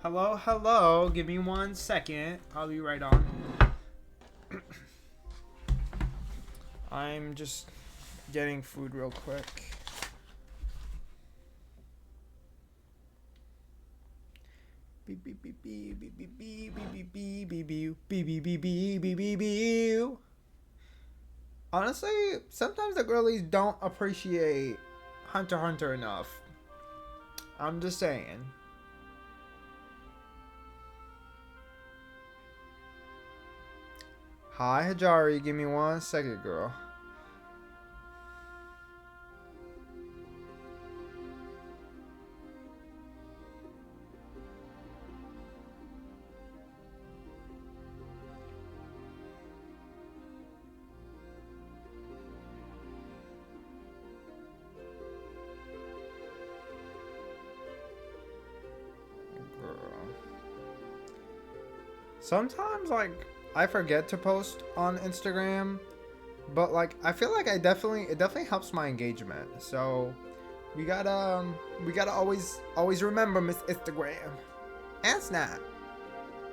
Hello, hello. Give me 1 second. I'll be right on. I'm just getting food real quick. Beep beep beep beep beep beep beep beep beep beep beep beep beep beep beep beep beep. Honestly, sometimes the girlies don't appreciate Hunter x Hunter enough. I'm just saying. Hi, Hajari. Give me 1 second, girl. Sometimes, like, I forget to post on Instagram, but like I feel like it definitely helps my engagement. So we gotta always remember Miss Instagram and Snap.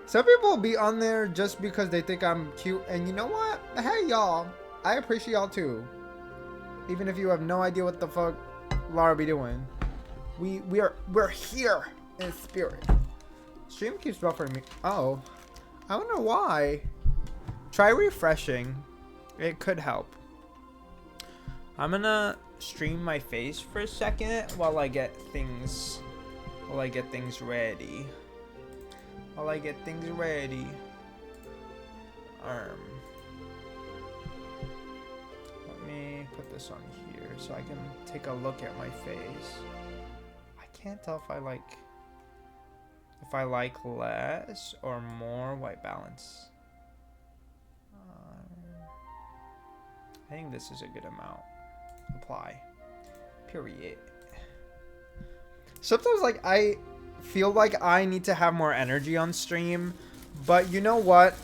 Some people will be on there just because they think I'm cute, and you know what? Hey y'all, I appreciate y'all too. Even if you have no idea what the fuck Lara be doing, we're here in spirit. Stream keeps buffering me. Oh. I wonder why. Try refreshing. It could help. I'm gonna stream my face for a second while I get things ready. Let me put this on here so I can take a look at my face. I can't tell if I like less or more white balance. I think this is a good amount. Apply. Period. Sometimes like I feel like I need to have more energy on stream, but you know what?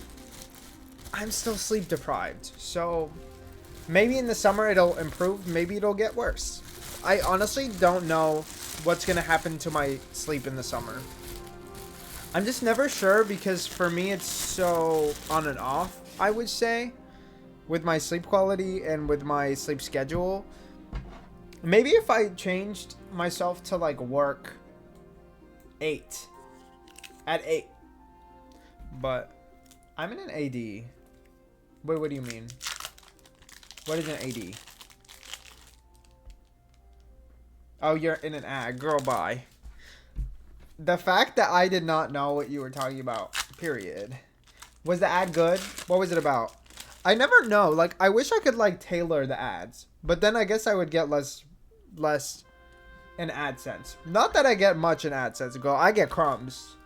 I'm still sleep deprived. So maybe in the summer it'll improve, maybe it'll get worse. I honestly don't know what's gonna happen to my sleep in the summer. I'm just never sure because for me it's so on and off, I would say, with my sleep quality and with my sleep schedule. Maybe if I changed myself to like work at 8. But I'm in an AD. Wait, what do you mean? What is an AD? Oh, you're in an ad. Girl, bye. The fact that I did not know what you were talking about, period. Was the ad good? What was it about? I never know. Like, I wish I could, like, tailor the ads. But then I guess I would get less in AdSense. Not that I get much in AdSense, girl. I get crumbs.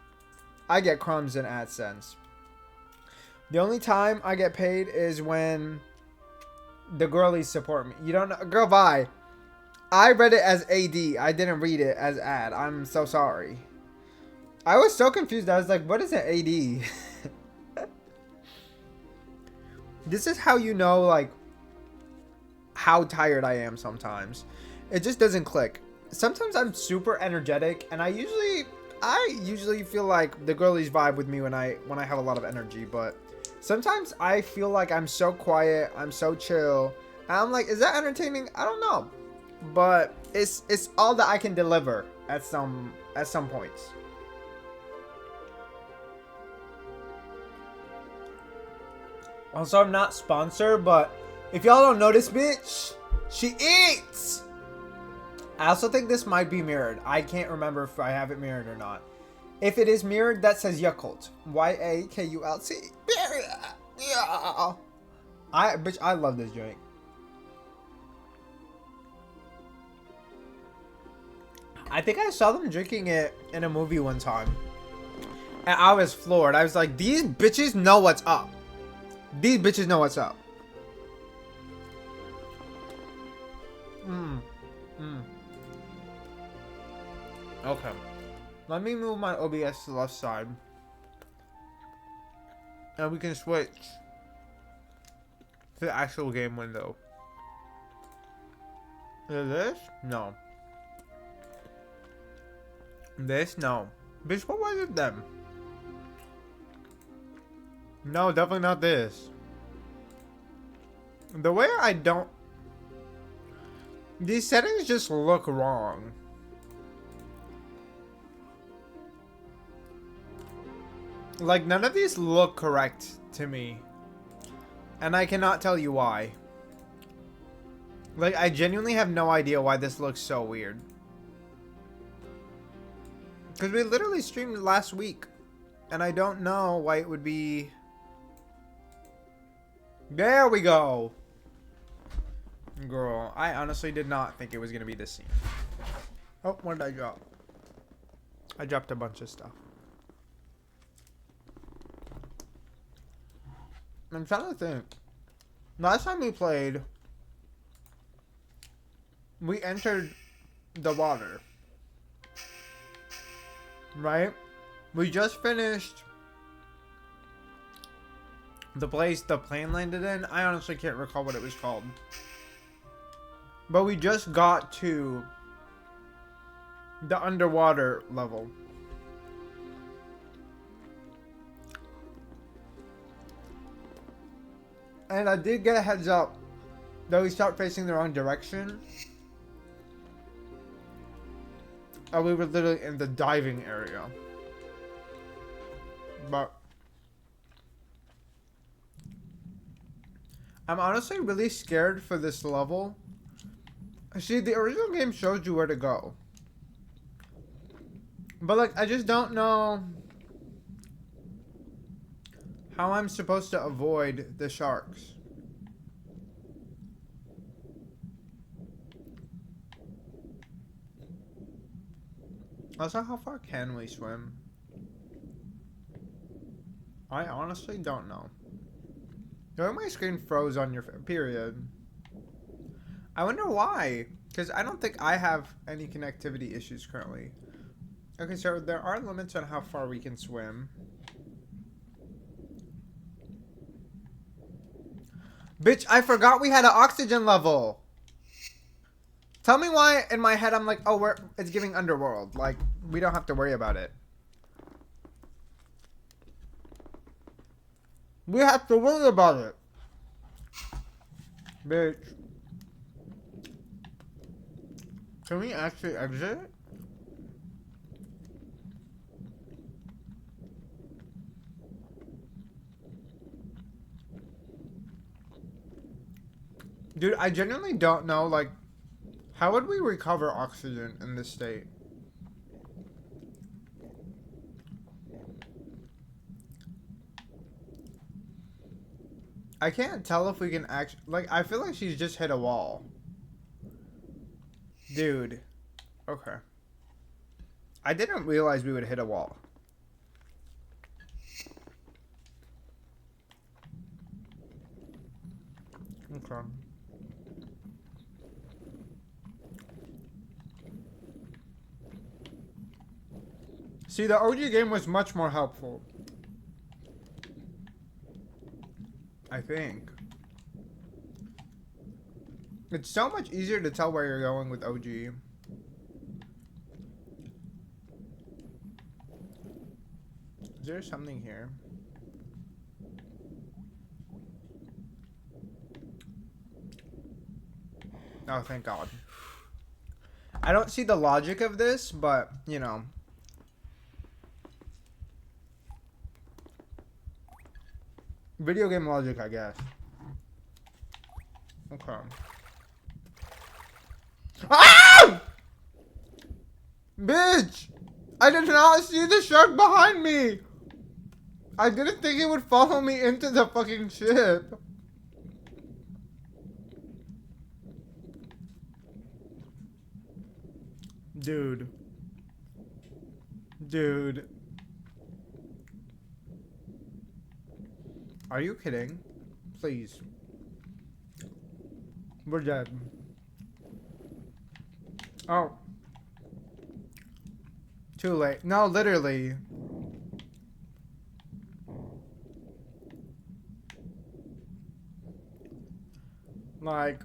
I get crumbs in AdSense. The only time I get paid is when the girlies support me. You don't know? Girl, bye. I read it as AD. I didn't read it as ad. I'm so sorry. I was so confused. I was like, what is an AD? This is how you know, like, how tired I am sometimes. It just doesn't click. Sometimes I'm super energetic, and I usually feel like the girlies vibe with me when I have a lot of energy, but sometimes I feel like I'm so quiet, I'm so chill, and I'm like, is that entertaining? I don't know. But it's all that I can deliver at some points. Also, I'm not sponsored, but if y'all don't know this bitch, she eats! I also think this might be mirrored. I can't remember if I have it mirrored or not. If it is mirrored, that says Yakult. Y-A-K-U-L-T. Yeah. Bitch, I love this joint. I think I saw them drinking it in a movie one time. And I was floored. I was like, these bitches know what's up. These bitches know what's up. Okay. Let me move my OBS to the left side. And we can switch to the actual game window. Is this? No. This? No. Bitch, what was it then? No, definitely not this. The way I don't... These settings just look wrong. Like, none of these look correct to me. And I cannot tell you why. Like, I genuinely have no idea why this looks so weird. Because we literally streamed last week. And I don't know why it would be... There we go! Girl, I honestly did not think it was going to be this scene. Oh, what did I drop? I dropped a bunch of stuff. I'm trying to think. Last time we played, we entered the water. Right? We just finished the place the plane landed in. I honestly can't recall what it was called. But we just got to the underwater level. And I did get a heads up that we start facing the wrong direction. And we were literally in the diving area. But I'm honestly really scared for this level. See, the original game shows you where to go. But like, I just don't know how I'm supposed to avoid the sharks. Also, how far can we swim? I honestly don't know. No, my screen froze on your period. I wonder why. Because I don't think I have any connectivity issues currently. Okay, so there are limits on how far we can swim. Bitch, I forgot we had an oxygen level. Tell me why in my head I'm like, oh, it's giving underworld. Like, we don't have to worry about it. We have to worry about it. Bitch. Can we actually exit? Dude, I genuinely don't know, like, how would we recover oxygen in this state? I can't tell if we can actually, like, I feel like she's just hit a wall. Dude. Okay. I didn't realize we would hit a wall. Okay. See, the OG game was much more helpful. I think. It's so much easier to tell where you're going with OG. Is there something here? Oh, thank God. I don't see the logic of this, but, you know. Video game logic, I guess. Okay. Ah! Bitch! I did not see the shark behind me! I didn't think it would follow me into the fucking ship. Dude. Dude. Are you kidding? Please. We're dead. Oh. Too late. No, literally. Like.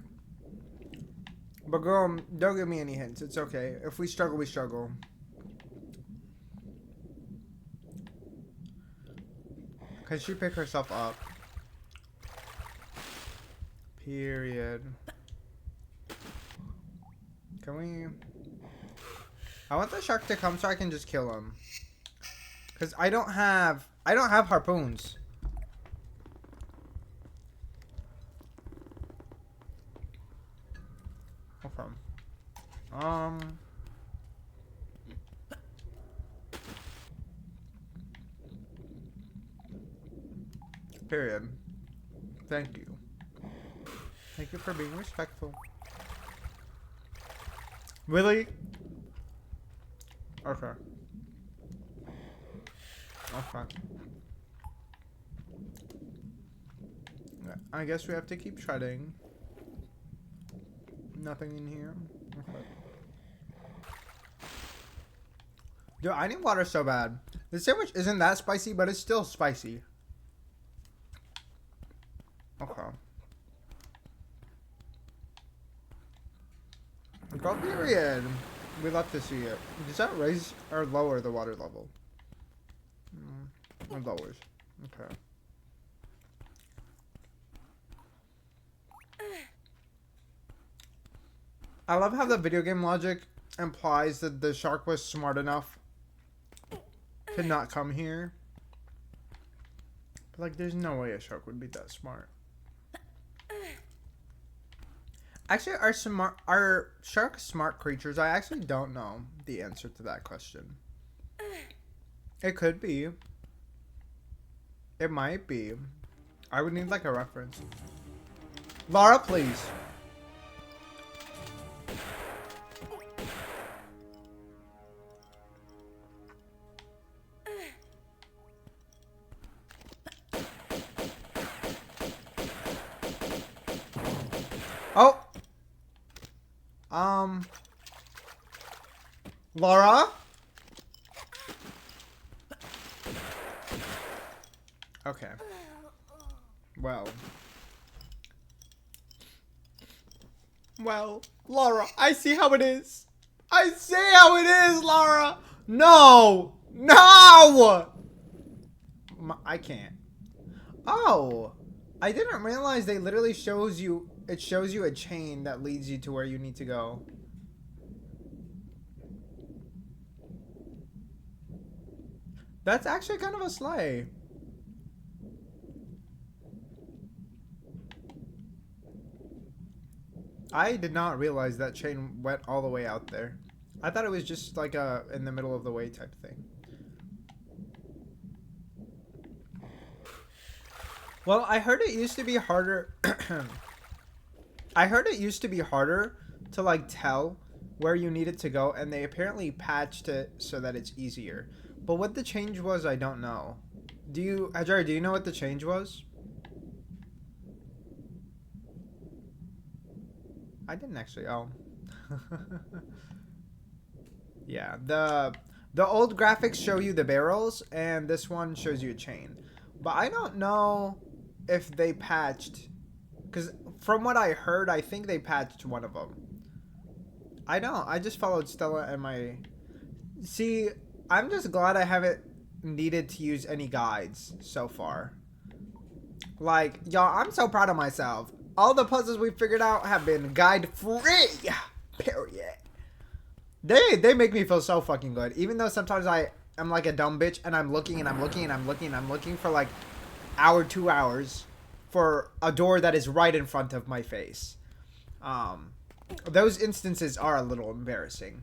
But girl, don't give me any hints. It's okay. If we struggle, we struggle. Can she pick herself up? Period. Can we... I want the shark to come so I can just kill him. Because I don't have harpoons. Okay. Period. Thank you. Thank you for being respectful. Really? Okay. Okay. I guess we have to keep treading. Nothing in here. Okay. Dude, I need water so bad. The sandwich isn't that spicy, but it's still spicy. Okay. Go period. We love to see it. Does that raise or lower the water level? It lowers. Okay. I love how the video game logic implies that the shark was smart enough to not come here. But like, there's no way a shark would be that smart. Actually, are sharks smart creatures? I actually don't know the answer to that question. It could be. It might be. I would need like a reference. Lara, please. Oh! Lara? Okay. Well, Lara, I see how it is. I see how it is, Lara! No! No! I can't. Oh! I didn't realize they literally shows you... It shows you a chain that leads you to where you need to go. That's actually kind of a slay. I did not realize that chain went all the way out there. I thought it was just like a in the middle of the way type thing. Well, I heard it used to be harder. I heard it used to be harder to like tell where you needed to go, and they apparently patched it so that it's easier. But what the change was, I don't know. Jared, do you know what the change was? I didn't actually. Oh. Yeah, the old graphics show you the barrels, and this one shows you a chain. But I don't know if they patched, because from what I heard, I think they patched one of them. I don't. I just followed Stella and my... See, I'm just glad I haven't needed to use any guides so far. Like, y'all, I'm so proud of myself. All the puzzles we figured out have been guide-free. Period. They make me feel so fucking good. Even though sometimes I am like a dumb bitch and I'm looking and I'm looking and I'm looking and I'm looking for like hour, 2 hours for a door that is right in front of my face. Those instances are a little embarrassing.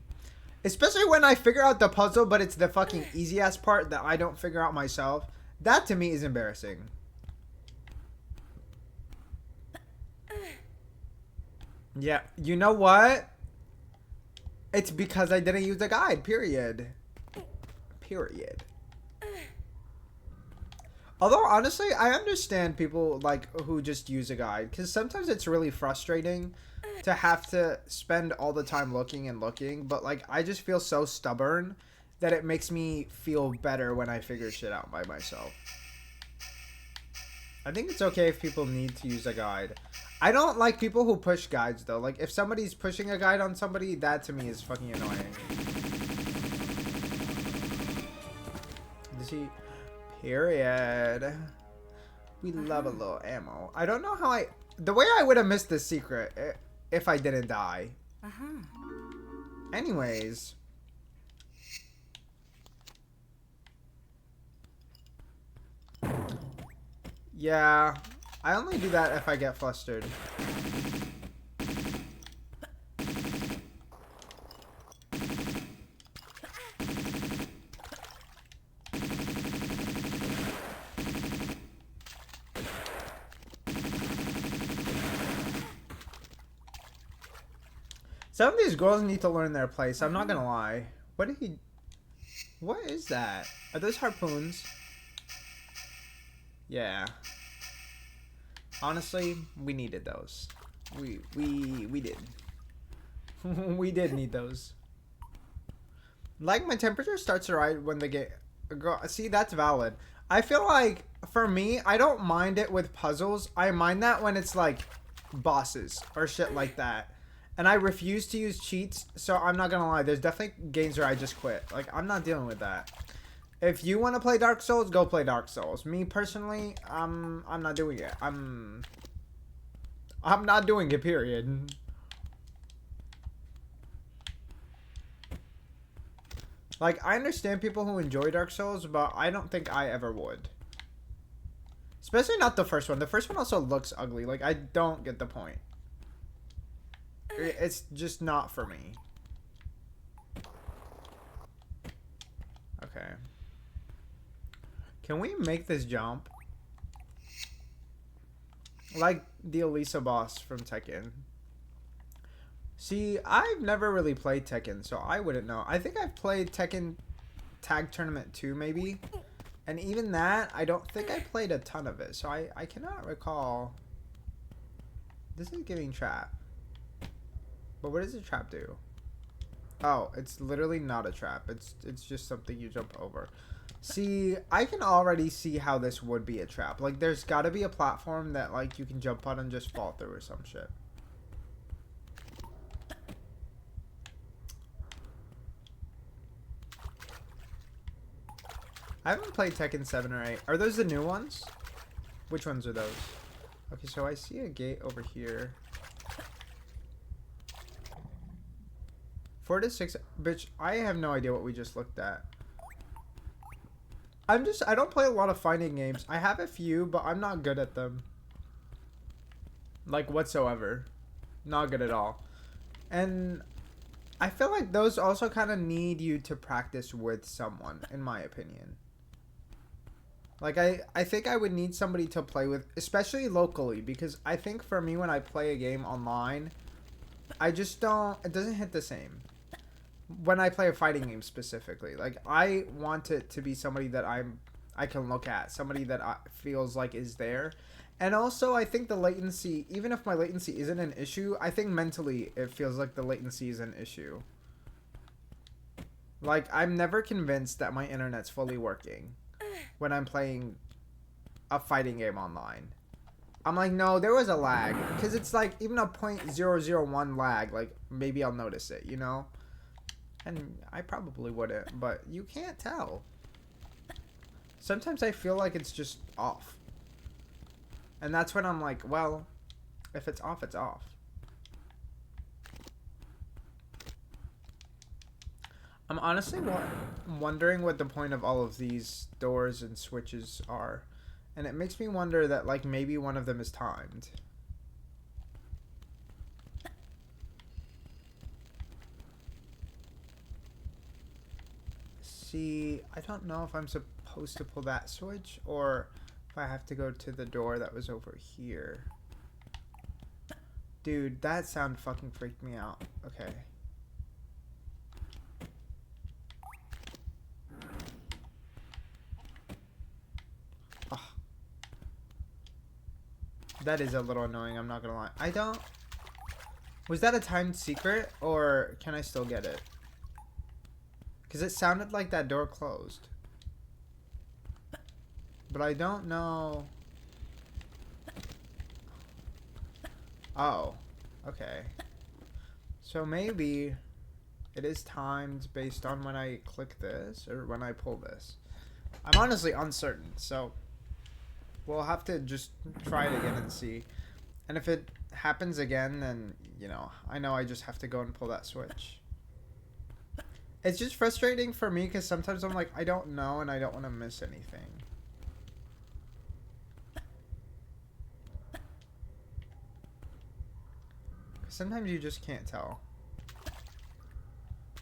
Especially when I figure out the puzzle, but it's the fucking easy-ass part that I don't figure out myself. That to me is embarrassing. Yeah, you know what? It's because I didn't use a guide, period. Period. Although, honestly, I understand people, like, who just use a guide. Because sometimes it's really frustrating to have to spend all the time looking and looking. But, like, I just feel so stubborn that it makes me feel better when I figure shit out by myself. I think it's okay if people need to use a guide. I don't like people who push guides, though. Like, if somebody's pushing a guide on somebody, that to me is fucking annoying. Period. We love a little ammo. I don't know how the way I would have missed this secret if I didn't die. Anyways. Yeah, I only do that if I get flustered. Some of these girls need to learn their place. I'm not gonna lie. What did he... What is that? Are those harpoons? Yeah. Honestly, we needed those. We did. We did need those. Like, my temperature starts to rise when they get... See, that's valid. I feel like, for me, I don't mind it with puzzles. I mind that when it's, like, bosses or shit like that. And I refuse to use cheats, so I'm not gonna lie. There's definitely games where I just quit. Like, I'm not dealing with that. If you want to play Dark Souls, go play Dark Souls. Me, personally, I'm not doing it. I'm not doing it, period. Like, I understand people who enjoy Dark Souls, but I don't think I ever would. Especially not the first one. The first one also looks ugly. Like, I don't get the point. It's just not for me. Okay. Can we make this jump? Like the Elisa boss from Tekken. See, I've never really played Tekken, so I wouldn't know. I think I've played Tekken Tag Tournament 2, maybe. And even that, I don't think I played a ton of it. So I cannot recall. This is giving trap. But what does a trap do? Oh, it's literally not a trap. It's just something you jump over. See, I can already see how this would be a trap. Like, there's got to be a platform that, like, you can jump on and just fall through or some shit. I haven't played Tekken 7 or 8. Are those the new ones? Which ones are those? Okay, so I see a gate over here. 4 to 6. Bitch, I have no idea what we just looked at. I don't play a lot of fighting games. I have a few, but I'm not good at them. Like, whatsoever. Not good at all. And I feel like those also kind of need you to practice with someone, in my opinion. Like, I think I would need somebody to play with, especially locally, because I think for me when I play a game online, I just don't, it doesn't hit the same. When I play a fighting game specifically, like, I want it to be somebody that I can look at, somebody that feels like is there. And also, I think the latency, even if my latency isn't an issue, I think mentally it feels like the latency is an issue. Like, I'm never convinced that my internet's fully working when I'm playing a fighting game online. I'm like, no, there was a lag. Because it's like, even a 0.001 lag, like, maybe I'll notice it, you know? And I probably wouldn't, but you can't tell. Sometimes I feel like it's just off. And that's when I'm like, well, if it's off, it's off. I'm honestly wondering what the point of all of these doors and switches are. And it makes me wonder that, like, maybe one of them is timed. See, I don't know if I'm supposed to pull that switch or if I have to go to the door that was over here. Dude, that sound fucking freaked me out. Okay. Oh. That is a little annoying, I'm not gonna lie. I don't... Was that a timed secret or can I still get it? Because it sounded like that door closed. But I don't know. Oh. Okay. So maybe it is timed based on when I click this or when I pull this. I'm honestly uncertain. So We'll have to just try it again and see. And if it happens again, then, you know I just have to go and pull that switch. It's just frustrating for me because sometimes I'm like, I don't know and I don't want to miss anything. Sometimes you just can't tell.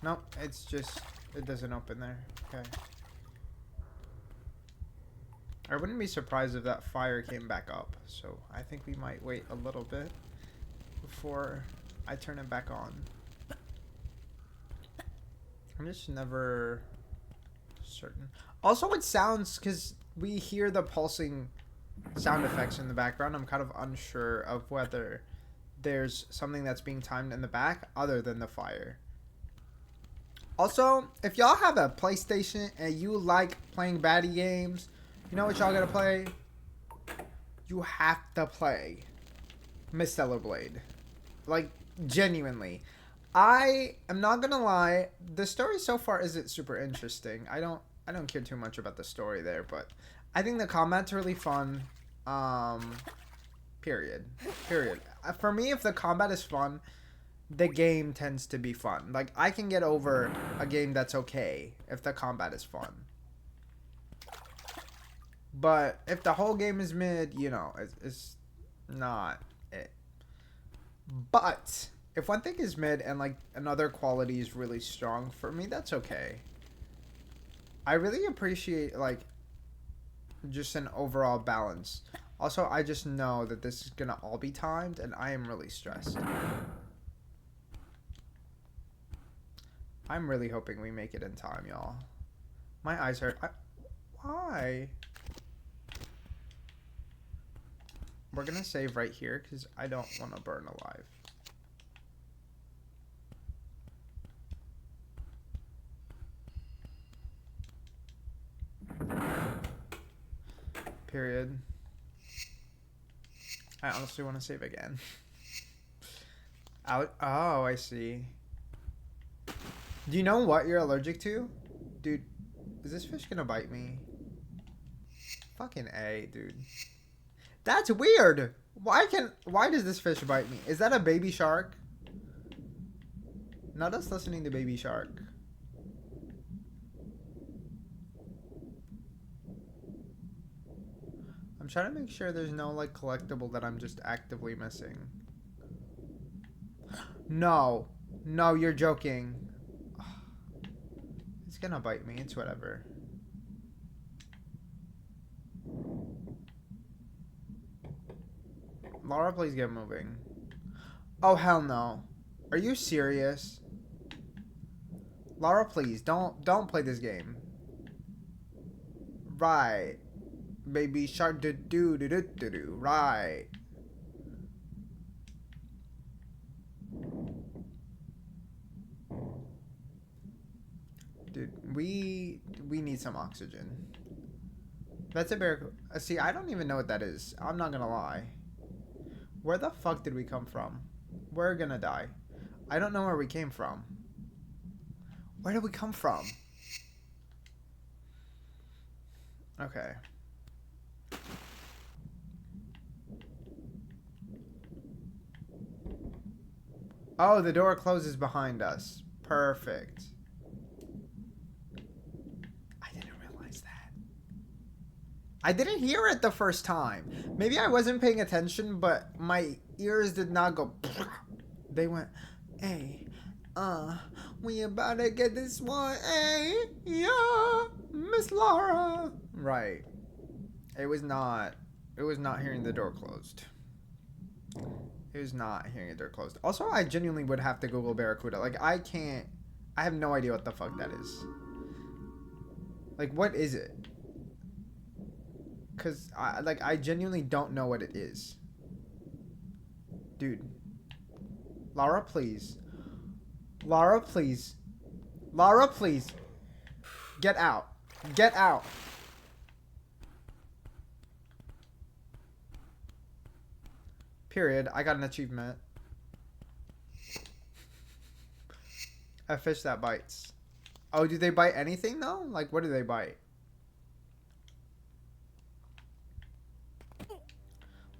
Nope, it's just, it doesn't open there. Okay. I wouldn't be surprised if that fire came back up. So I think we might wait a little bit before I turn it back on. I'm just never certain. Also, it sounds, because we hear the pulsing sound effects in the background, I'm kind of unsure of whether there's something that's being timed in the back other than the fire. Also, if y'all have a PlayStation and you like playing baddie games, you know what y'all gotta play? You have to play Miss Stellar Blade. Like, genuinely. I am not gonna lie, the story so far isn't super interesting. I don't care too much about the story there, but I think the combat's really fun. Period. For me, if the combat is fun, the game tends to be fun. Like, I can get over a game that's okay if the combat is fun. But if the whole game is mid, you know, it's not it. But if one thing is mid and like another quality is really strong, for me that's okay. I really appreciate like just an overall balance. Also, I just know that this is gonna all be timed and I am really stressed. I'm really hoping we make it in time, y'all. My eyes hurt. Why? We're gonna save right here because I don't want to burn alive. Period. I honestly want to save again. Out. Oh, I see. Do you know what you're allergic to? Dude, is this fish gonna bite me? Fucking A, dude. That's weird. Why does this fish bite me? Is that a baby shark? Not us listening to Baby Shark. I'm trying to make sure there's no like collectible that I'm just actively missing. No. No, you're joking. It's gonna bite me. It's whatever. Lara, please get moving. Oh, hell no. Are you serious? Lara, please, don't play this game. Right. Baby shark do do do do do do. Right. Dude, we need some oxygen. That's a bear. See, I don't even know what that is. I'm not gonna lie. Where the fuck did we come from? We're gonna die. I don't know where we came from. Where did we come from? Okay. Oh, the door closes behind us. Perfect. I didn't realize that. I didn't hear it the first time. Maybe I wasn't paying attention, but my ears did not go. They went, hey, we about to get this one. Hey, yeah, Miss Lara. Right. It was not hearing the door closed. It was not hearing the door closed. Also, I genuinely would have to Google Barracuda. Like, I have no idea what the fuck that is. Like, what is it? Because, I genuinely don't know what it is. Dude. Lara, please. Lara, please. Lara, please. Get out. Get out. Period. I got an achievement. A fish that bites. Oh, do they bite anything though? Like, what do they bite?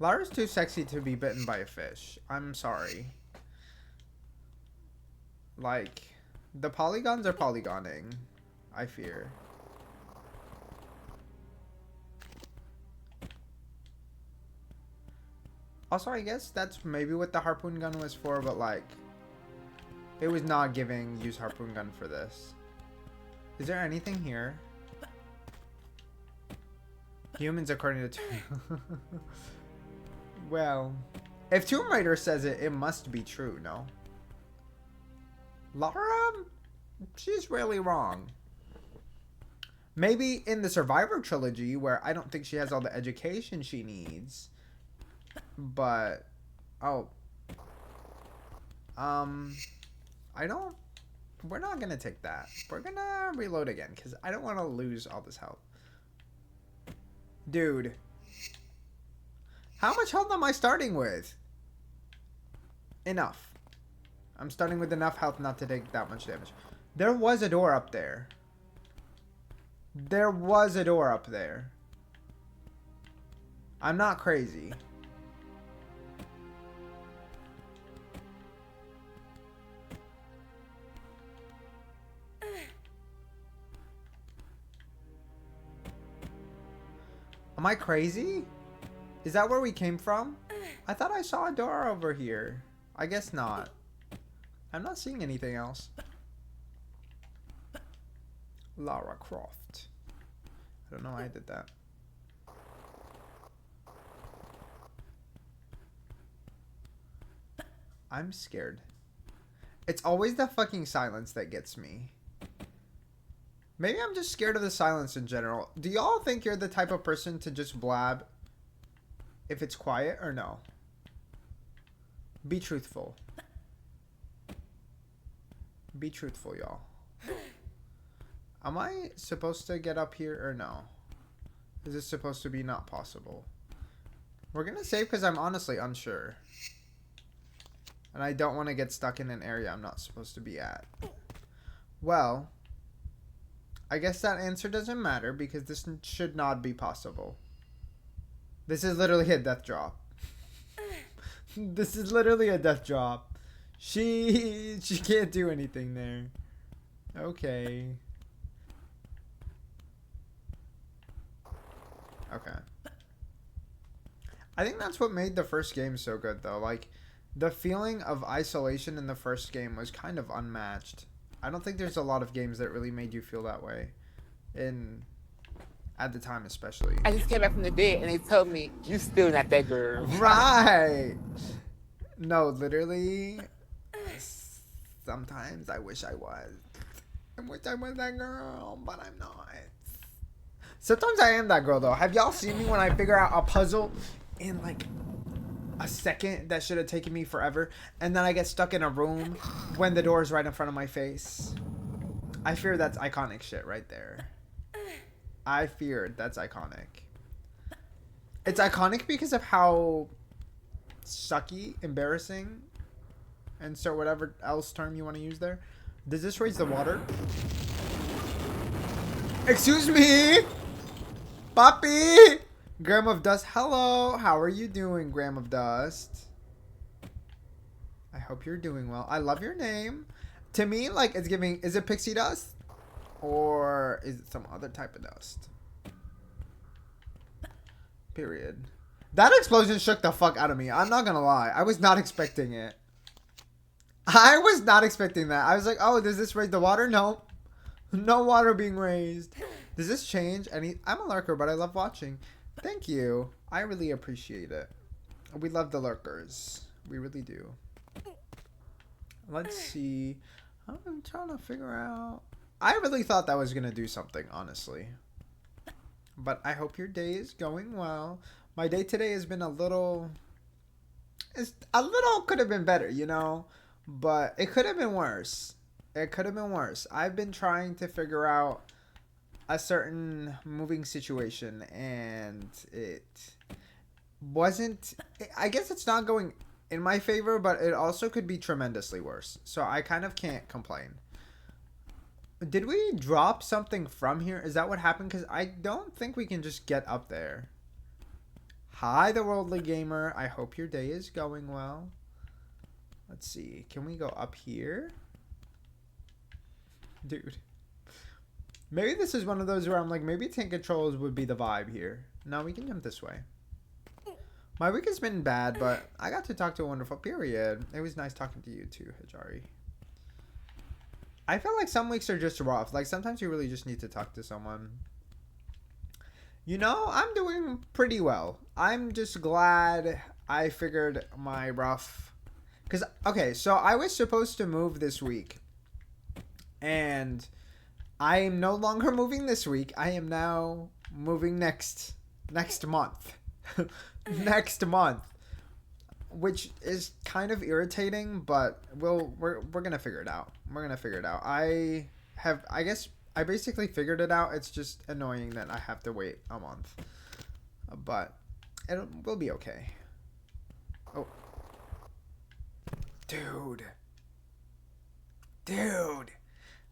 Lara's too sexy to be bitten by a fish. I'm sorry. Like, the polygons are polygoning, I fear. Also, I guess that's maybe what the harpoon gun was for, but like, it was not giving use harpoon gun for this. Is there anything here? Humans according to well, if Tomb Raider says it, it must be true, no? Lara? She's really wrong. Maybe in the Survivor trilogy, where I don't think she has all the education she needs. But, oh. I don't... We're not gonna take that. We're gonna reload again, because I don't want to lose all this health. Dude. How much health am I starting with? Enough. I'm starting with enough health not to take that much damage. There was a door up there. There was a door up there. I'm not crazy. Am I crazy? Is that where we came from? I thought I saw a door over here. I guess not. I'm not seeing anything else. Lara Croft. I don't know why I did that. I'm scared. It's always the fucking silence that gets me. Maybe I'm just scared of the silence in general. Do y'all think you're the type of person to just blab if it's quiet or no? Be truthful. Be truthful, y'all. Am I supposed to get up here or no? Is this supposed to be not possible? We're gonna save because I'm honestly unsure. And I don't want to get stuck in an area I'm not supposed to be at. Well, I guess that answer doesn't matter because this should not be possible. This is literally a death drop. This is literally a death drop. She can't do anything there. Okay. Okay. I think that's what made the first game so good though. Like, the feeling of isolation in the first game was kind of unmatched. I don't think there's a lot of games that really made you feel that way. At the time especially. I just came back from the dead and they told me, you still not that girl. Right! No, literally, sometimes I wish I was. I wish I was that girl, but I'm not. Sometimes I am that girl though. Have y'all seen me when I figure out a puzzle in like a second that should have taken me forever, and then I get stuck in a room when the door is right in front of my face? I fear that's iconic shit right there. I fear that's iconic. It's iconic because of how sucky, embarrassing, and so whatever else term you want to use there. Does this raise the water? Excuse me, Papi. Gram of Dust, hello. How are you doing, Gram of Dust? I hope you're doing well. I love your name. To me, like, it's giving, is it pixie dust? Or is it some other type of dust? Period. That explosion shook the fuck out of me. I'm not gonna lie. I was not expecting it. I was not expecting that. I was like, oh, does this raise the water? No. No water being raised. Does this change any? I'm a lurker, but I love watching. Thank you. I really appreciate it. We love the lurkers. We really do. Let's see. I'm trying to figure out. I really thought that was going to do something, honestly. But I hope your day is going well. My day today has been a little could have been better, you know? But it could have been worse. It could have been worse. I've been trying to figure out a certain moving situation, and it wasn't, I guess it's not going in my favor, but it also could be tremendously worse. So I kind of can't complain. Did we drop something from here? Is that what happened? Because I don't think we can just get up there. Hi, the Worldly Gamer. I hope your day is going well. Let's see. Can we go up here? Dude. Maybe this is one of those where I'm like, maybe tank controls would be the vibe here. No, we can jump this way. My week has been bad, but I got to talk to a wonderful period. It was nice talking to you too, Hijari. I feel like some weeks are just rough. Like, sometimes you really just need to talk to someone. You know, I'm doing pretty well. I'm just glad I figured my rough... Because, okay, so I was supposed to move this week. And I am no longer moving this week. I am now moving next month. Next month. Which is kind of irritating, but we're gonna figure it out. We're gonna figure it out. I guess I basically figured it out. It's just annoying that I have to wait a month, but we'll be okay. Oh, dude,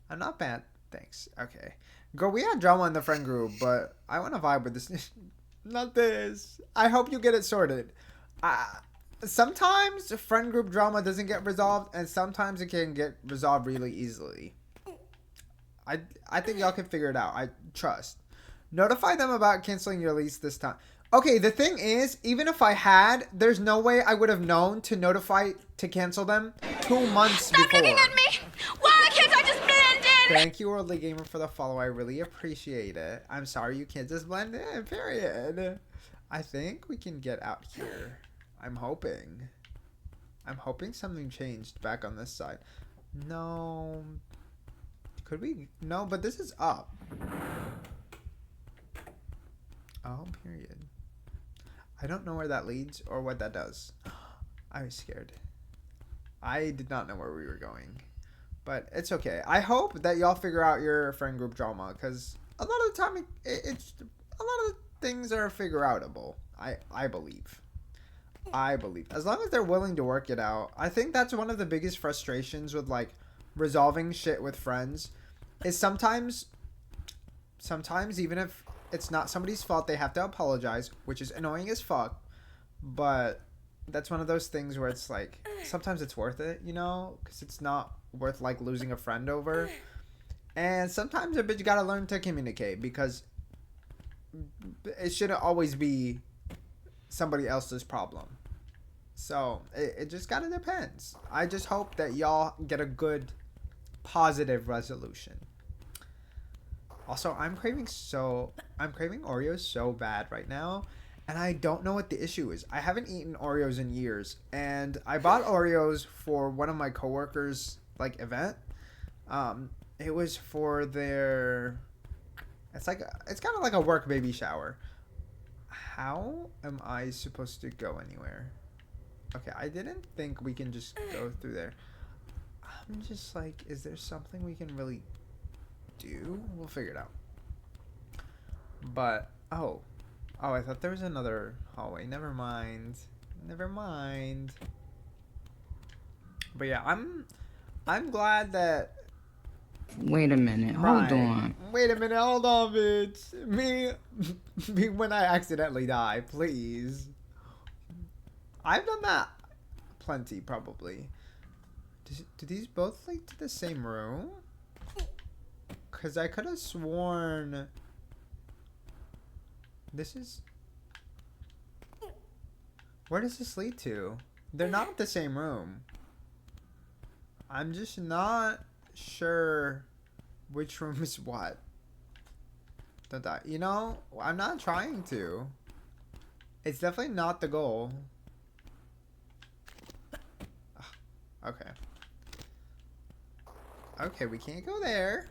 I'm not bad. Thanks. Okay, girl, we had drama in the friend group, but I want to vibe with this. Not this. I hope you get it sorted. Sometimes friend group drama doesn't get resolved, and sometimes it can get resolved really easily. I think y'all can figure it out. I trust. Notify them about canceling your lease this time. Okay, the thing is, even if I had, there's no way I would have known to notify to cancel them 2 months before. Stop looking at me! Why can't I just blend in? Thank you, Worldly Gamer, for the follow. I really appreciate it. I'm sorry you can't just blend in, period. I think we can get out here. I'm hoping something changed back on this side. No. Could we? No, but this is up. Oh, period. I don't know where that leads or what that does. I was scared. I did not know where we were going. But it's okay. I hope that y'all figure out your friend group drama, because a lot of the time it's a lot of things are figure outable. I believe. As long as they're willing to work it out. I think that's one of the biggest frustrations with like resolving shit with friends is sometimes even if it's not somebody's fault, they have to apologize, which is annoying as fuck. But that's one of those things where it's like sometimes it's worth it, you know, because it's not worth like losing a friend over. And sometimes a bitch gotta learn to communicate, because it shouldn't always be somebody else's problem. So it just kind of depends. I just hope that y'all get a good positive resolution. Also, I'm craving Oreos so bad right now, and I don't know what the issue is. I haven't eaten Oreos in years, and I bought Oreos for one of my coworkers like event. It was for their it's kind of like a work baby shower. How am I supposed to go anywhere? Okay, I didn't think we can just go through there. I'm just like, is there something we can really do? We'll figure it out. But, oh, I thought there was another hallway. Never mind. But yeah, I'm glad that... Wait a minute, hold on. Wait a minute, hold on, bitch. Me when I accidentally die, please. I've done that plenty, probably. Do these both lead to the same room? Because I could have sworn... This is... Where does this lead to? They're not the same room. I'm just not sure which room is what. Don't die. You know, I'm not trying to. It's definitely not the goal. Okay. Okay, we can't go there.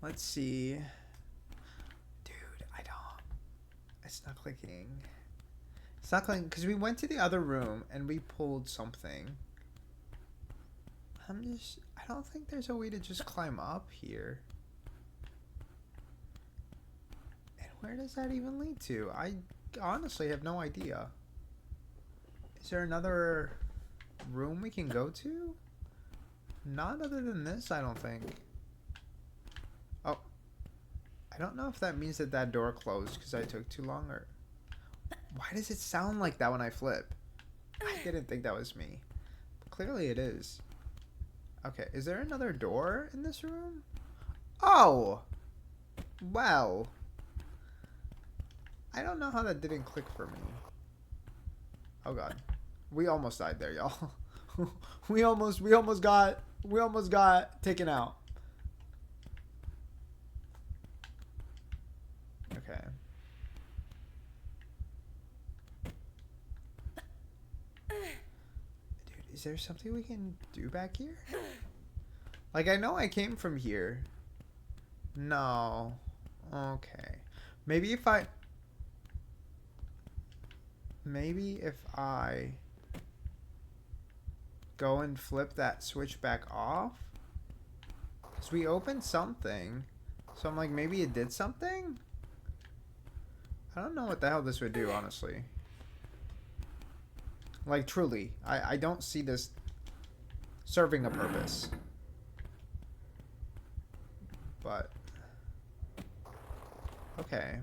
Let's see. Dude, it's not clicking. It's not clicking because we went to the other room and we pulled something. I don't think there's a way to just climb up here. And where does that even lead to? I honestly have no idea. Is there another room we can go to? Not other than this, I don't think. Oh. I don't know if that means that that door closed because I took too long, or... Why does it sound like that when I flip? I didn't think that was me. But clearly it is. Okay, is there another door in this room? Oh! Well. I don't know how that didn't click for me. Oh god. We almost died there, y'all. we almost got taken out. Okay. Dude, is there something we can do back here? Like, I know I came from here. No. Okay. Maybe if I go and flip that switch back off. Because we opened something. So I'm like, maybe it did something? I don't know what the hell this would do, honestly. Like, truly. I don't see this serving a purpose. But... okay.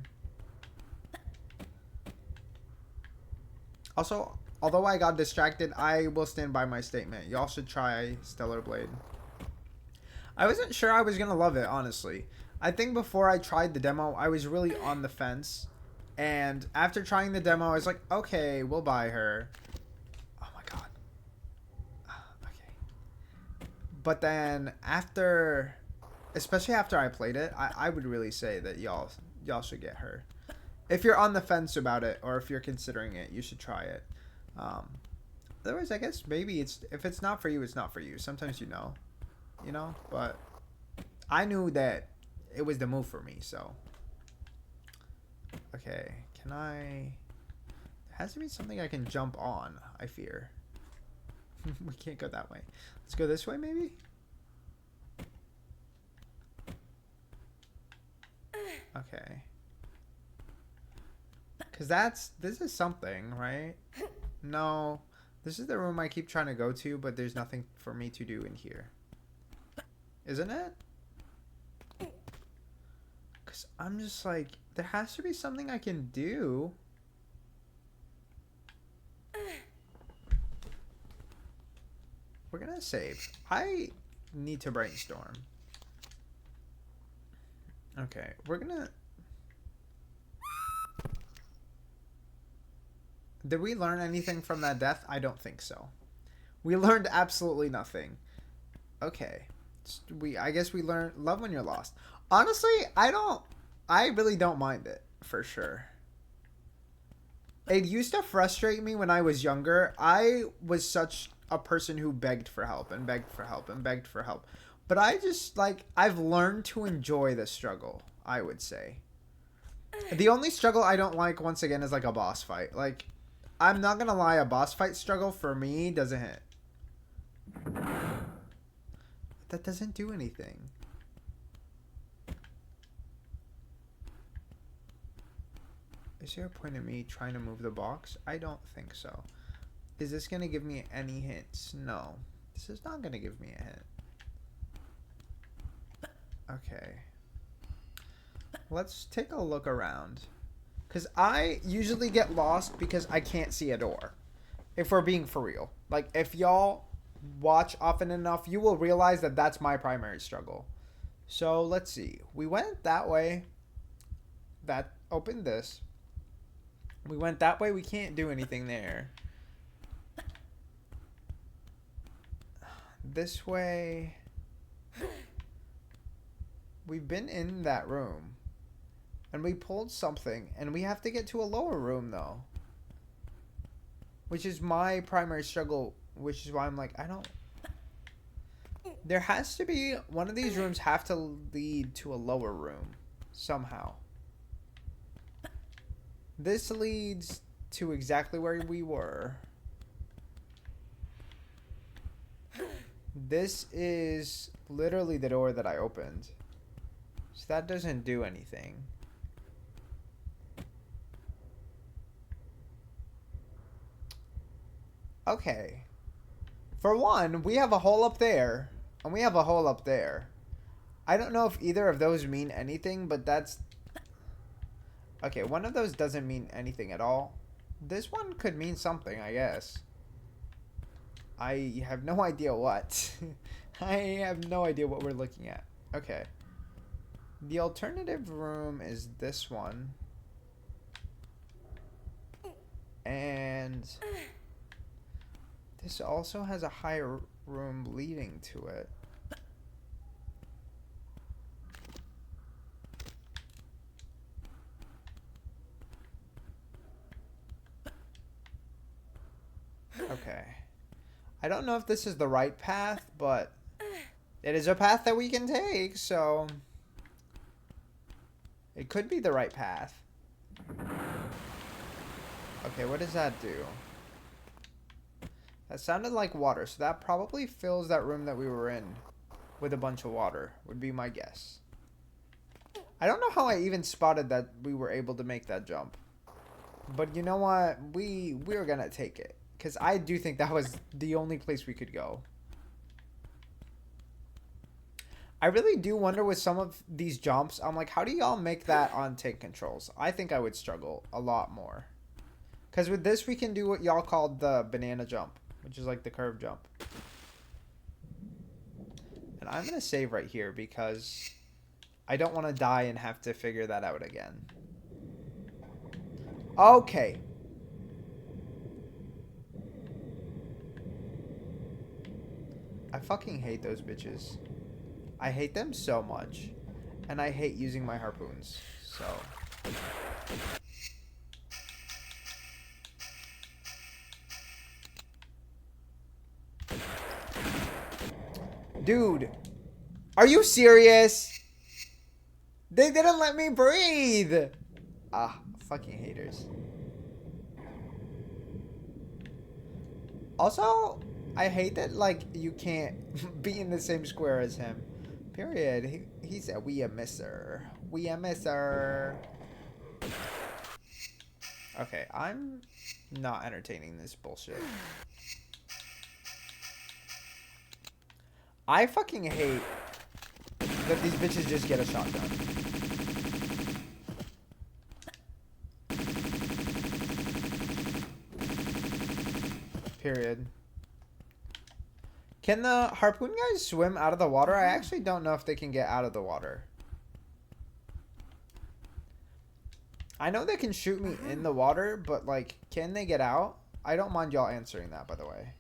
Also, although I got distracted, I will stand by my statement. Y'all should try Stellar Blade. I wasn't sure I was going to love it, honestly. I think before I tried the demo, I was really on the fence. And after trying the demo, I was like, okay, we'll buy her. Oh my god. Okay. But then after, especially after I played it, I would really say that y'all should get her. If you're on the fence about it, or if you're considering it, you should try it. Otherwise, I guess maybe if it's not for you, it's not for you. Sometimes you know, but I knew that it was the move for me, so. Okay, can I... There has to be something I can jump on, I fear. We can't go that way. Let's go this way, maybe? Okay. Because this is something, right? No. This is the room I keep trying to go to, but there's nothing for me to do in here. Isn't it? Because I'm just like, there has to be something I can do. We're gonna save. I need to brainstorm. Okay, we're gonna... Did we learn anything from that death? I don't think so. We learned absolutely nothing. Okay. I guess we learned love when you're lost. Honestly, I really don't mind it, for sure. It used to frustrate me when I was younger. I was such a person who begged for help and begged for help and begged for help. But I just, like, I've learned to enjoy the struggle, I would say. The only struggle I don't like, once again, is like a boss fight. Like, I'm not gonna lie, a boss fight struggle for me doesn't hit. That doesn't do anything. Is there a point in me trying to move the box? I don't think so. Is this gonna give me any hints? No. This is not gonna give me a hint. Okay. Let's take a look around. Because I usually get lost because I can't see a door. If we're being for real. Like, if y'all watch often enough, you will realize that that's my primary struggle. So, let's see. We went that way. That opened this. We went that way. We can't do anything there. This way. We've been in that room. And we pulled something. And we have to get to a lower room, though. Which is my primary struggle. Which is why I'm like, I don't... There has to be... One of these rooms have to lead to a lower room. Somehow. This leads to exactly where we were. This is literally the door that I opened. So that doesn't do anything. Okay. For one, we have a hole up there. And we have a hole up there. I don't know if either of those mean anything, but that's... Okay, one of those doesn't mean anything at all. This one could mean something, I guess. I have no idea what. I have no idea what we're looking at. Okay. The alternative room is this one. And this also has a higher room leading to it. Okay. I don't know if this is the right path, but it is a path that we can take, so it could be the right path. Okay, what does that do? That sounded like water, so that probably fills that room that we were in with a bunch of water, would be my guess. I don't know how I even spotted that we were able to make that jump. But you know what? We're gonna take it. Because I do think that was the only place we could go. I really do wonder with some of these jumps, I'm like, how do y'all make that on tank controls? I think I would struggle a lot more. Because with this, we can do what y'all called the banana jump, which is like the curve jump. And I'm going to save right here because I don't want to die and have to figure that out again. Okay. I fucking hate those bitches. I hate them so much. And I hate using my harpoons. So. Dude. Are you serious? They didn't let me breathe. Ah, fucking haters. Also, I hate that, like, you can't be in the same square as him. Period. He said, we a misser. We a misser. Okay, I'm not entertaining this bullshit. I fucking hate that these bitches just get a shotgun. Period. Can the harpoon guys swim out of the water? I actually don't know if they can get out of the water. I know they can shoot me in the water, but, like, can they get out? I don't mind y'all answering that, by the way.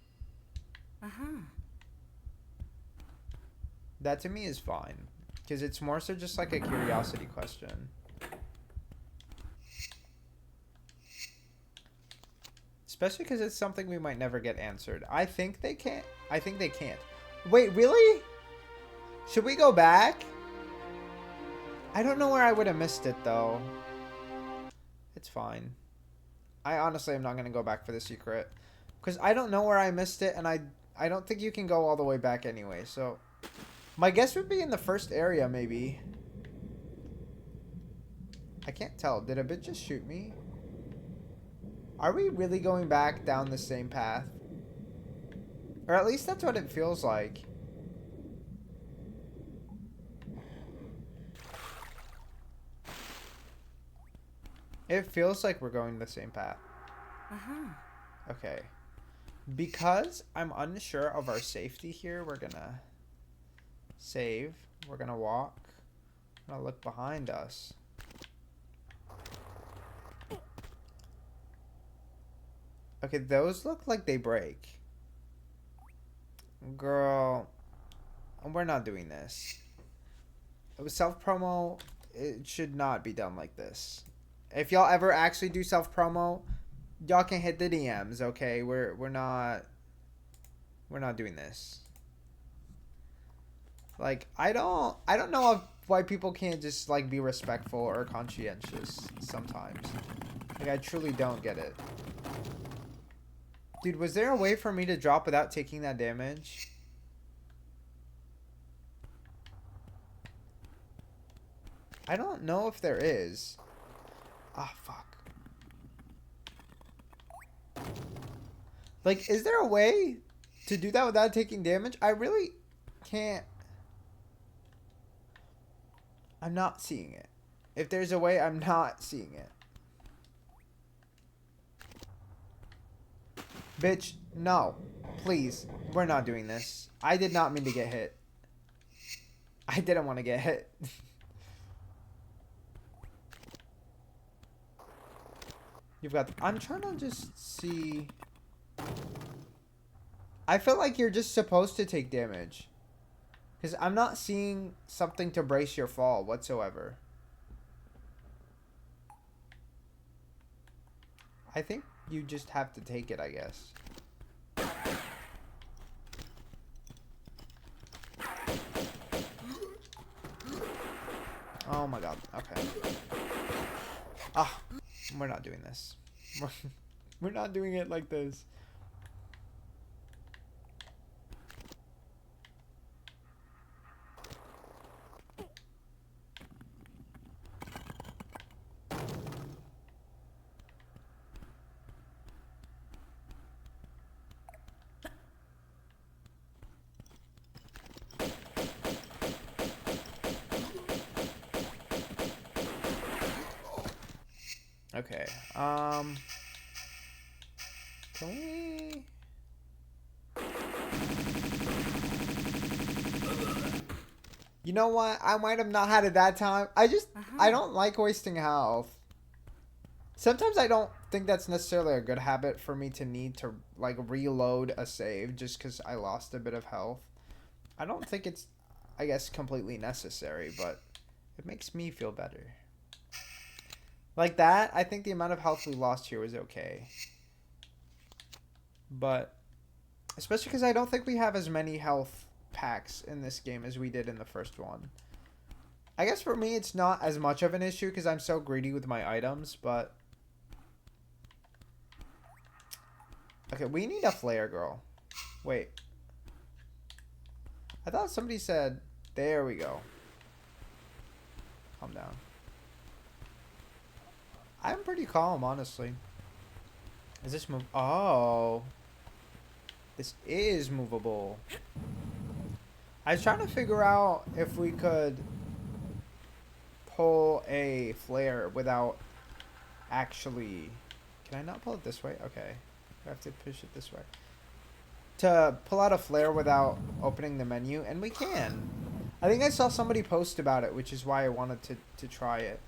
That to me is fine. Because it's more so just like a curiosity question. Especially because it's something we might never get answered. I think they can't. I think they can't. Wait, really? Should we go back? I don't know where I would have missed it, though. It's fine. I honestly am not going to go back for the secret. Because I don't know where I missed it, and I don't think you can go all the way back anyway. So, my guess would be in the first area, maybe. I can't tell. Did a bitch just shoot me? Are we really going back down the same path? Or at least that's what it feels like. It feels like we're going the same path. Okay. Because I'm unsure of our safety here, we're gonna save. We're gonna walk. I'm gonna look behind us. Okay, those look like they break. Girl, we're not doing this. It was self-promo. It should not be done like this. If y'all ever actually do self-promo, y'all can hit the DMs, okay? We're not doing this. Like, I don't know why people can't just, like, be respectful or conscientious sometimes. Like, I truly don't get it. Dude, was there a way for me to drop without taking that damage? I don't know if there is. Ah, fuck. Like, is there a way to do that without taking damage? I really can't. I'm not seeing it. If there's a way, I'm not seeing it. Bitch, no. Please. We're not doing this. I did not mean to get hit. I didn't want to get hit. You've got... I'm trying to just see... I feel like you're just supposed to take damage. Because I'm not seeing something to brace your fall whatsoever. I think you just have to take it, I guess. Oh my god. Okay. Ah, we're not doing this. We're not doing it like this. Okay. Can we... You know what? I might have not had it that time. I don't like wasting health. Sometimes I don't think that's necessarily a good habit for me to need to, like, reload a save just because I lost a bit of health. I don't think it's, I guess, completely necessary, but it makes me feel better. Like that, I think the amount of health we lost here was okay. But, especially because I don't think we have as many health packs in this game as we did in the first one. I guess for me it's not as much of an issue because I'm so greedy with my items, but... Okay, we need a flare girl. Wait. I thought somebody said... There we go. Calm down. I'm pretty calm, honestly. Is this move? Oh. This is movable. I was trying to figure out if we could pull a flare without actually... Can I not pull it this way? Okay. I have to push it this way. To pull out a flare without opening the menu, and we can. I think I saw somebody post about it, which is why I wanted to try it.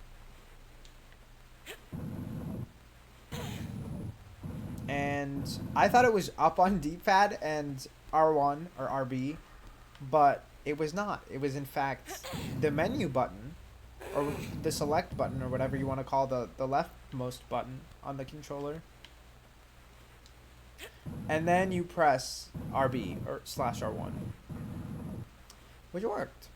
And I thought it was up on D-pad and R1 or RB, but it was not. It was in fact the menu button, or the select button, or whatever you want to call the leftmost button on the controller. And then you press RB or /R1, which worked.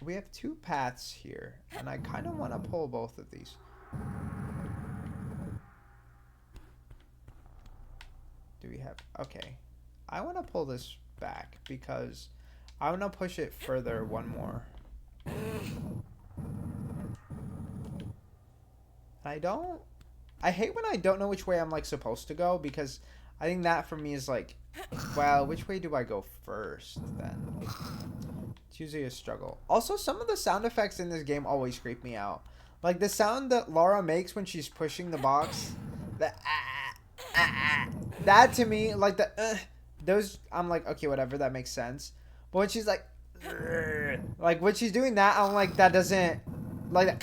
We have two paths here, and I kind of want to pull both of these. Do we have... Okay. I want to pull this back because I want to push it further one more. I hate when I don't know which way I'm, like, supposed to go, because I think that for me is like, well, which way do I go first then? It's usually a struggle. Also, some of the sound effects in this game always creep me out. Like the sound that Lara makes when she's pushing the box. That to me, like those, I'm like, okay, whatever, that makes sense. But when she's like when she's doing that, I'm like, that doesn't, like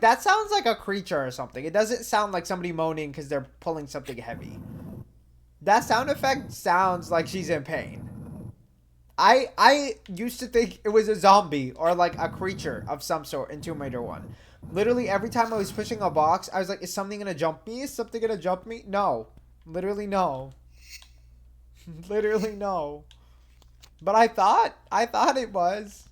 that sounds like a creature or something. It doesn't sound like somebody moaning because they're pulling something heavy. That sound effect sounds like she's in pain. I used to think it was a zombie or like a creature of some sort in Tomb Raider 1. Literally every time I was pushing a box, I was like, is something gonna jump me? Is something gonna jump me? No. Literally no. Literally no. But I thought it was.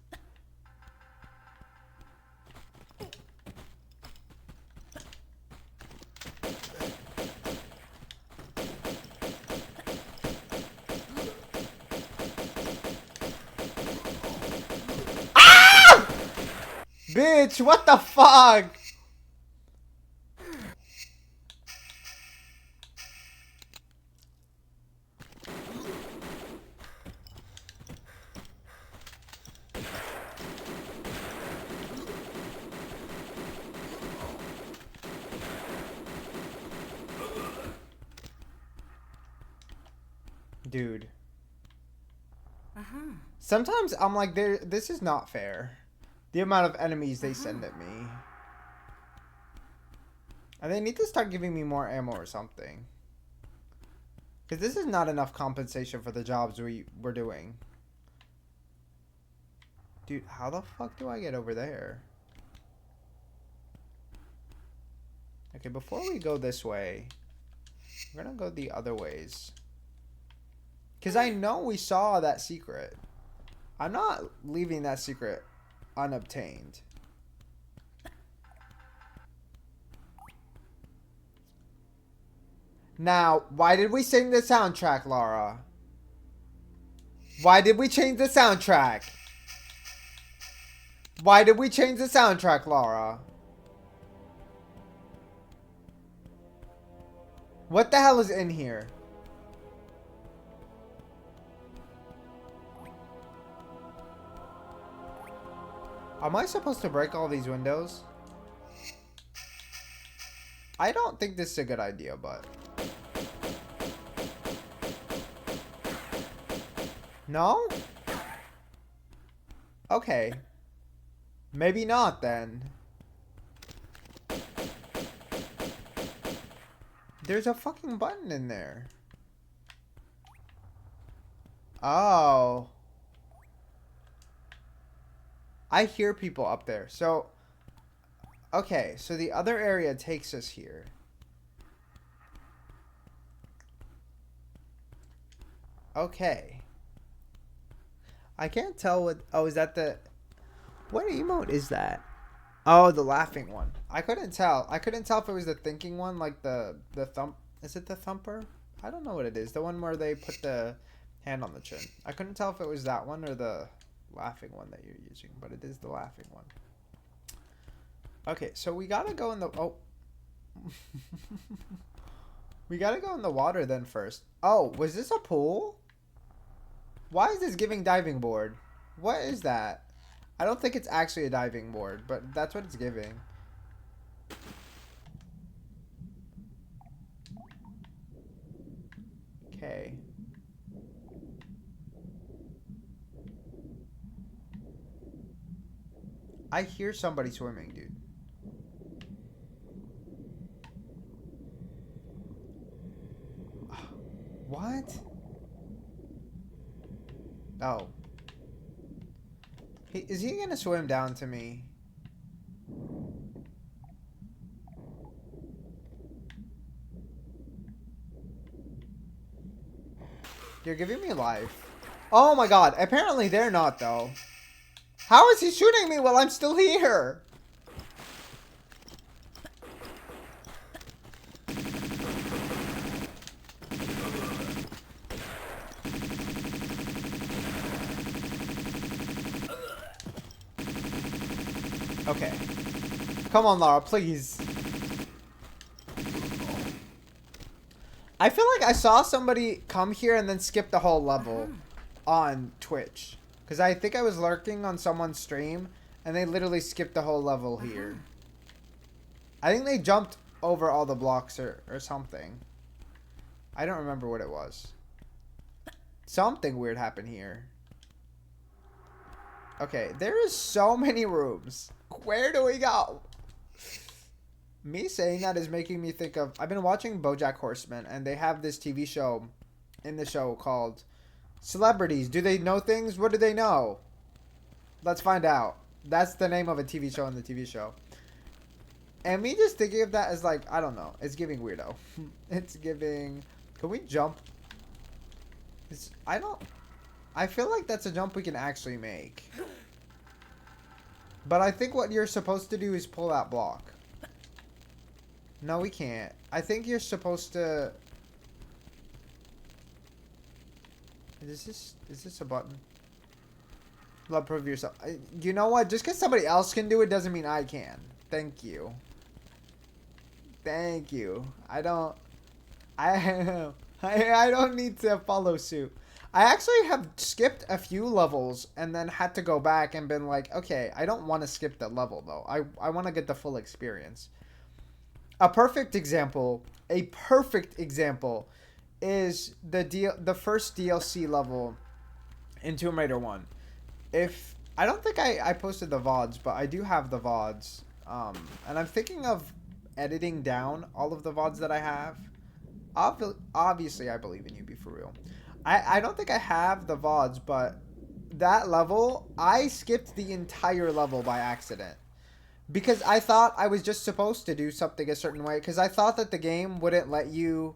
Bitch, what the fuck? Dude. Sometimes I'm like, this is not fair. The amount of enemies they send at me. And they need to start giving me more ammo or something. Because this is not enough compensation for the jobs we're doing. Dude, how the fuck do I get over there? Okay, before we go this way, we're gonna go the other ways. Because I know we saw that secret. I'm not leaving that secret unobtained. Now, why did we sing the soundtrack, Lara? Why did we change the soundtrack? Why did we change the soundtrack, Lara? What the hell is in here? Am I supposed to break all these windows? I don't think this is a good idea, but... No? Okay. Maybe not then. There's a fucking button in there. Oh. I hear people up there. So, okay. So the other area takes us here. Okay. I can't tell what... Oh, is that the... What emote is that? Oh, the laughing one. I couldn't tell. I couldn't tell if it was the thinking one, like the thump. Is it the thumper? I don't know what it is. The one where they put the hand on the chin. I couldn't tell if it was that one or the laughing one that you're using, but it is the laughing one. Okay, so we gotta go in the... Oh. We gotta go in the water then first. Oh, was this a pool? Why is this giving diving board? What is that? I don't think it's actually a diving board, but that's what it's giving. Okay. I hear somebody swimming, dude. What? Oh. Is he gonna swim down to me? You're giving me life. Oh my god. Apparently they're not, though. How is he shooting me while I'm still here? Okay. Come on, Lara, please. I feel like I saw somebody come here and then skip the whole level on Twitch. Because I think I was lurking on someone's stream and they literally skipped the whole level here. I think they jumped over all the blocks or something. I don't remember what it was. Something weird happened here. Okay, there is so many rooms. Where do we go? Me saying that is making me think of... I've been watching BoJack Horseman, and they have this TV show in the show called Celebrities. Do they know things? What do they know? Let's find out. That's the name of a TV show in the TV show. And me just thinking of that as like, I don't know. It's giving weirdo. It's giving... Can we jump? I feel like that's a jump we can actually make. But I think what you're supposed to do is pull that block. No, we can't. I think you're supposed to... Is this a button? Love, prove yourself. You know what? Just because somebody else can do it doesn't mean I can. Thank you. Thank you. I don't need to follow suit. I actually have skipped a few levels and then had to go back and been like, okay, I don't want to skip the level though. I want to get the full experience. A perfect example is the first DLC level in Tomb Raider 1. If I don't think I posted the VODs, but I do have the VODs. And I'm thinking of editing down all of the VODs that I have. Obviously, I believe in you, be for real. I don't think I have the VODs, but that level, I skipped the entire level by accident. Because I thought I was just supposed to do something a certain way. Because I thought that the game wouldn't let you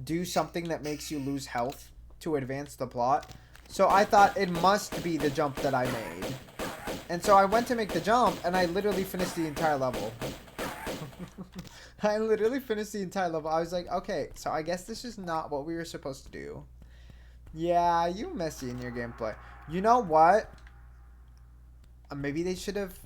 do something that makes you lose health to advance the plot. So I thought it must be the jump that I made. And so I went to make the jump, and I literally finished the entire level. I literally finished the entire level. I was like, okay, so I guess this is not what we were supposed to do. Yeah, you messy in your gameplay. You know what? Maybe they should have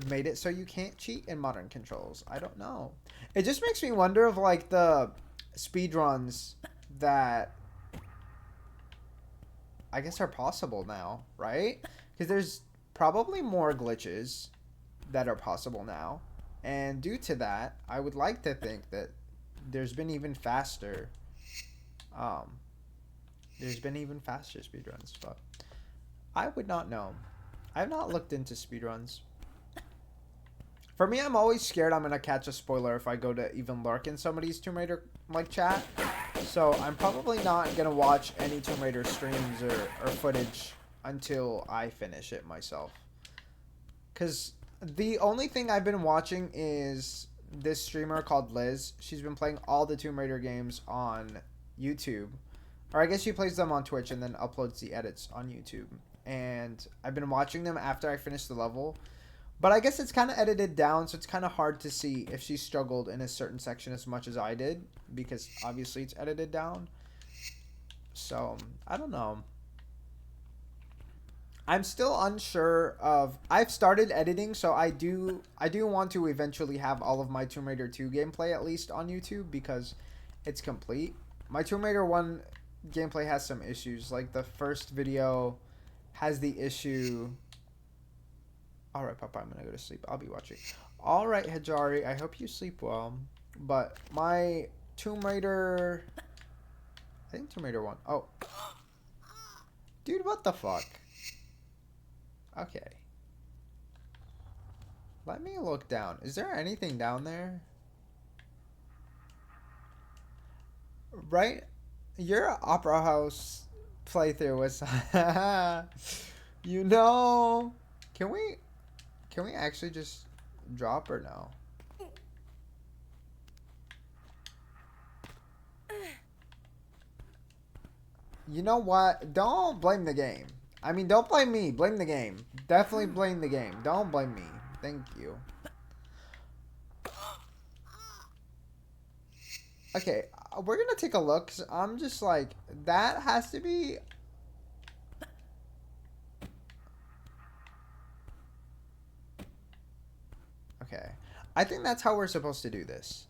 made it so you can't cheat in modern controls. I don't know. It just makes me wonder of like the speedruns that I guess are possible now, right? Because there's probably more glitches that are possible now. And due to that, I would like to think that there's been even faster speedruns, but I would not know. I've not looked into speedruns. For me, I'm always scared I'm gonna catch a spoiler if I go to even lurk in somebody's Tomb Raider like chat. So I'm probably not gonna watch any Tomb Raider streams or footage until I finish it myself. Cause the only thing I've been watching is this streamer called Liz. She's been playing all the Tomb Raider games on YouTube. Or I guess she plays them on Twitch and then uploads the edits on YouTube. And I've been watching them after I finish the level. But I guess it's kind of edited down, so it's kind of hard to see if she struggled in a certain section as much as I did. Because obviously it's edited down. So, I don't know. I'm still unsure of... I've started editing, so I do want to eventually have all of my Tomb Raider 2 gameplay at least on YouTube. Because it's complete. My Tomb Raider 1 gameplay has some issues. Like the first video has the issue... Alright, Papa, I'm gonna go to sleep. I'll be watching. Alright, Hajari, I hope you sleep well. But my Tomb Raider... I think Tomb Raider 1. Oh. Dude, what the fuck? Okay. Let me look down. Is there anything down there? Right? Your Opera House playthrough was... You know... Can we actually just drop or no? You know what? Don't blame the game. I mean, don't blame me. Blame the game. Definitely blame the game. Don't blame me. Thank you. Okay, we're gonna take a look. 'Cause I'm just like, that has to be... Okay. I think that's how we're supposed to do this.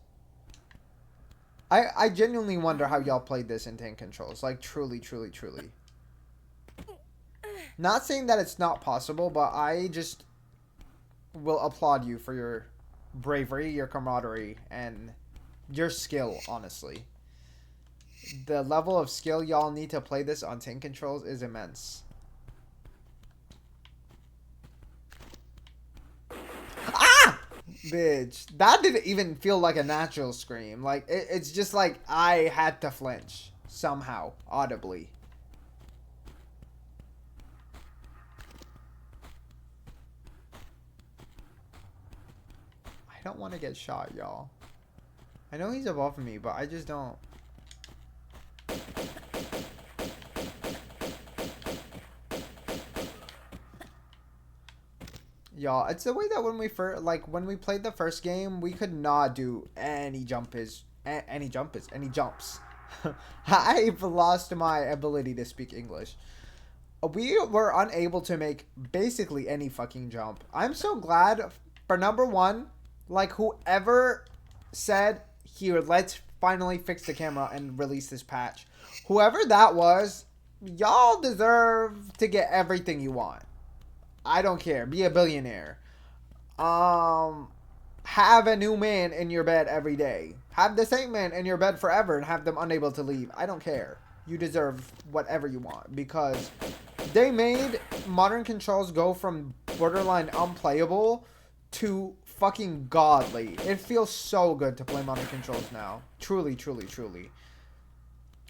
I genuinely wonder how y'all played this in 10 controls. Like, truly, truly, truly. Not saying that it's not possible, but I just will applaud you for your bravery, your camaraderie, and your skill, honestly. The level of skill y'all need to play this on 10 controls is immense. Bitch, that didn't even feel like a natural scream. Like, it's just like I had to flinch somehow, audibly. I don't want to get shot, y'all. I know he's above me, but I just don't. Y'all, it's the way that when we played the first game, we could not do any jumps. I've lost my ability to speak English. We were unable to make basically any fucking jump. I'm so glad for number one, like whoever said, here, let's finally fix the camera and release this patch. Whoever that was, y'all deserve to get everything you want. I don't care. Be a billionaire. have a new man in your bed every day. Have the same man in your bed forever and have them unable to leave. I don't care. You deserve whatever you want because they made modern controls go from borderline unplayable to fucking godly. It feels so good to play modern controls now. Truly, truly, truly.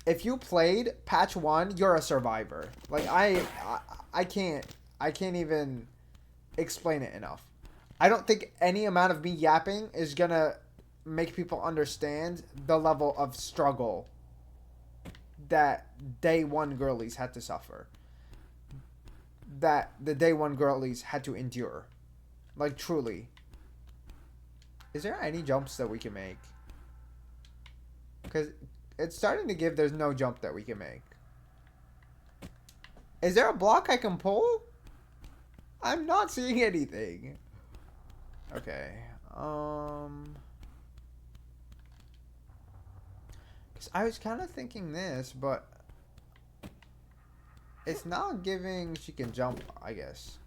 If you played patch 1, you're a survivor. Like I can't even explain it enough. I don't think any amount of me yapping is gonna make people understand the level of struggle that day 1 girlies had to suffer. That the day 1 girlies had to endure. Like, truly. Is there any jumps that we can make? Because it's starting to give there's no jump that we can make. Is there a block I can pull? I'm not seeing anything. Okay. Because I was kind of thinking this, but it's not giving she can jump, I guess.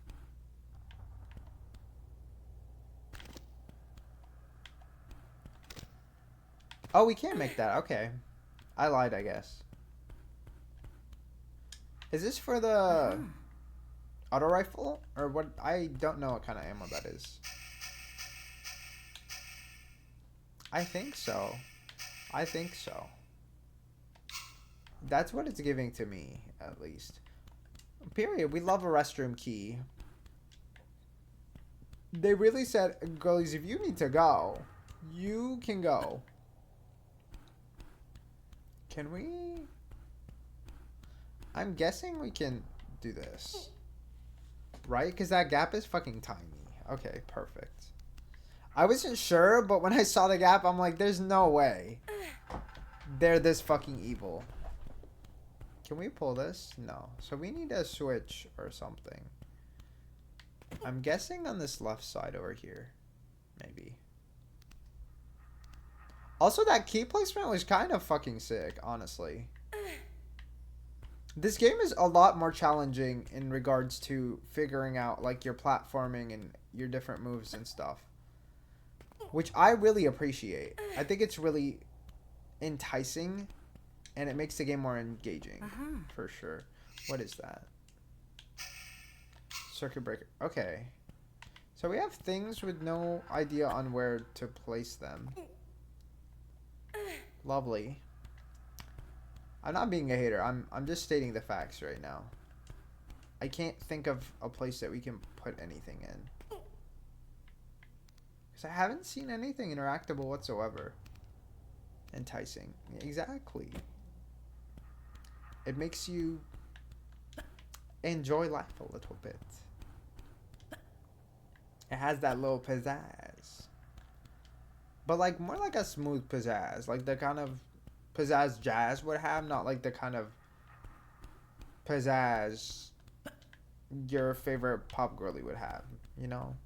Oh, we can't make that. Okay. I lied, I guess. Is this for the auto rifle? Or what? I don't know what kind of ammo that is. I think so. I think so. That's what it's giving to me, at least. Period. We love a restroom key. They really said, girlies, if you need to go, you can go. Can we? I'm guessing we can do this. Right? Because that gap is fucking tiny. Okay, perfect. I wasn't sure, but when I saw the gap, I'm like, there's no way they're this fucking evil. Can we pull this? No. So we need a switch or something. I'm guessing on this left side over here. Maybe. Also, that key placement was kind of fucking sick, honestly. This game is a lot more challenging in regards to figuring out, like, your platforming and your different moves and stuff. Which I really appreciate. I think it's really enticing, and it makes the game more engaging, for sure. What is that? Circuit breaker. Okay. So we have things with no idea on where to place them. Lovely. I'm not being a hater. I'm just stating the facts right now. I can't think of a place that we can put anything in. Because I haven't seen anything interactable whatsoever. Enticing. Exactly. It makes you enjoy life a little bit. It has that little pizzazz. But like more like a smooth pizzazz. Like the kind of pizzazz jazz would have. Not like the kind of pizzazz your favorite pop girly would have. You know?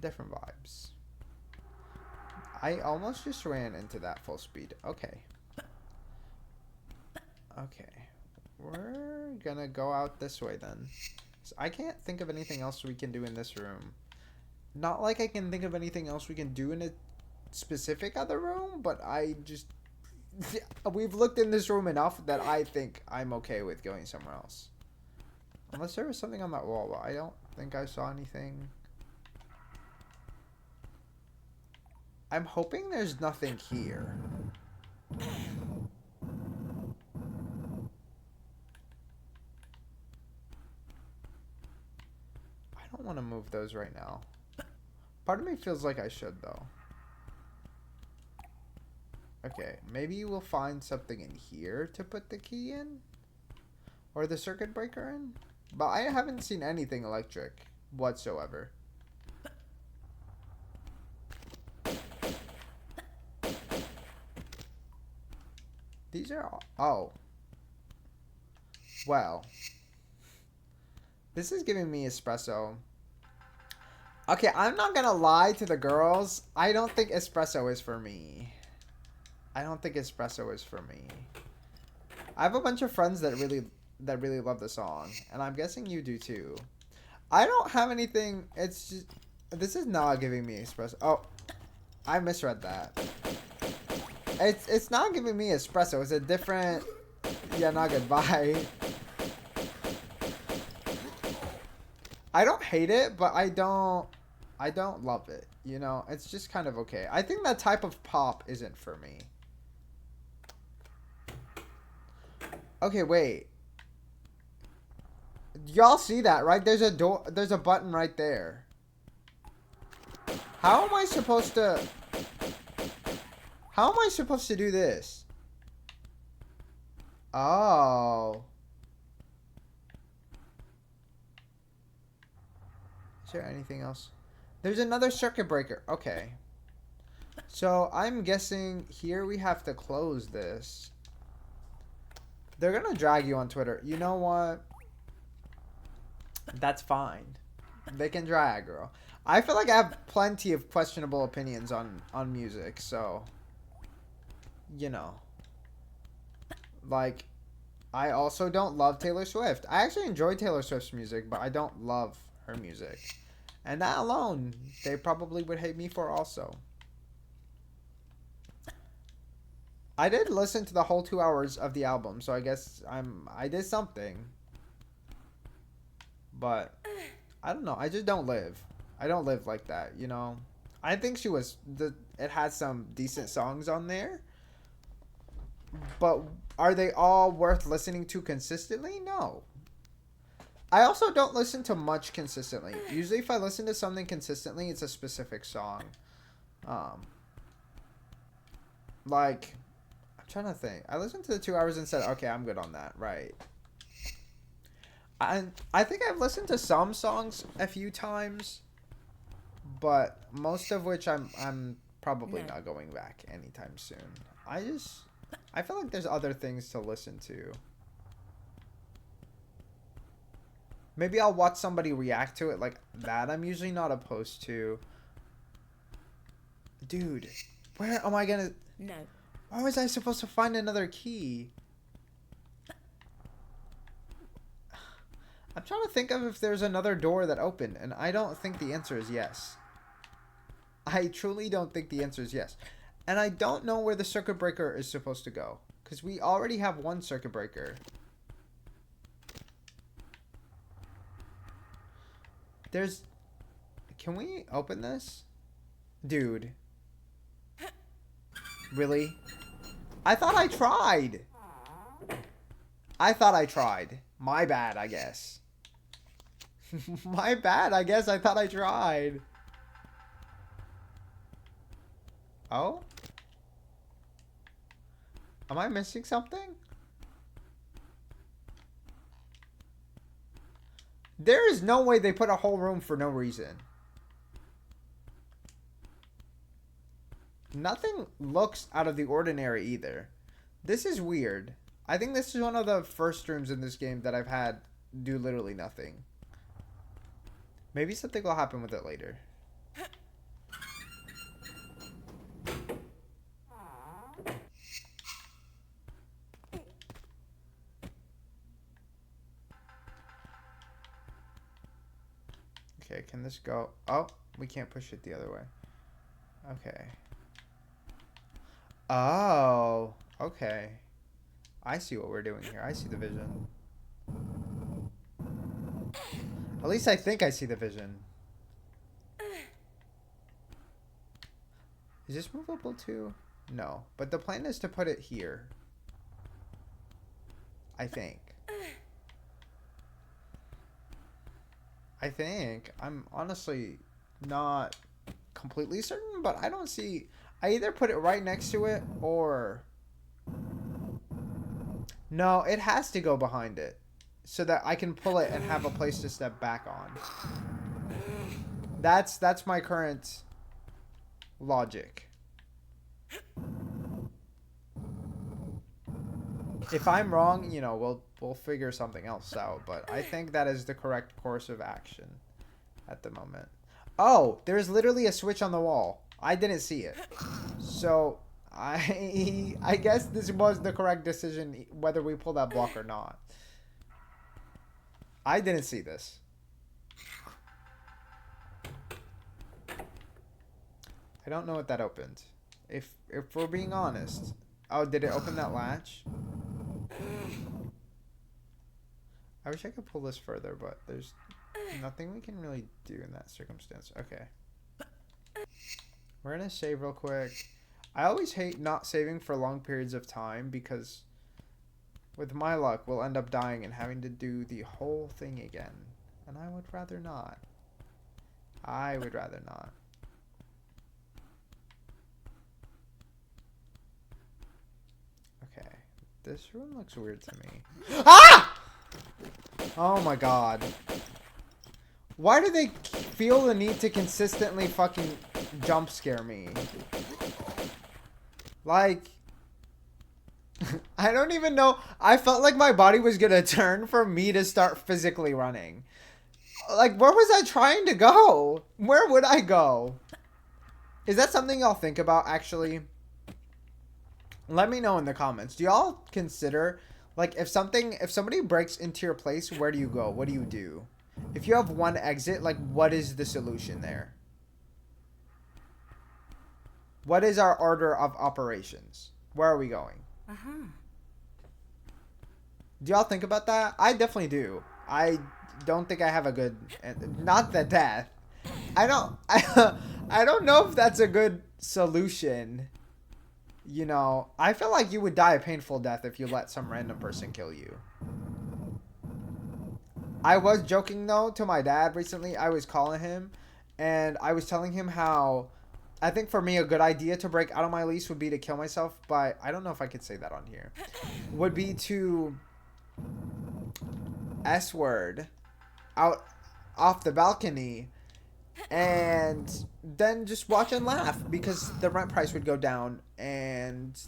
Different vibes. I almost just ran into that full speed. Okay. Okay. We're gonna go out this way then. So I can't think of anything else we can do in this room. Not like I can think of anything else we can do in a specific other room, but I just... We've looked in this room enough that I think I'm okay with going somewhere else. Unless there was something on that wall, but I don't think I saw anything. I'm hoping there's nothing here. I don't want to move those right now. Part of me feels like I should, though. Okay, maybe we'll find something in here to put the key in? Or the circuit breaker in? But I haven't seen anything electric whatsoever. These are all... Oh. Well. This is giving me espresso. Okay, I'm not gonna lie to the girls. I don't think espresso is for me. I don't think espresso is for me. I have a bunch of friends that really love the song, and I'm guessing you do too. I don't have anything. It's just this is not giving me espresso. Oh, I misread that. It's not giving me espresso. It's a different... Yeah, not goodbye. I don't hate it, but I don't love it. You know, it's just kind of okay. I think that type of pop isn't for me. Okay, wait. Y'all see that, right? There's a door. There's a button right there. How am I supposed to... How am I supposed to do this? Oh. Is there anything else? There's another circuit breaker. Okay. So I'm guessing here we have to close this. They're gonna drag you on Twitter. You know what? That's fine. They can drag, girl. I feel like I have plenty of questionable opinions on music, so... You know. Like, I also don't love Taylor Swift. I actually enjoy Taylor Swift's music, but I don't love her music. And that alone, they probably would hate me for also. I did listen to the whole 2 hours of the album, so I guess I did something. But I don't know. I just don't live. I don't live like that, you know. I think she was it had some decent songs on there. But are they all worth listening to consistently? No. I also don't listen to much consistently. Usually if I listen to something consistently, it's a specific song. Like, I'm trying to think. I listened to the 2 hours and said, okay, I'm good on that. Right. I think I've listened to some songs a few times, but most of which I'm probably not going back anytime soon. I feel like there's other things to listen to. Maybe I'll watch somebody react to it like that. I'm usually not opposed to. Dude, where am I gonna... No. Why was I supposed to find another key? I'm trying to think of if there's another door that opened, and I don't think the answer is yes. I truly don't think the answer is yes. And I don't know where the circuit breaker is supposed to go, because we already have one circuit breaker. There's... Can we open this? Dude. Really? I thought I tried. I thought I tried. My bad, I guess. My bad, I guess. I thought I tried. Oh? Am I missing something? There is no way they put a whole room for no reason. Nothing looks out of the ordinary either. This is weird. I think this is one of the first rooms in this game that I've had do literally nothing. Maybe something will happen with it later. Okay, can this go? Oh, we can't push it the other way. Okay. Oh, okay. I see what we're doing here. I see the vision. At least I think I see the vision. Is this movable too? No. But the plan is to put it here. I think. I'm honestly not completely certain, but I don't see... I either put it right next to it or... No, it has to go behind it so that I can pull it and have a place to step back on. That's my current logic. If I'm wrong, you know, we'll figure something else out, but I think that is the correct course of action at the moment. Oh, there's literally a switch on the wall. I didn't see it. So, I guess this was the correct decision whether we pull that block or not. I didn't see this. I don't know what that opened. If we're being honest. Oh, did it open that latch? I wish I could pull this further, but there's nothing we can really do in that circumstance. Okay. We're gonna save real quick. I always hate not saving for long periods of time because with my luck, we'll end up dying and having to do the whole thing again. And I would rather not. I would rather not. Okay. This room looks weird to me. Ah! Oh my god. Why do they feel the need to consistently fucking jump scare me? Like, I don't even know. I felt like my body was gonna turn for me to start physically running. Like, where was I trying to go? Where would I go? Is that something y'all think about, actually? Let me know in the comments. Do y'all consider, like, if somebody breaks into your place, where do you go? What do you do? If you have one exit, like, what is the solution there? What is our order of operations? Where are we going? Do y'all think about that? I definitely do. I don't think I have a good... Not the death. I don't know if that's a good solution. You know, I feel like you would die a painful death if you let some random person kill you. I was joking, though, to my dad recently. I was calling him, and I was telling him how... I think for me, a good idea to break out of my lease would be to kill myself, but I don't know if I could say that on here. Would be to S-word out off the balcony and then just watch and laugh because the rent price would go down. And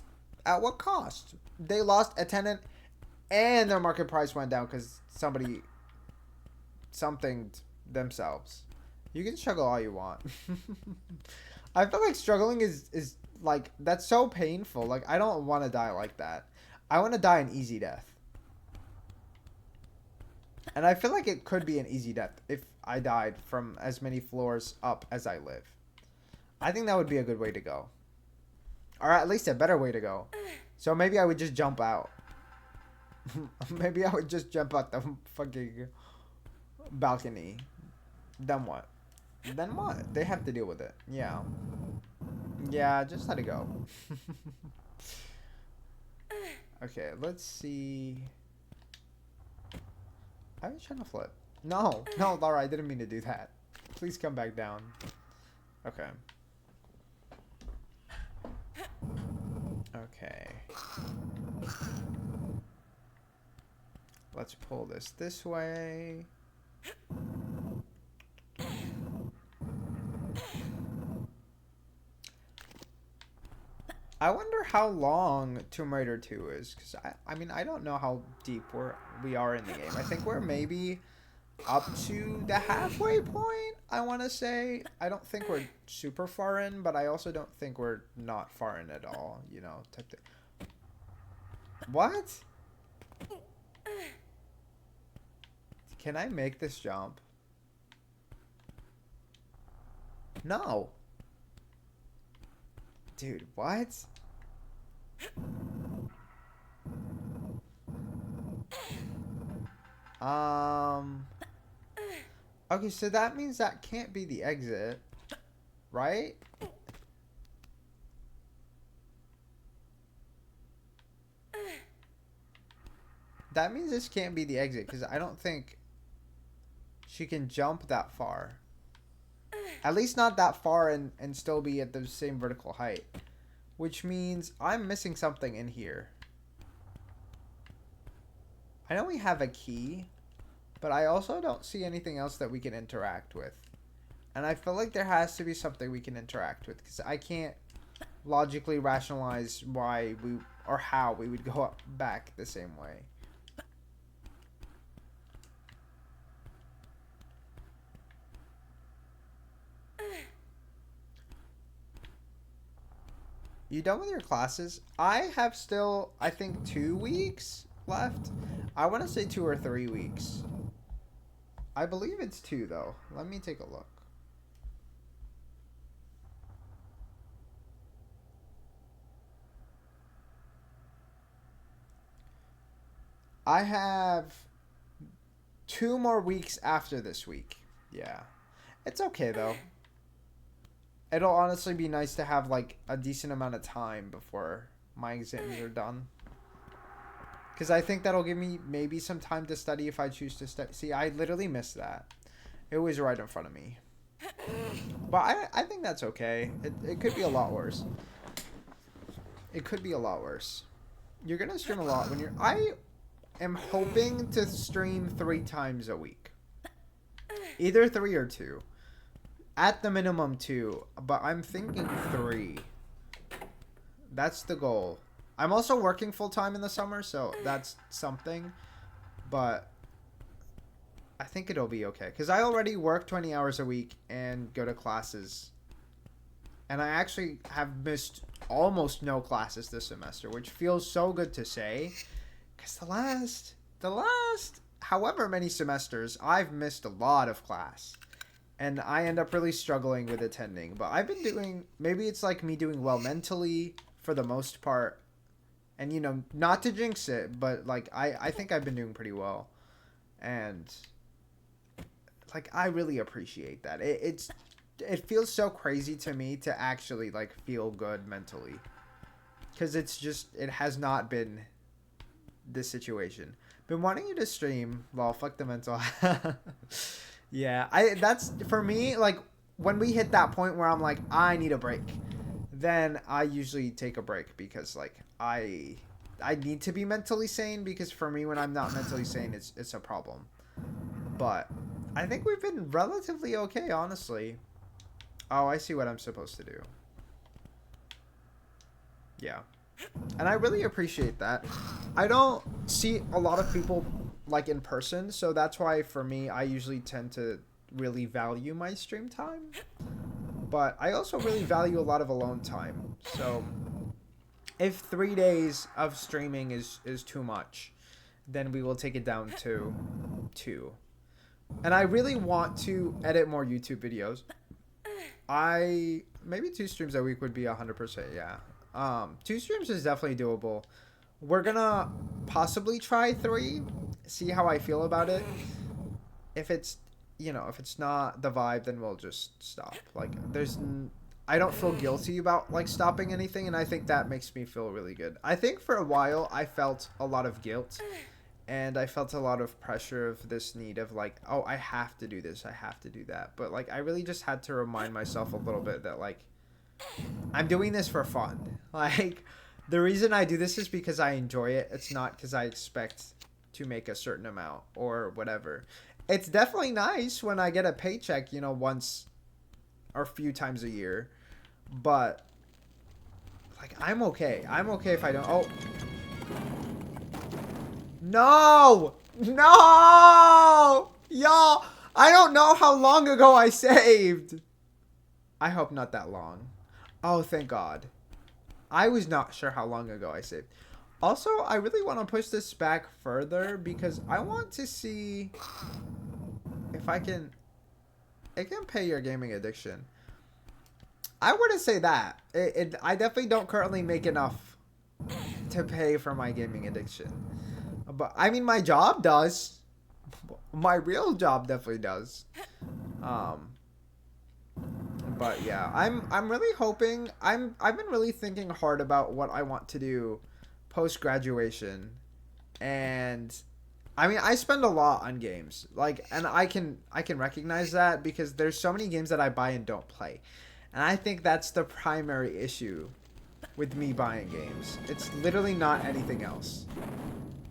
at what cost? They lost a tenant and their market price went down because something themselves. You can struggle all you want. I feel like struggling is like, that's so painful. Like, I don't want to die like that. I want to die an easy death. And I feel like it could be an easy death if I died from as many floors up as I live. I think that would be a good way to go. Or at least a better way to go. So maybe I would just jump out. Maybe I would just jump out the fucking balcony. Then what? Then what? They have to deal with it. Yeah. Yeah, just let it go. Okay, let's see. I was trying to flip. No, Lara, I didn't mean to do that. Please come back down. Okay. Okay. Let's pull this way. I wonder how long Tomb Raider 2 is, because I mean, I don't know how deep we are in the game. I think we're maybe up to the halfway point, I want to say. I don't think we're super far in, but I also don't think we're not far in at all, you know. What? Can I make this jump? No. Dude, what? Okay, so that means that can't be the exit, right? That means this can't be the exit, because I don't think she can jump that far. At least not that far and still be at the same vertical height. Which means I'm missing something in here. I know we have a key, but I also don't see anything else that we can interact with. And I feel like there has to be something we can interact with, because I can't logically rationalize why we, or how we would go back the same way. You done with your classes? I have still, I think, 2 weeks left. I want to say 2 or 3 weeks. I believe it's 2, though. Let me take a look. I have 2 more weeks after this week. Yeah. It's okay though. It'll honestly be nice to have like a decent amount of time before my exams are done. Because I think that'll give me maybe some time to study if I choose to study. See, I literally missed that. It was right in front of me. But I think that's okay. It could be a lot worse. It could be a lot worse. You're going to stream a lot when you're... I am hoping to stream 3 times a week. Either 3 or 2. At the minimum 2. But I'm thinking 3. That's the goal. I'm also working full-time in the summer, so that's something. But I think it'll be okay. Because I already work 20 hours a week and go to classes. And I actually have missed almost no classes this semester, which feels so good to say. Because the last however many semesters, I've missed a lot of class. And I end up really struggling with attending. But I've been doing, maybe it's like me doing well mentally for the most part. And, you know, not to jinx it, but, like, I think I've been doing pretty well. And, like, I really appreciate that. It feels so crazy to me to actually, like, feel good mentally. Because it's just, it has not been this situation. Been wanting you to stream. Well, fuck the mental. Yeah, that's, for me, like, when we hit that point where I'm like, I need a break, then I usually take a break because, like, I need to be mentally sane, because for me, when I'm not mentally sane, it's a problem. But I think we've been relatively okay, honestly. Oh, I see what I'm supposed to do. Yeah. And I really appreciate that. I don't see a lot of people, like, in person, so that's why, for me, I usually tend to really value my stream time. But I also really value a lot of alone time. So if 3 days of streaming is too much, then we will take it down to 2. And I really want to edit more YouTube videos. Maybe 2 streams a week would be 100%, yeah. 2 streams is definitely doable. We're gonna possibly try 3, see how I feel about it. If it's, you know, if it's not the vibe, then we'll just stop. Like, I don't feel guilty about, like, stopping anything, and I think that makes me feel really good. I think for a while I felt a lot of guilt, and I felt a lot of pressure of this need of, like, oh, I have to do this, I have to do that. But, like, I really just had to remind myself a little bit that, like, I'm doing this for fun. Like, the reason I do this is because I enjoy it. It's not because I expect to make a certain amount or whatever. It's definitely nice when I get a paycheck, you know, once or a few times a year. But, like, I'm okay. I'm okay if I don't. Oh. No! No! Y'all, I don't know how long ago I saved. I hope not that long. Oh, thank God. I was not sure how long ago I saved. Also, I really want to push this back further because I want to see if I can... It can pay your gaming addiction. I wouldn't say that. I definitely don't currently make enough to pay for my gaming addiction. But, I mean, my job does. My real job definitely does. But yeah, I'm really hoping. I've been really thinking hard about what I want to do post graduation, and I mean, I spend a lot on games, like, and I can recognize that because there's so many games that I buy and don't play, and I think that's the primary issue with me buying games. It's literally not anything else.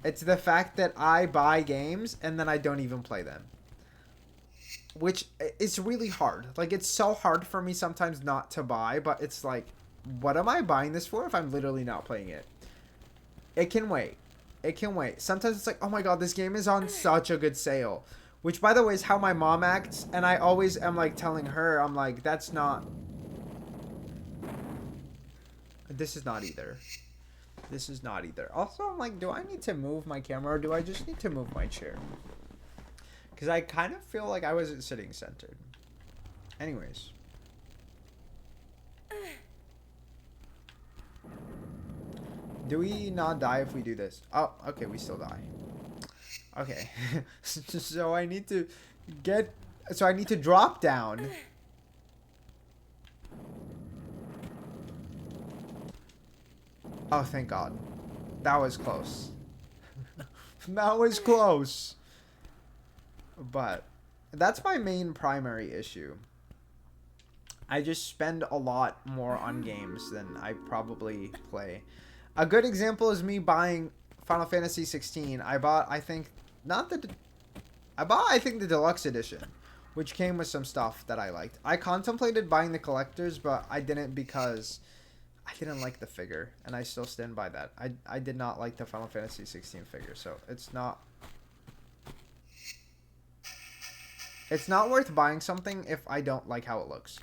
It's the fact that I buy games and then I don't even play them. Which is really hard. Like, it's so hard for me sometimes not to buy, but it's like, what am I buying this for if I'm literally not playing it? It can wait. It can wait. Sometimes it's like, oh my God, this game is on such a good sale. Which, by the way, is how my mom acts, and I always am, like, telling her, I'm like, that's not... This is not either. This is not either. Also, I'm like, do I need to move my camera, or do I just need to move my chair? Because I kind of feel like I wasn't sitting centered. Anyways. Do we not die if we do this? Oh, okay, we still die. Okay. So I need to get... So I need to drop down. Oh, thank God. That was close. That was close. But that's my main primary issue. I just spend a lot more on games than I probably play. A good example is me buying Final Fantasy 16. I bought, I think, I think the deluxe edition, which came with some stuff that I liked. I contemplated buying the collectors, but I didn't because I didn't like the figure, and I still stand by that. I did not like the Final Fantasy 16 figure, so it's not worth buying something if I don't like how it looks.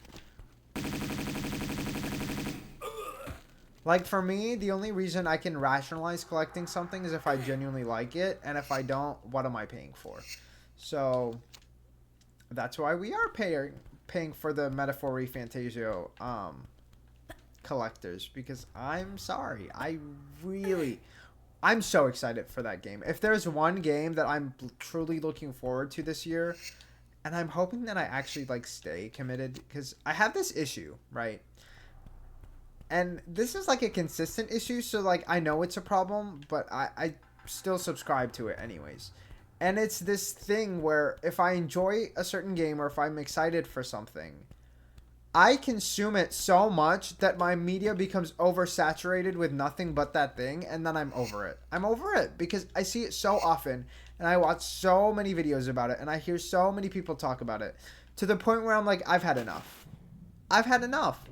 Like, for me, the only reason I can rationalize collecting something is if I genuinely like it, and if I don't, what am I paying for? So, that's why we are paying for the Metaphor Fantasio collectors, because I'm sorry. I'm so excited for that game. If there's one game that I'm truly looking forward to this year, and I'm hoping that I actually, like, stay committed, because I have this issue, right? And this is, like, a consistent issue, so, like, I know it's a problem, but I still subscribe to it anyways. And it's this thing where if I enjoy a certain game or if I'm excited for something, I consume it so much that my media becomes oversaturated with nothing but that thing, and then I'm over it. I'm over it because I see it so often, and I watch so many videos about it, and I hear so many people talk about it, to the point where I'm like, I've had enough. I've had enough.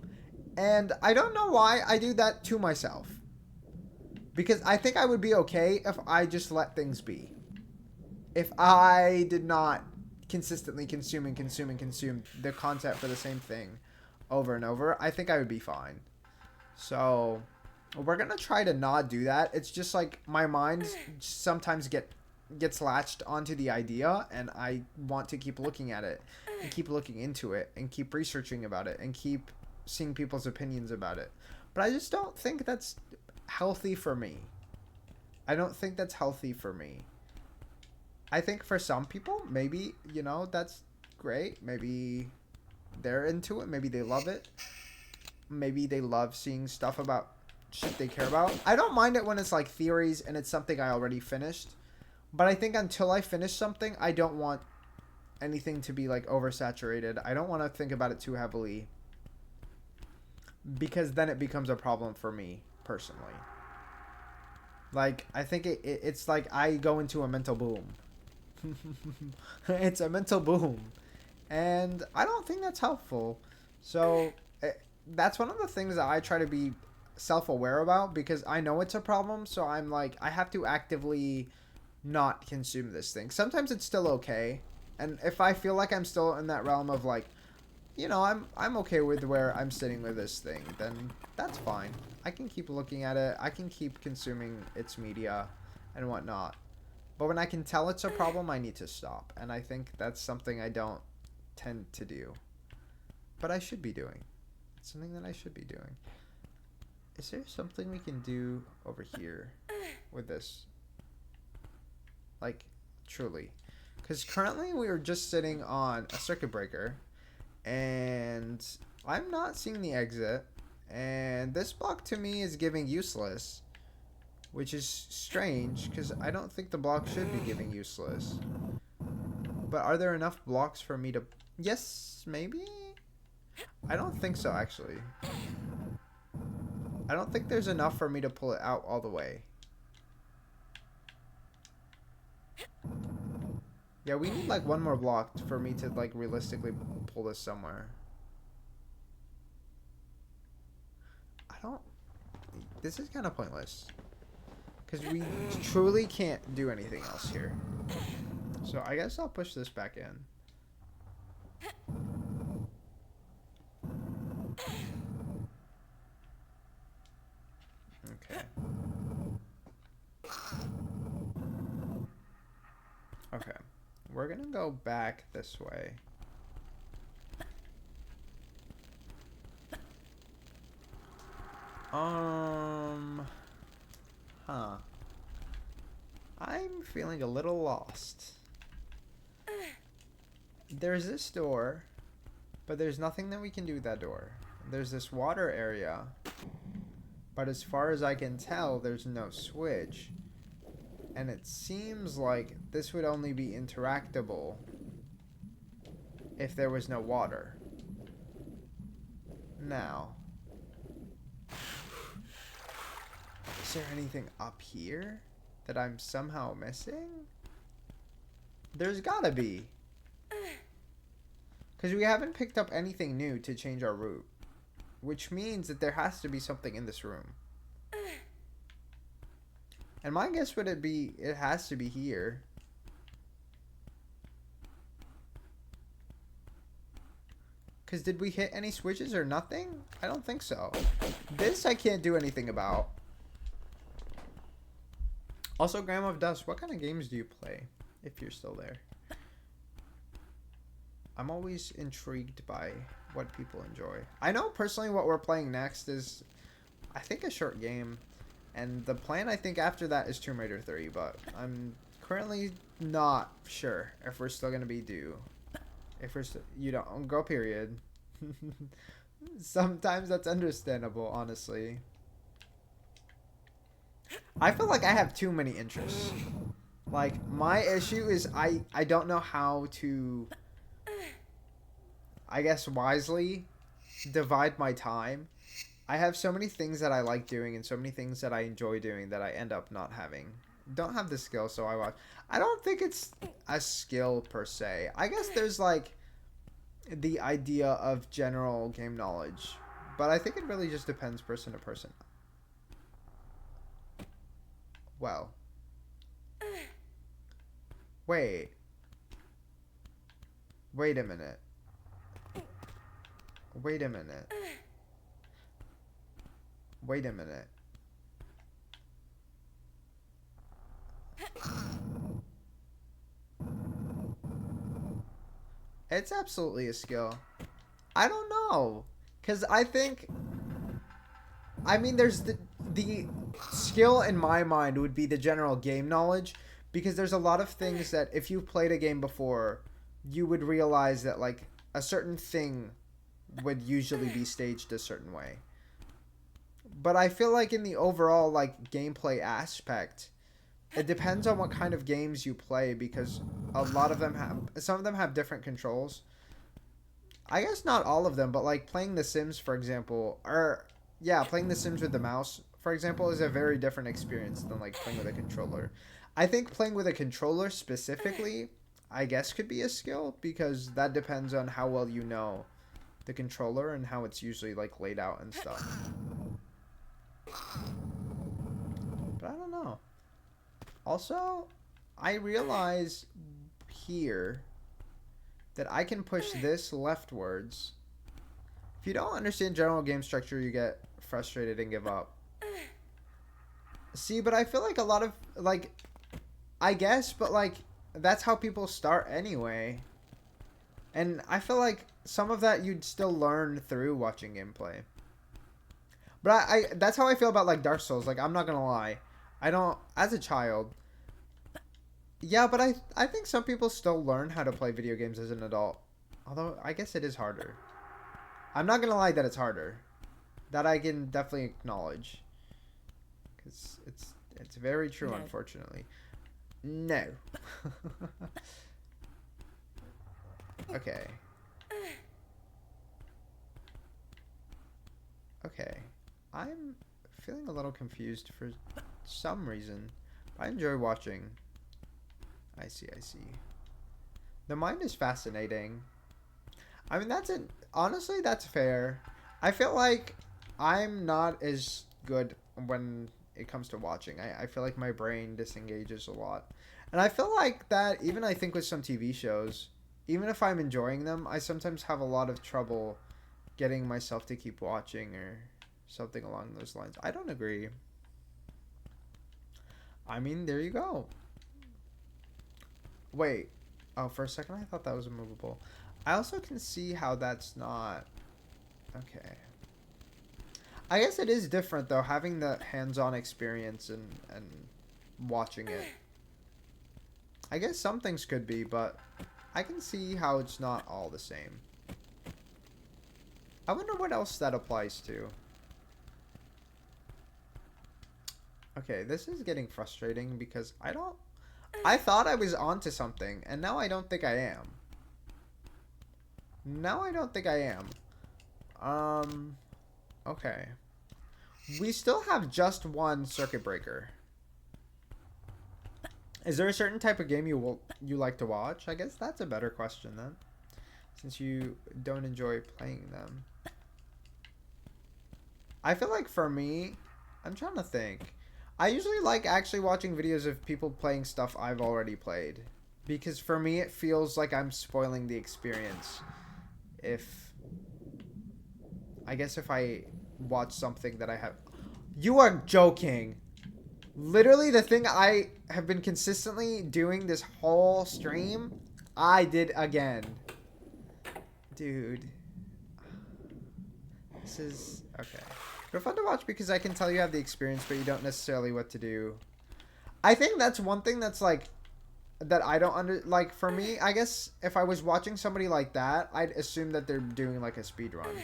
And I don't know why I do that to myself. Because I think I would be okay if I just let things be. If I did not consistently consume the content for the same thing over and over, I think I would be fine. So, we're going to try to not do that. It's just like my mind sometimes gets latched onto the idea, and I want to keep looking at it and keep looking into it and keep researching about it and keep seeing people's opinions about it. But I just don't think that's healthy for me. I don't think that's healthy for me. I think for some people, maybe, you know, that's great. Maybe they're into it. Maybe they love it. Maybe they love seeing stuff about shit they care about. I don't mind it when it's like theories and it's something I already finished. But I think until I finish something, I don't want anything to be like oversaturated. I don't want to think about it too heavily, because then it becomes a problem for me personally. Like, I think it's like I go into a mental boom. It's a mental boom. And I don't think that's helpful. So, that's one of the things that I try to be self-aware about, because I know it's a problem. So I'm like, I have to actively not consume this thing. Sometimes it's still okay. And if I feel like I'm still in that realm of like, you know, I'm okay with where I'm sitting with this thing, then that's fine. I can keep looking at it. I can keep consuming its media and whatnot. But when I can tell it's a problem, I need to stop. And I think that's something I don't tend to do. But I should be doing. It's something that I should be doing. Is there something we can do over here with this? Like, truly. Because currently we are just sitting on a circuit breaker. And I'm not seeing the exit. And this block to me is giving useless. Which is strange, because I don't think the block should be giving useless. But are there enough blocks for me to... Yes, maybe? I don't think so, actually. I don't think there's enough for me to pull it out all the way. Yeah, we need like one more block for me to like realistically pull this somewhere. This is kind of pointless. Because we truly can't do anything else here. So I guess I'll push this back in. Okay. Okay. We're gonna go back this way. Huh. I'm feeling a little lost. There's this door, but there's nothing that we can do with that door. There's this water area, but as far as I can tell, there's no switch. And it seems like this would only be interactable if there was no water. Now, is there anything up here that I'm somehow missing? There's gotta be. Because we haven't picked up anything new to change our route. Which means that there has to be something in this room. And my guess would it be, it has to be here. Because did we hit any switches or nothing? I don't think so. This I can't do anything about. Also, Grandma of Dust, what kind of games do you play? If you're still there. I'm always intrigued by what people enjoy. I know personally what we're playing next is, I think, a short game. And the plan, I think, after that is Tomb Raider 3. But I'm currently not sure if we're still going to be due. If we're you don't go period. Sometimes that's understandable, honestly. I feel like I have too many interests. Like, my issue is I don't know how to, I guess, wisely divide my time. I have so many things that I like doing and so many things that I enjoy doing that I end up not having. Don't have the skill, so I watch. I don't think it's a skill per se. I guess there's like the idea of general game knowledge, but I think it really just depends person to person. Well. Wait. Wait a minute. Wait a minute. Wait a minute. It's absolutely a skill. I don't know. Because I think... I mean, there's the skill in my mind would be the general game knowledge. Because there's a lot of things that if you've played a game before, you would realize that, like, a certain thing would usually be staged a certain way. But I feel like in the overall, like, gameplay aspect, it depends on what kind of games you play, because a lot of them have, some of them have different controls. I guess not all of them, but like playing The Sims, for example, or yeah, playing The Sims with the mouse, for example, is a very different experience than like playing with a controller. I think playing with a controller specifically, I guess could be a skill, because that depends on how well you know the controller and how it's usually like laid out and stuff. But I don't know. Also, I realize here that I can push this leftwards. If you don't understand general game structure, you get frustrated and give up. See, but I feel like a lot of, like, I guess, but like, that's how people start anyway. And I feel like some of that you'd still learn through watching gameplay. But I that's how I feel about like Dark Souls. Like, I'm not gonna lie. I don't, as a child. Yeah, but I think some people still learn how to play video games as an adult. Although, I guess it is harder. I'm not gonna lie that it's harder. That I can definitely acknowledge. Because it's very true, no. Unfortunately. No. Okay. Okay. I'm feeling a little confused for some reason. I enjoy watching. I see. The mind is fascinating. I mean, that's it. Honestly, that's fair. I feel like I'm not as good when it comes to watching. I feel like my brain disengages a lot. And I feel like that, even I think with some TV shows, even if I'm enjoying them, I sometimes have a lot of trouble getting myself to keep watching or something along those lines. I don't agree. I mean, there you go. Wait. Oh, for a second I thought that was immovable. I also can see how that's not... Okay. I guess it is different, though, having the hands-on experience and watching it. I guess some things could be, but I can see how it's not all the same. I wonder what else that applies to. Okay, this is getting frustrating because I thought I was onto something, and now I don't think I am. Now I don't think I am. Okay. We still have just one circuit breaker. Is there a certain type of game you like to watch? I guess that's a better question then, since you don't enjoy playing them. I feel like for me, I'm trying to think. I usually like actually watching videos of people playing stuff I've already played, because for me it feels like I'm spoiling the experience. I guess if I watch something that I have... You are joking. Literally the thing I have been consistently doing this whole stream, I did again. Dude. This is... Okay. They're fun to watch because I can tell you have the experience, but you don't necessarily what to do. I think that's one thing that's like... That I don't like, for me, I guess if I was watching somebody like that, I'd assume that they're doing like a speed run.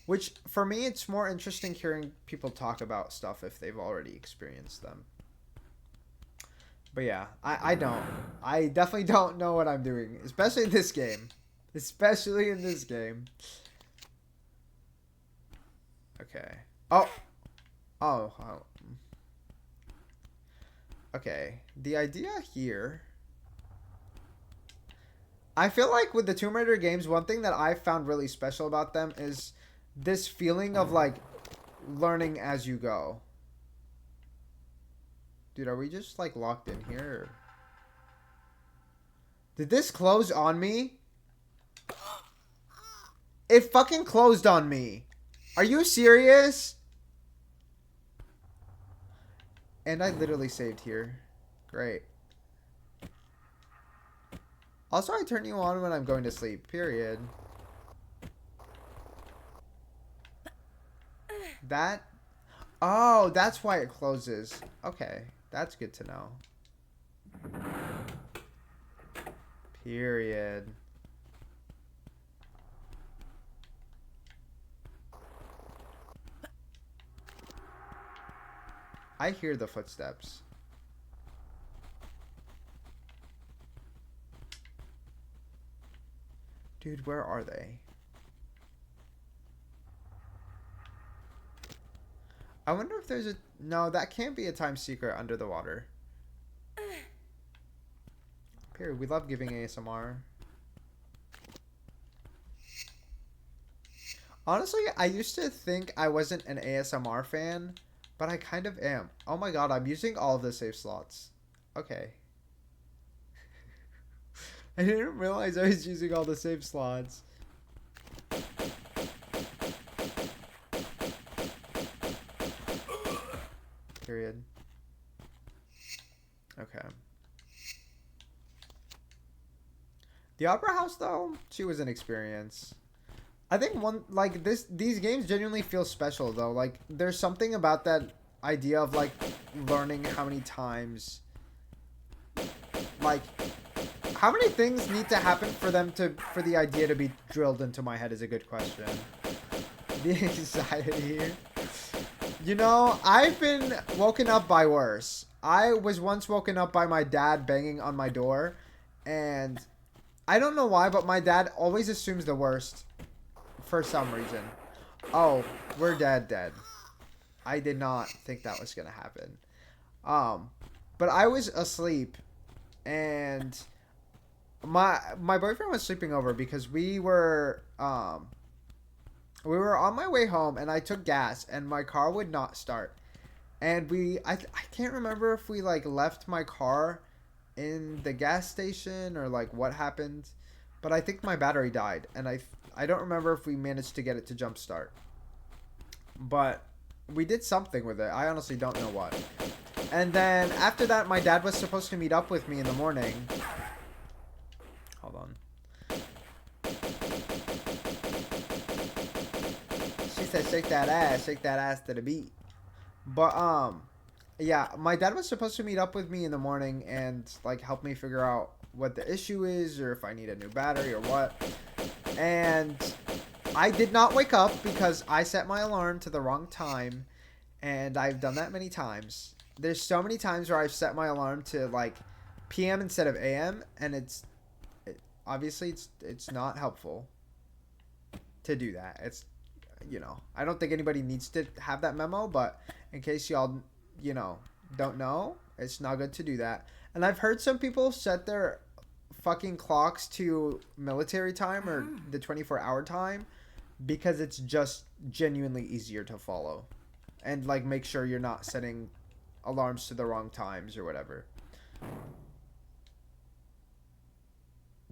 Which, for me, it's more interesting hearing people talk about stuff if they've already experienced them. But yeah, I don't. I definitely don't know what I'm doing. Especially in this game. Especially in this game. Okay. Oh. Oh. Okay. The idea here... I feel like with the Tomb Raider games, one thing that I found really special about them is... this feeling of, like, learning as you go. Dude, are we just, like, locked in here? Did this close on me? It fucking closed on me. Are you serious? And I literally saved here. Great. Also, I turn you on when I'm going to sleep. Period. That... Oh, that's why it closes. Okay. That's good to know. Period. I hear the footsteps. Dude, where are they? I wonder if there's a... No, that can't be a time secret under the water. Period. We love giving ASMR. Honestly, I used to think I wasn't an ASMR fan, but I kind of am. Oh my god, I'm using all of the save slots. Okay. I didn't realize I was using all the save slots. Period. Okay. The Opera House, though, she was an experience. I think these games genuinely feel special, though. Like, there's something about that idea of, like, learning how many times, like, how many things need to happen for the idea to be drilled into my head is a good question. The anxiety. You know, I've been woken up by worse. I was once woken up by my dad banging on my door, and I don't know why, but my dad always assumes the worst for some reason. Oh, we're dead. I did not think that was gonna happen. But I was asleep, and my boyfriend was sleeping over because we were on my way home, and I took gas, and my car would not start. And I can't remember if we, like, left my car in the gas station or, like, what happened. But I think my battery died, and I don't remember if we managed to get it to jump start. But we did something with it. I honestly don't know what. And then after that, my dad was supposed to meet up with me in the morning. Hold on. She said, shake that ass to the beat. But, yeah, my dad was supposed to meet up with me in the morning and like help me figure out what the issue is or if I need a new battery or what. And I did not wake up because I set my alarm to the wrong time, and I've done that many times. There's so many times where I've set my alarm to like PM instead of AM, and obviously it's not helpful to do that. It's, you know, I don't think anybody needs to have that memo, but in case y'all, you know, don't know, it's not good to do that. And I've heard some people set their fucking clocks to military time or the 24-hour time because it's just genuinely easier to follow and like make sure you're not setting alarms to the wrong times or whatever.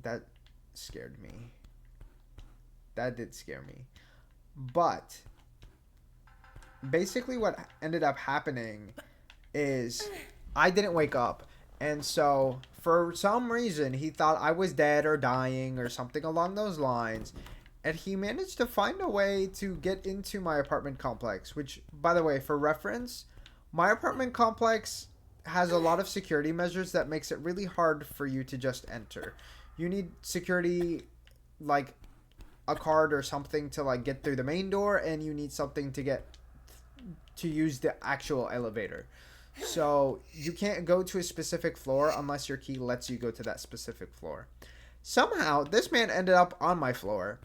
That scared me. That did scare me. But basically what ended up happening is I didn't wake up. And so for some reason he thought I was dead or dying or something along those lines. And he managed to find a way to get into my apartment complex, which, by the way, for reference, my apartment complex has a lot of security measures that makes it really hard for you to just enter. You need security, like a card or something to like get through the main door, and you need something to use the actual elevator. So you can't go to a specific floor unless your key lets you go to that specific floor. Somehow this man ended up on my floor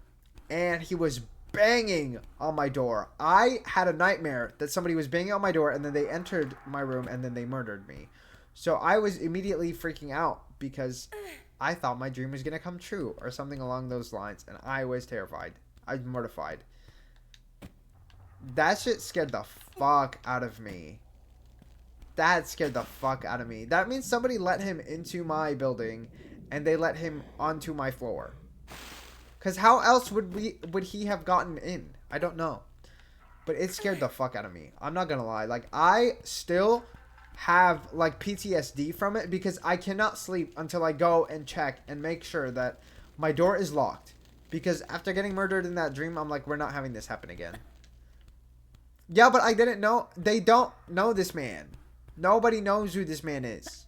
and he was banging on my door. I had a nightmare that somebody was banging on my door and then they entered my room and then they murdered me. So I was immediately freaking out because I thought my dream was going to come true or something along those lines, and I was terrified. I was mortified. That shit scared the fuck out of me. That scared the fuck out of me. That means somebody let him into my building and they let him onto my floor. Because how else would he have gotten in? I don't know. But it scared the fuck out of me. I'm not gonna lie. Like, I still have like PTSD from it because I cannot sleep until I go and check and make sure that my door is locked. Because after getting murdered in that dream, I'm like, we're not having this happen again. Yeah, but I didn't know. They don't know this man. Nobody knows who this man is.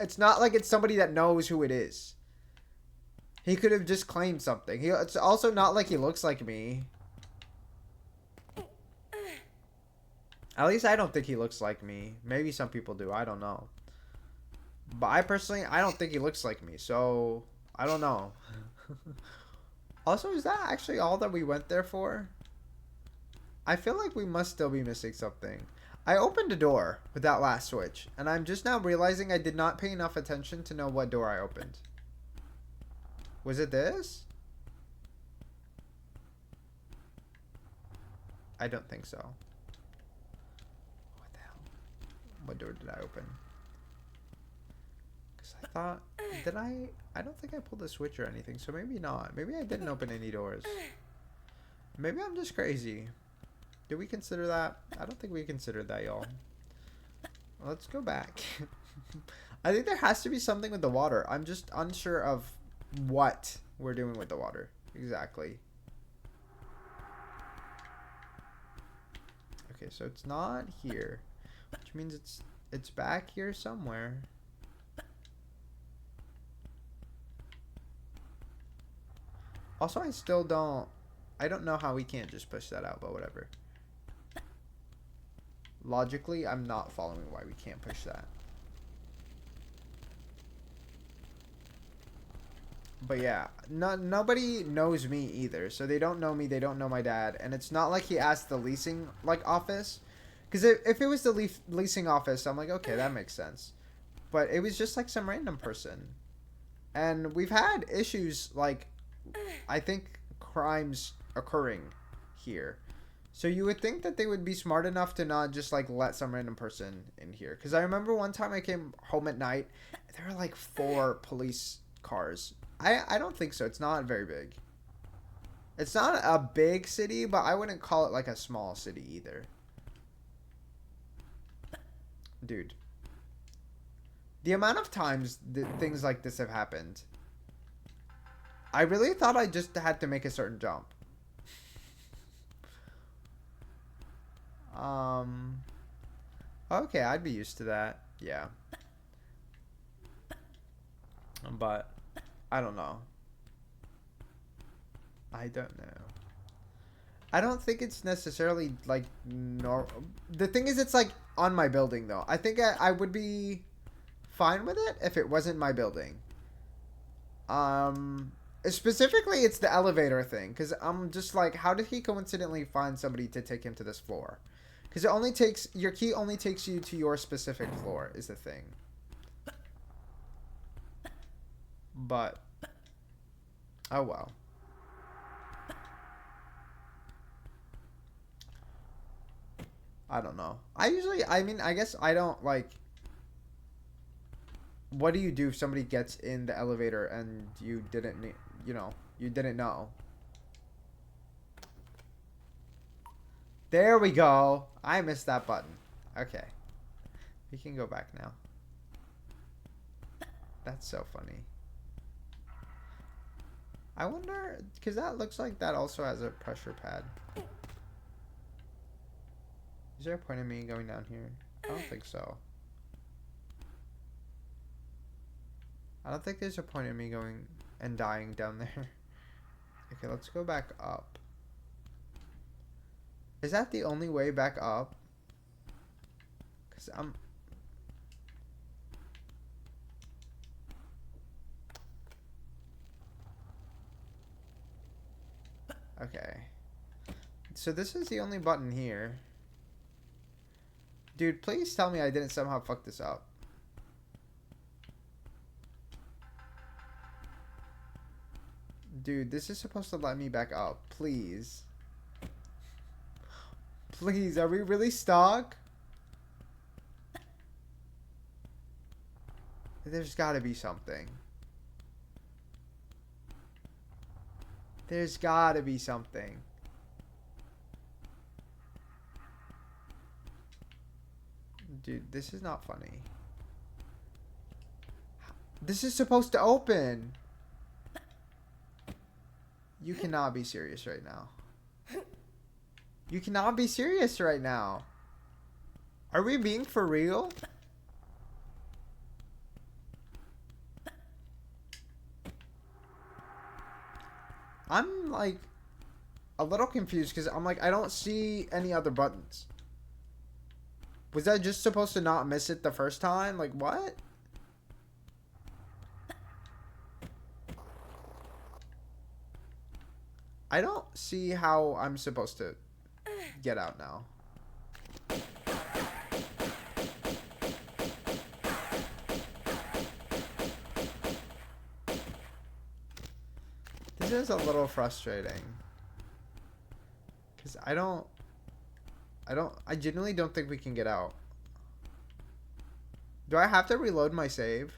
It's not like it's somebody that knows who it is. He could have just claimed something. It's also not like he looks like me. At least I don't think he looks like me. Maybe some people do. I don't know. But I personally, I don't think he looks like me. So, I don't know. Also, is that actually all that we went there for? I feel like we must still be missing something. I opened a door with that last switch. And I'm just now realizing I did not pay enough attention to know what door I opened. Was it this? I don't think so. What the hell? What door did I open? Because I thought... Did I... I don't think I pulled a switch or anything, so maybe not. Maybe I didn't open any doors. Maybe I'm just crazy. Did we consider that? I don't think we considered that, y'all. Let's go back. I think there has to be something with the water. I'm just unsure of what we're doing with the water exactly. Okay, so it's not here, which means it's back here somewhere. Also, I don't know how we can't just push that out, but whatever. Logically, I'm not following why we can't push that. But yeah, nobody knows me either. So they don't know me. They don't know my dad. And it's not like he asked the leasing like office. Because if it was the leasing office, I'm like, okay, that makes sense. But it was just like some random person. And we've had issues like, I think, crimes occurring here. So you would think that they would be smart enough to not just like let some random person in here. Because I remember one time I came home at night. There were like 4 police cars. I don't think so. It's not very big. It's not a big city, but I wouldn't call it like a small city either. Dude. The amount of times that things like this have happened. I really thought I just had to make a certain jump. Okay, I'd be used to that. Yeah. But I don't know. I don't know. I don't think it's necessarily like the thing is, it's like on my building though. I think I would be fine with it if it wasn't my building. Specifically, it's the elevator thing, because I'm just like, how did he coincidentally find somebody to take him to this floor? Because it only takes, your key only takes you to your specific floor, is the thing. But, oh well. I don't know. I mean, I guess I don't, like, what do you do if somebody gets in the elevator and you didn't, you know, you didn't know? There we go. I missed that button. Okay. We can go back now. That's so funny. I wonder, because that looks like that also has a pressure pad. Is there a point in me going down here? I don't think so. I don't think there's a point in me going and dying down there. Okay, let's go back up. Is that the only way back up? Because I'm... Okay. So this is the only button here. Dude, please tell me I didn't somehow fuck this up. Dude, this is supposed to let me back up. Please. Please, are we really stuck? There's gotta be something. There's gotta be something. Dude, this is not funny. This is supposed to open. You cannot be serious right now. You cannot be serious right now. Are we being for real? I'm like a little confused because I'm like, I don't see any other buttons. Was I just supposed to not miss it the first time? Like, what? I don't see how I'm supposed to get out now. This is a little frustrating. Because I genuinely don't think we can get out. Do I have to reload my save?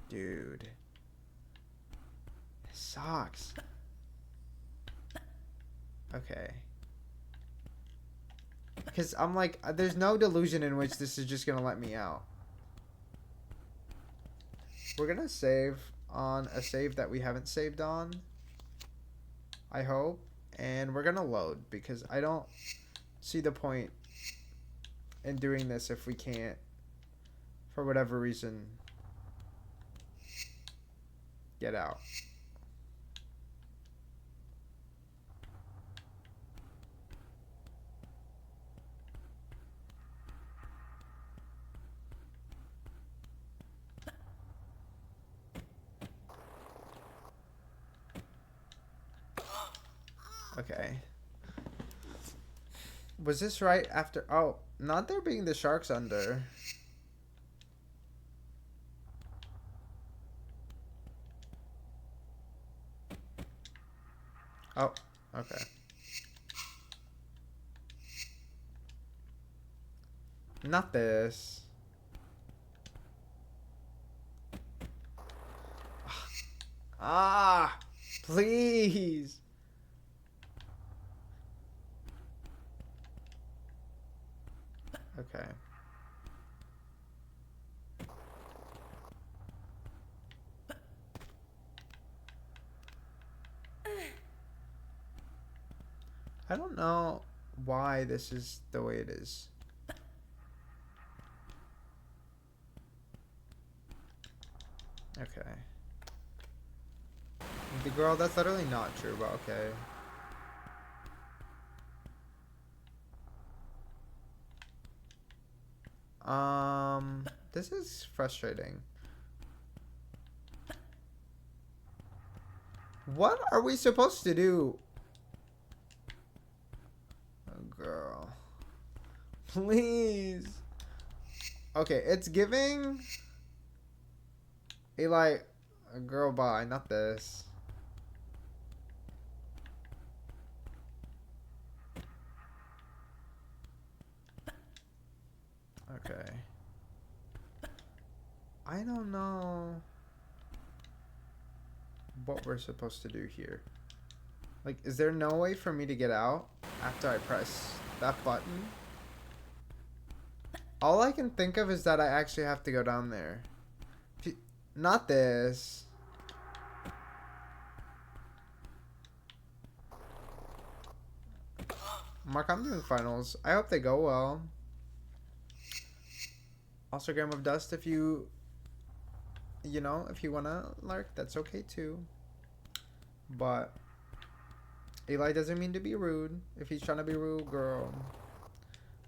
Dude. This sucks. Okay. Because I'm like, there's no delusion in which this is just going to let me out. We're going to save on a save that we haven't saved on. I hope. And we're going to load because I don't see the point in doing this if we can't, for whatever reason, get out. Okay. Was this right after... Oh, not there being the sharks under. Oh, okay. Not this. Ah, please. Okay. I don't know why this is the way it is. Okay. The girl, that's literally not true, but okay. This is frustrating. What are we supposed to do? Oh, girl. Please. Okay, it's giving a like a girl bye, not this. Okay. I don't know what we're supposed to do here. Like, is there no way for me to get out after I press that button? All I can think of is that I actually have to go down there. Not this. Mark, I'm doing finals. I hope they go well. Also, Gram of Dust, if you know, if you wanna lurk, that's okay too. But Eli doesn't mean to be rude. If he's trying to be rude, girl,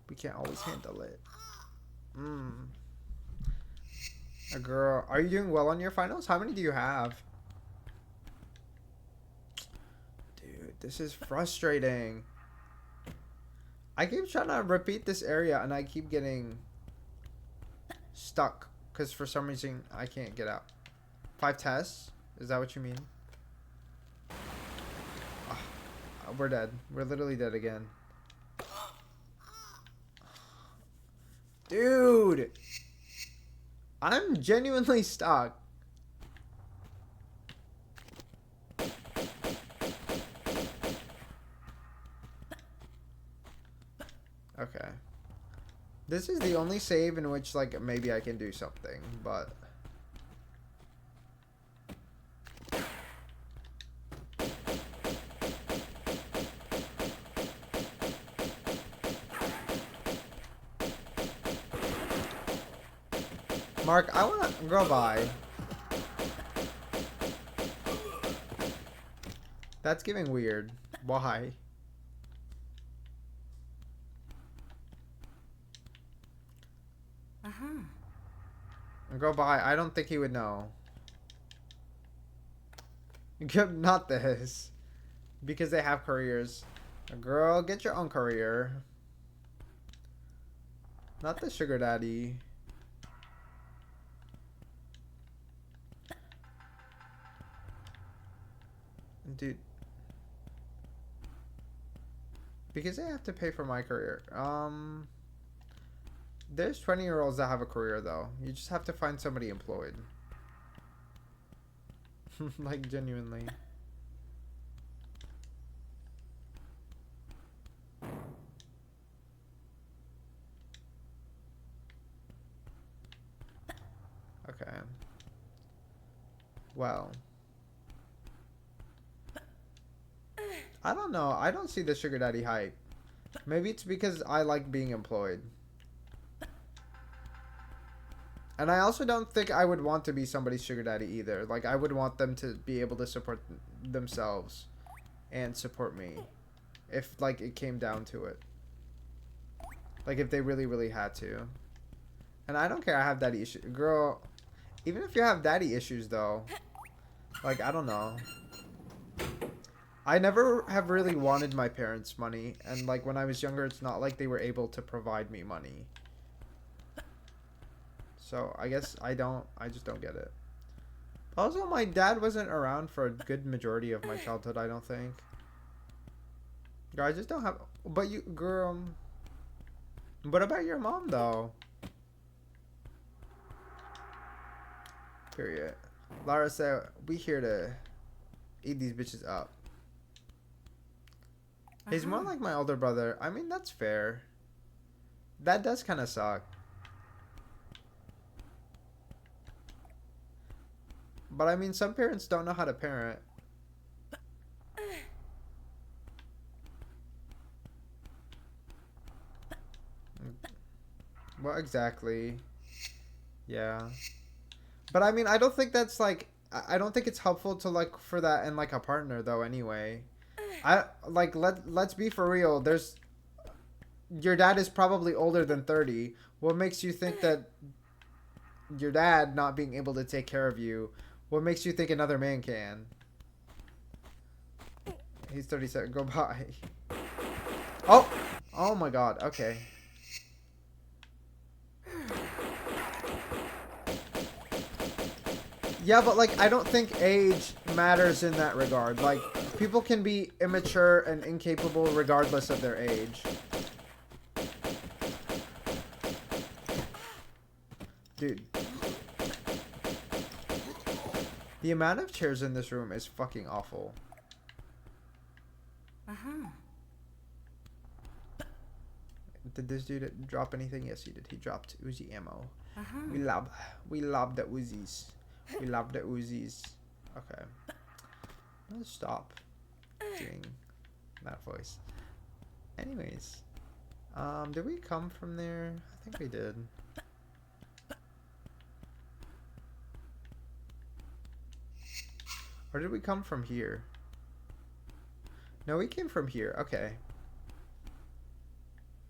we can't always handle it. A girl, are you doing well on your finals? How many do you have? Dude, this is frustrating. I keep trying to repeat this area and I keep getting stuck because for some reason I can't get out. 5 tests? Is that what you mean? We're dead. We're literally dead again. Dude! I'm genuinely stuck. Okay. This is the only save in which, like, maybe I can do something, but... Mark, I wanna go by. That's giving weird. Why? Go by. I don't think he would know. Not this. Because they have careers. Girl, get your own career. Not the sugar daddy. Dude. Because they have to pay for my career. There's 20-year-olds that have a career, though. You just have to find somebody employed. Like, genuinely. Okay. Well. I don't know. I don't see the sugar daddy hype. Maybe it's because I like being employed. And I also don't think I would want to be somebody's sugar daddy either. Like, I would want them to be able to support themselves and support me. If, like, it came down to it. Like, if they really, really had to. And I don't care I have daddy issues. Girl, even if you have daddy issues, though. Like, I don't know. I never have really wanted my parents' money. And, like, when I was younger, it's not like they were able to provide me money. So, I guess I just don't get it. Also, my dad wasn't around for a good majority of my childhood, I don't think. Girl, I just don't have... But you, girl... What about your mom, though? Period. Lara said, we here to eat these bitches up. He's more like my older brother. I mean, that's fair. That does kind of suck. But I mean, some parents don't know how to parent. Well, exactly. Yeah. But I mean, I don't think that's like, I don't think it's helpful to like for that in like a partner though anyway. I like let's be for real. There's your dad is probably older than 30. What makes you think that your dad not being able to take care of you, what makes you think another man can? He's 37. Go by. Oh! Oh my god. Okay. Yeah, but like I don't think age matters in that regard. Like people can be immature and incapable regardless of their age. Dude. The amount of chairs in this room is fucking awful. Did this dude drop anything? Yes, he did. He dropped Uzi ammo. We love the Uzis. We love the Uzis. Okay. Let's stop doing that voice. Anyways. Did we come from there? I think we did. Or did we come from here? No, we came from here. Okay.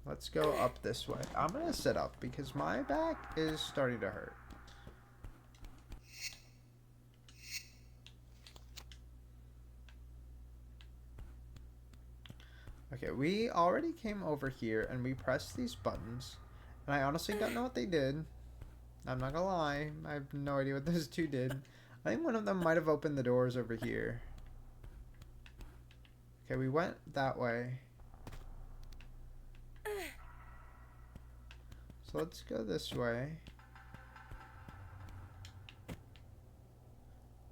Let's go up this way. I'm gonna sit up because my back is starting to hurt. Okay, we already came over here and we pressed these buttons. And I honestly don't know what they did. I'm not gonna lie. I have no idea what those two did. I think one of them might have opened the doors over here. Okay, we went that way. So let's go this way.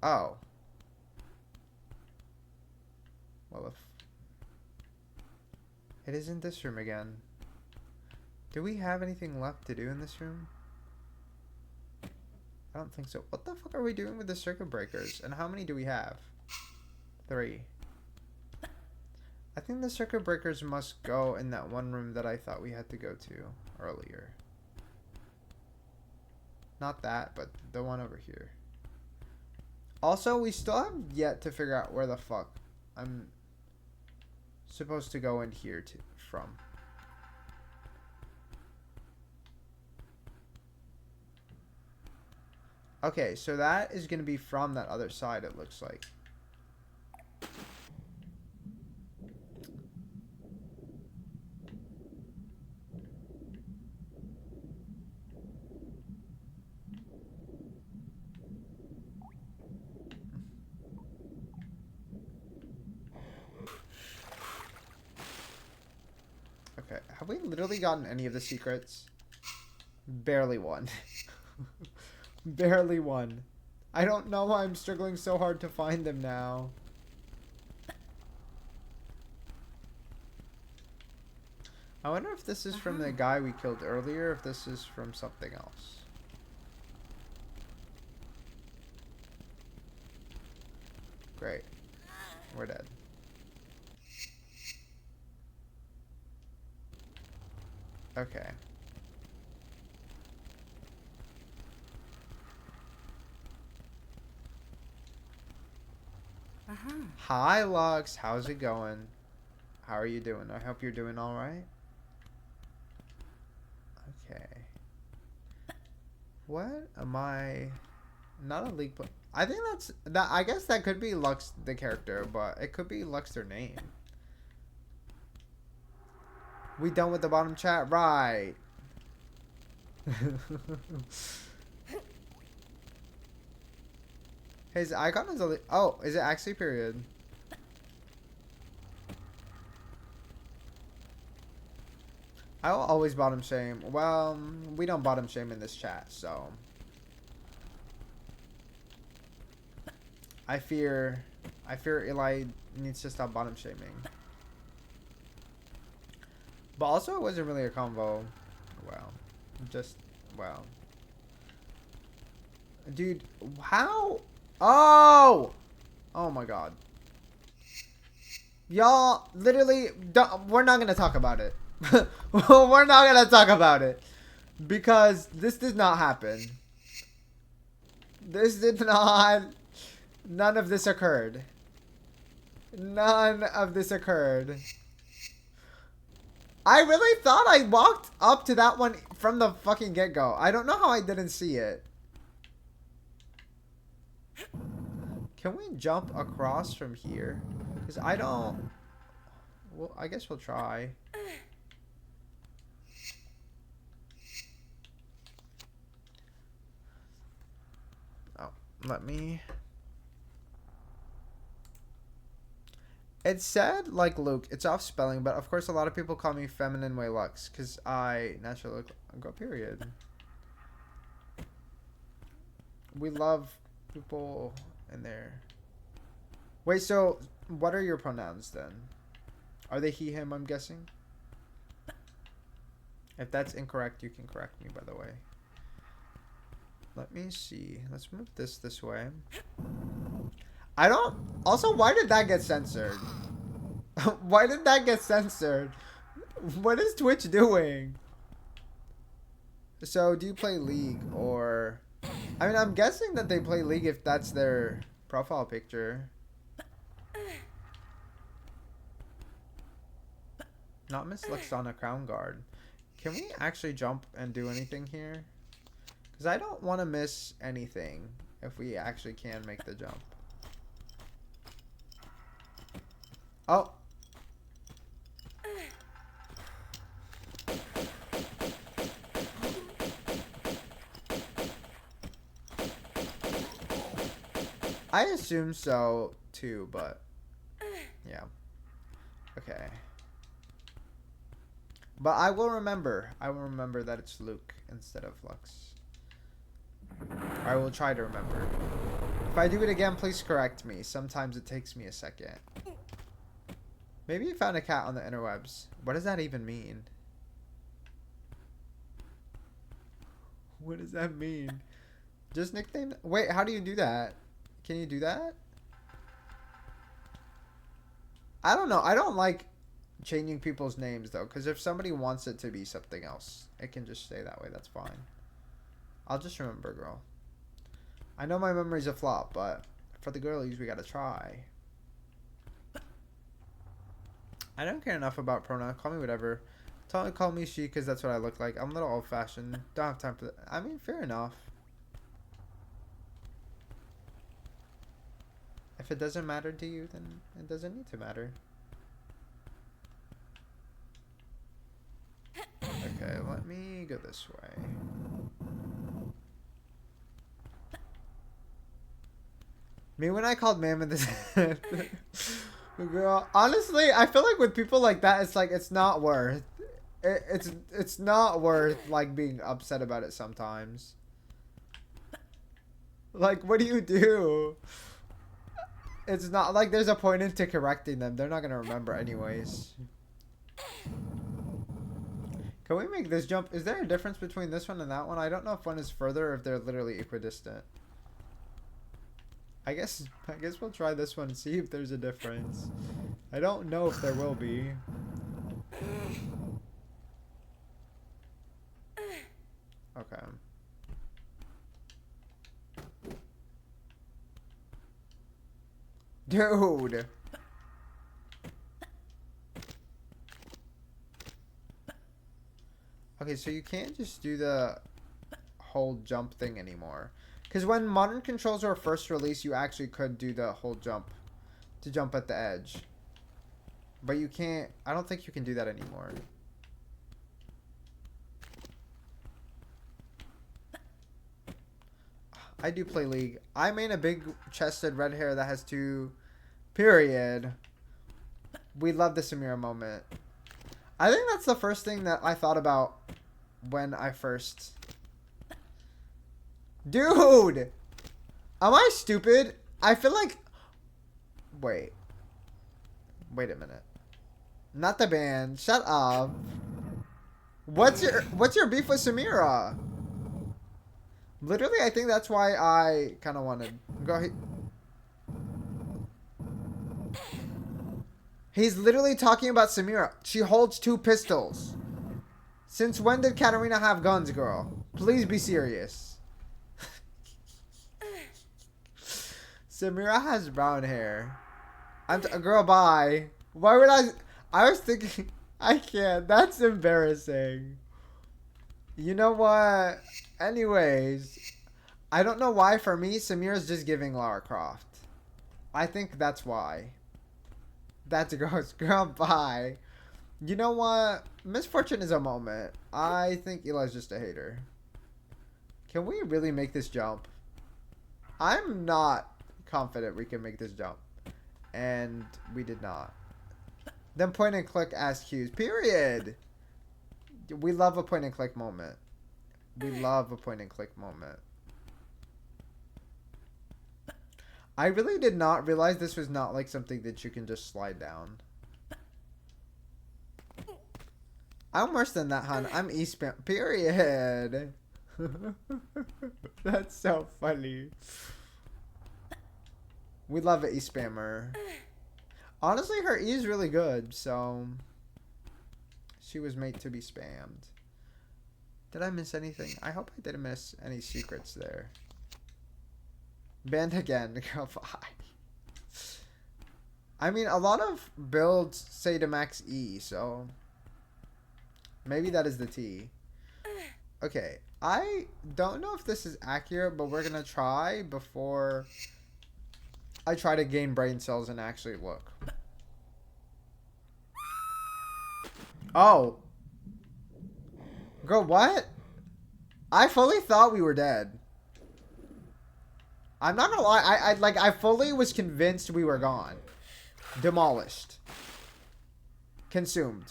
Oh. Well, if it isn't this room again. Do we have anything left to do in this room? I don't think so. What the fuck are we doing with the circuit breakers? And how many do we have? 3. I think the circuit breakers must go in that one room that I thought we had to go to earlier. Not that, but the one over here. Also, we still have yet to figure out where the fuck I'm supposed to go in here from. Okay, so that is going to be from that other side, it looks like. Okay, have we literally gotten any of the secrets? Barely one. Barely one. I don't know why I'm struggling so hard to find them now. I wonder if this is from the guy we killed earlier, or if this is from something else. Great. We're dead. Okay. Hi, Lux. How's it going? How are you doing? I hope you're doing all right. Okay. What am I? Not a leak, but I think that's that. I guess that could be Lux the character, but it could be Lux their name. We done with the bottom chat, right? His icon is a. Oh, is it actually period? I will always bottom shame. Well, we don't bottom shame in this chat, so. I fear Eli needs to stop bottom shaming. But also, it wasn't really a combo. Well, just, well. Dude, how? Oh! Oh my god. Y'all, literally, we're not gonna talk about it. We're not gonna talk about it. Because this did not happen. This did not... None of this occurred. None of this occurred. I really thought I walked up to that one from the fucking get-go. I don't know how I didn't see it. Can we jump across from here? Because I don't... Well, I guess we'll try. Oh, let me... It said, like Luke, it's off spelling, but of course a lot of people call me Feminine Way Lux, because I naturally look, go period. We love people in there. Wait, so what are your pronouns then? Are they he, him, I'm guessing? If that's incorrect, you can correct me, by the way. Let me see. Let's move this way. I don't... Also, why did that get censored? Why did that get censored? What is Twitch doing? So, do you play League or... I mean, I'm guessing that they play League if that's their profile picture. Not Miss Luxana Crown Guard. Can we actually jump and do anything here? Because I don't want to miss anything if we actually can make the jump. Oh. I assume so too, but yeah. Okay. But I will remember. I will remember that it's Luke instead of Lux. I will try to remember. If I do it again, please correct me. Sometimes it takes me a second. Maybe you found a cat on the interwebs. What does that even mean? What does that mean? Just nickname... Wait, how do you do that? Can you do that? I don't know. I don't like changing people's names, though. Because if somebody wants it to be something else, it can just stay that way. That's fine. I'll just remember, girl. I know my memory's a flop, but for the girlies, we gotta try. I don't care enough about pronouns. Call me whatever. Call me she because that's what I look like. I'm a little old-fashioned. Don't have time for that. I mean, fair enough. If it doesn't matter to you, then it doesn't need to matter. Okay, let me go this way. Me when I called Mammoth this... Girl, honestly, I feel like with people like that, it's like, it's not worth. It's not worth, like, being upset about it sometimes. Like, what do you do? It's not like there's a point into correcting them. They're not going to remember anyways. Can we make this jump? Is there a difference between this one and that one? I don't know if one is further or if they're literally equidistant. I guess we'll try this one and see if there's a difference. I don't know if there will be. Okay. Dude. Okay, so you can't just do the whole jump thing anymore. Because when modern controls were first released, you actually could do the whole jump to jump at the edge. But you can't... I don't think you can do that anymore. I do play League. I main a big-chested red hair that has 2... Period. We love the Samira moment. I think that's the first thing that I thought about when I first... Dude! Am I stupid? I feel like... Wait. Wait a minute. Not the band. Shut up. What's your beef with Samira? Literally, I think that's why I kind of wanted... Go ahead. He's literally talking about Samira. She holds 2 pistols. Since when did Katarina have guns, girl? Please be serious. Samira has brown hair. Girl, bye. Why would I was thinking... I can't. That's embarrassing. You know what? Anyways. I don't know why for me, Samira's just giving Lara Croft. I think that's why. That's gross. Girl, bye. You know what? Misfortune is a moment. I think Eli's just a hater. Can we really make this jump? I'm not confident we can make this jump. And we did not. Then point and click as cues. Period. We love a point and click moment. We love a point and click moment. I really did not realize this was not like something that you can just slide down. I'm worse than that, hon. I'm Eastbound. Period. That's so funny. We love an E-spammer. Honestly, her E is really good, so... She was made to be spammed. Did I miss anything? I hope I didn't miss any secrets there. Banned again. Girl, bye. I mean, a lot of builds say to max E, so... Maybe that is the T. Okay, I don't know if this is accurate, but we're gonna try before I try to gain brain cells and actually look. Oh. Girl, what? I fully thought we were dead. I'm not gonna lie, I fully was convinced we were gone. Demolished. Consumed.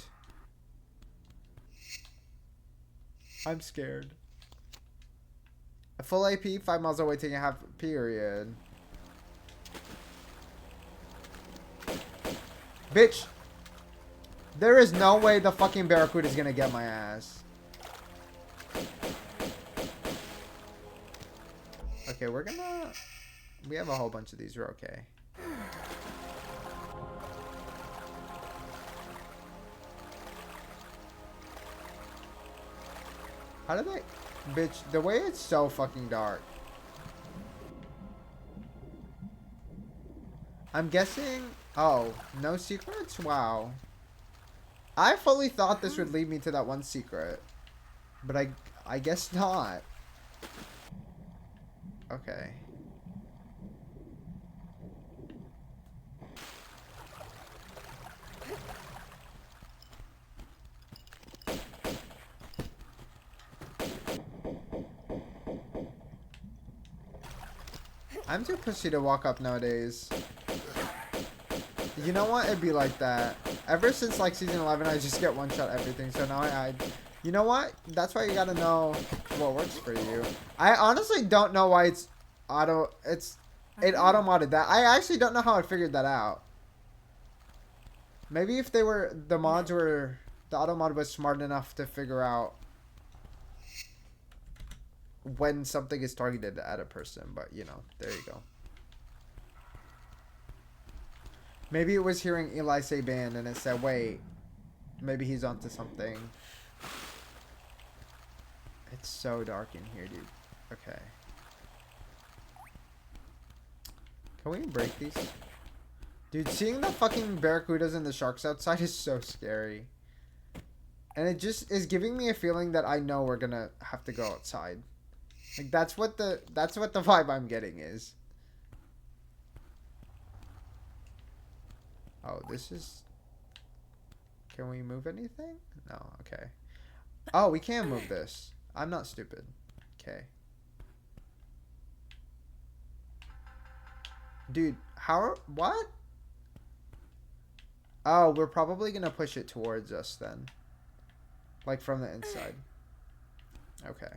I'm scared. A full AP, 5 miles away, taking a half period. Bitch. There is no way the fucking Barracuda is gonna get my ass. Okay, we're gonna... We have a whole bunch of these. We're okay. How did I... Bitch, the way it's so fucking dark. I'm guessing... Oh, no secrets? Wow. I fully thought this would lead me to that one secret. But I guess not. Okay. I'm too pushy to walk up nowadays. You know what? It'd be like that. Ever since like season 11, I just get one shot everything. So now I you know what? That's why you gotta know what works for you. I honestly don't know why it auto modded that. I actually don't know how I figured that out. Maybe if the auto mod was smart enough to figure out when something is targeted at a person, but you know, there you go. Maybe it was hearing Eli say ban and it said, wait, maybe he's onto something. It's so dark in here, dude. Okay. Can we break these? Dude, seeing the fucking barracudas and the sharks outside is so scary. And it just is giving me a feeling that I know we're gonna have to go outside. Like that's what the vibe I'm getting is. Oh, this is... Can we move anything? No, okay. Oh, we can move this. I'm not stupid. Okay. Dude, what? Oh, we're probably gonna push it towards us then. Like from the inside. Okay.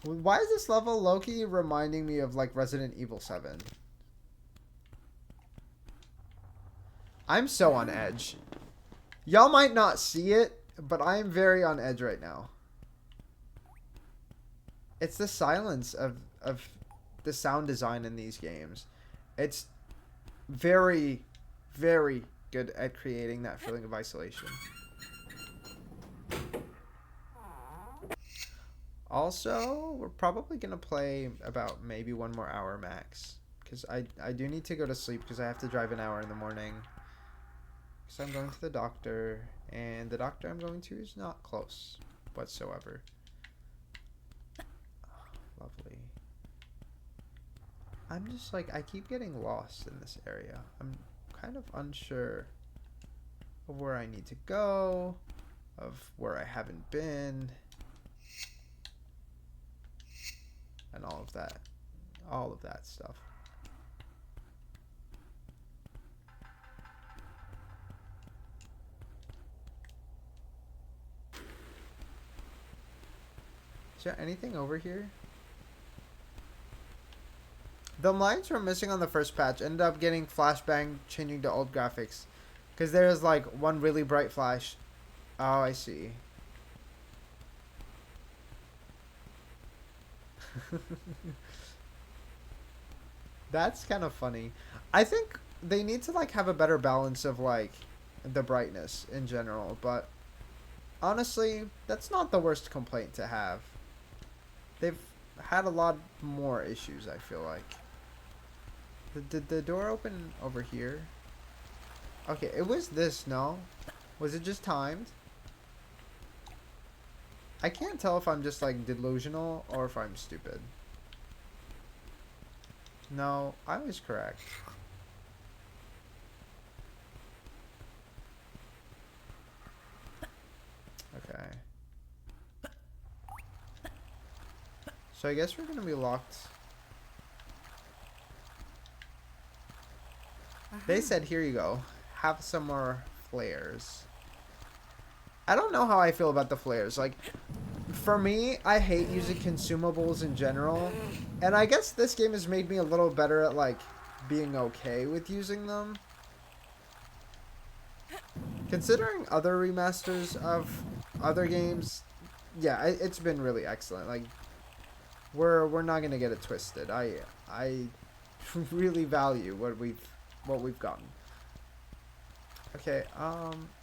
Why is this level low-key reminding me of like Resident Evil 7? I'm so on edge. Y'all might not see it, but I am very on edge right now. It's the silence of the sound design in these games. It's very, very good at creating that feeling of isolation. Also, we're probably going to play about maybe 1 more hour max. Because I do need to go to sleep because I have to drive an hour in the morning. So I'm going to the doctor. And the doctor I'm going to is not close whatsoever. Oh, lovely. I'm just like, I keep getting lost in this area. I'm kind of unsure of where I need to go, of where I haven't been, and all of that stuff. Is there anything over here? The lines were missing on the first patch. Ended up getting flashbang, changing to old graphics. Because there's like one really bright flash. Oh, I see. That's kind of funny. I think they need to like have a better balance of like the brightness in general. But honestly, that's not the worst complaint to have. They've had a lot more issues, I feel like. Did the door open over here? Okay, it was this, no? Was it just timed? I can't tell if I'm just like delusional or if I'm stupid. No, I was correct. Okay. So I guess we're gonna be locked. They said, here you go. Have some more flares. I don't know how I feel about the flares. Like, for me, I hate using consumables in general. And I guess this game has made me a little better at, like, being okay with using them. Considering other remasters of other games, yeah, it's been really excellent. Like, we're not gonna get it twisted. I really value what we've gotten. Okay,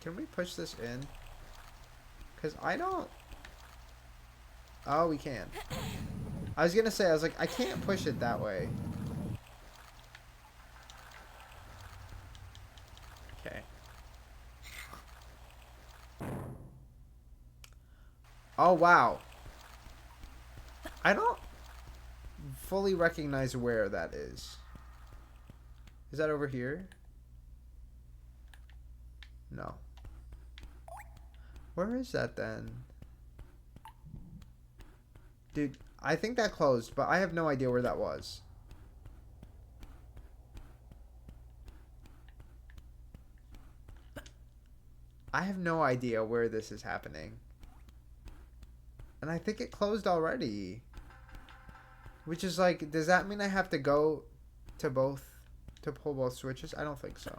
can we push this in? Because I don't... Oh, we can. I was gonna say, I was like, I can't push it that way. Okay. Oh, wow. I don't fully recognize where that is. Is that over here? No. Where is that then? Dude, I think that closed, but I have no idea where that was. I have no idea where this is happening. And I think it closed already. Which is like, does that mean I have to go to both, to pull both switches? I don't think so.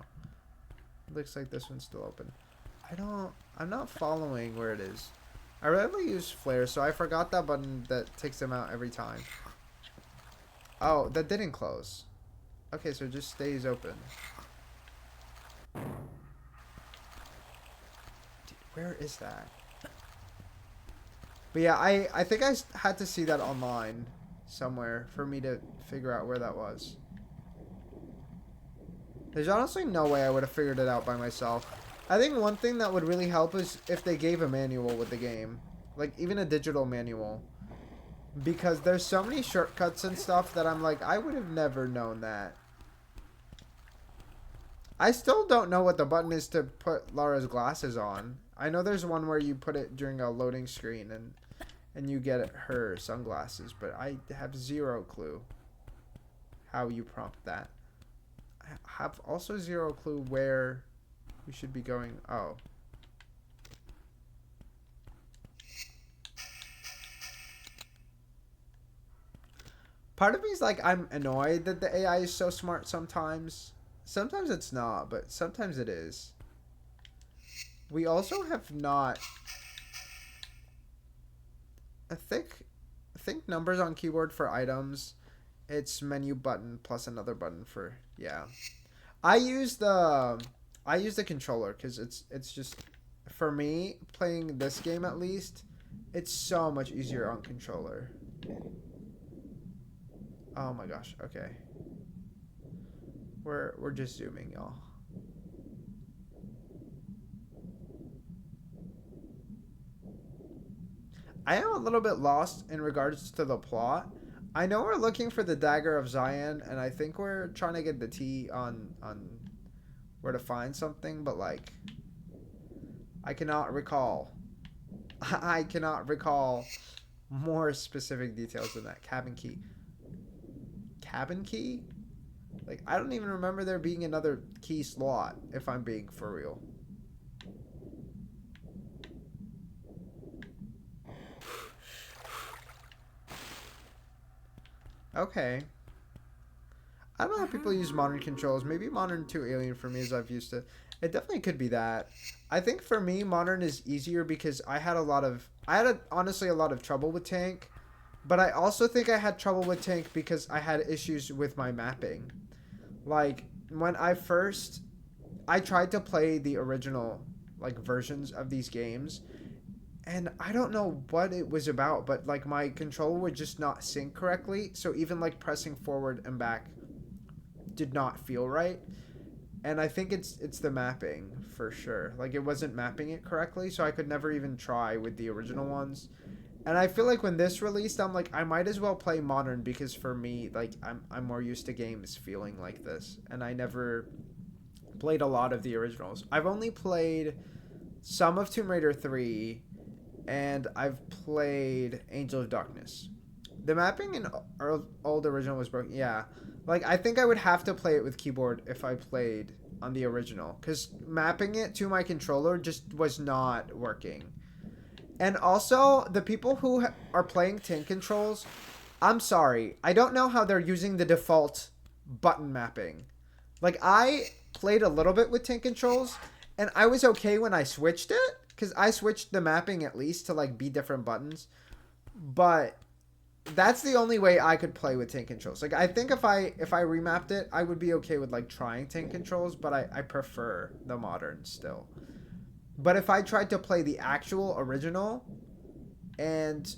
It looks like this one's still open. I'm not following where it is. I rarely use flares, so I forgot that button that takes them out every time. Oh, that didn't close. Okay, so it just stays open. Dude, where is that? But yeah, I think I had to see that online somewhere for me to figure out where that was. There's honestly no way I would have figured it out by myself. I think one thing that would really help is if they gave a manual with the game. Like, even a digital manual. Because there's so many shortcuts and stuff that I'm like, I would have never known that. I still don't know what the button is to put Lara's glasses on. I know there's one where you put it during a loading screen and you get her sunglasses, but I have zero clue how you prompt that. I have also zero clue where we should be going. Oh. Part of me is like, I'm annoyed that the AI is so smart sometimes. Sometimes it's not, but sometimes it is. We also have not... I think numbers on keyboard for items. It's menu button plus another button for... Yeah. I use the controller because it's just... For me, playing this game at least, It's so much easier on controller. Oh my gosh, okay. We're just zooming, y'all. I am a little bit lost in regards to the plot. I know we're looking for the Dagger of Zion, and I think we're trying to get the T on where to find something, but like I cannot recall. I cannot recall more specific details than that. Cabin key. Cabin key? Like, I don't even remember there being another key slot, if I'm being for real. Okay. I don't know how people use modern controls. Maybe modern too alien for me as I've used it. It definitely could be that. I think for me, modern is easier because I had honestly a lot of trouble with tank. But I also think I had trouble with tank because I had issues with my mapping. Like, when I tried to play the original, like, versions of these games. And I don't know what it was about, but, like, my controller would just not sync correctly. So even, like, pressing forward and back did not feel right. And I think it's the mapping, for sure. Like, it wasn't mapping it correctly, so I could never even try with the original ones. And I feel like when this released, I'm like, I might as well play modern because for me, like, I'm more used to games feeling like this. And I never played a lot of the originals. I've only played some of Tomb Raider 3, and I've played Angel of Darkness. The mapping in old original was broken. Yeah. Like, I think I would have to play it with keyboard if I played on the original. Because mapping it to my controller just was not working. And also, the people who are playing tank controls, I'm sorry. I don't know how they're using the default button mapping. Like, I played a little bit with tank controls, and I was okay when I switched it. Because I switched the mapping at least to, like, be different buttons. But that's the only way I could play with tank controls. Like, I think if I remapped it, I would be okay with, like, trying tank controls, but I prefer the modern still. But if I tried to play the actual original, and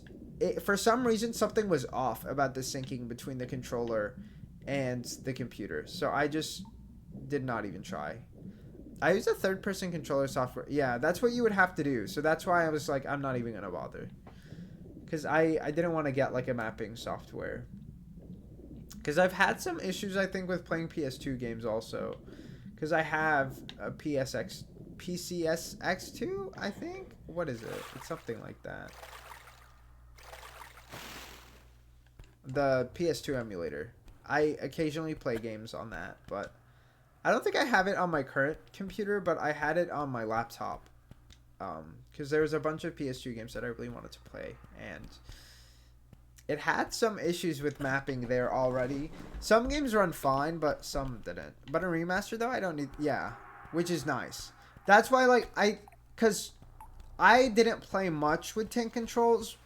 for some reason something was off about the syncing between the controller and the computer, so I just did not even try. I use a third-person controller software. Yeah, that's what you would have to do. So that's why I was like, I'm not even gonna bother. Because I didn't want to get, like, a mapping software. Because I've had some issues, I think, with playing PS2 games also. Because I have a PCSX2, I think? What is it? It's something like that. The PS2 emulator. I occasionally play games on that, but I don't think I have it on my current computer, but I had it on my laptop. Because there was a bunch of PS2 games that I really wanted to play, and it had some issues with mapping there already. Some games run fine, but some didn't. But a remaster, though, I don't need... Yeah, which is nice. That's why, like, because I didn't play much with tank controls,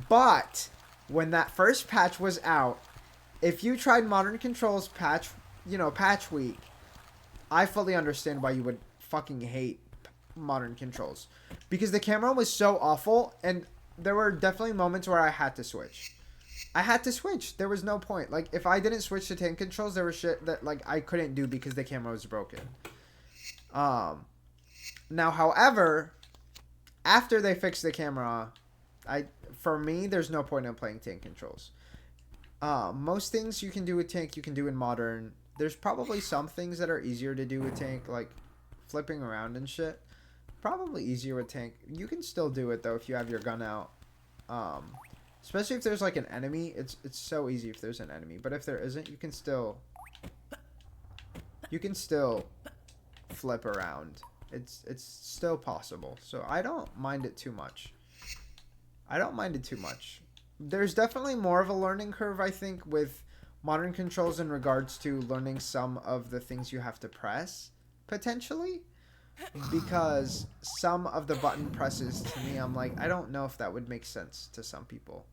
but when that first patch was out, if you tried modern controls patch week, I fully understand why you would fucking hate modern controls. Because the camera was so awful, and there were definitely moments where I had to switch. There was no point. Like, if I didn't switch to tank controls, there was shit that, like, I couldn't do because the camera was broken. Now, however, after they fixed the camera, for me, there's no point in playing tank controls. Most things you can do with tank, you can do in modern. There's probably some things that are easier to do with tank, like flipping around and shit. Probably easier with tank. You can still do it, though, if you have your gun out. Especially if there's, like, an enemy. It's so easy if there's an enemy. But if there isn't, you can still flip around. It's still possible. So I don't mind it too much. There's definitely more of a learning curve, I think, with modern controls in regards to learning some of the things you have to press, potentially. Because some of the button presses, to me, I'm like, I don't know if that would make sense to some people.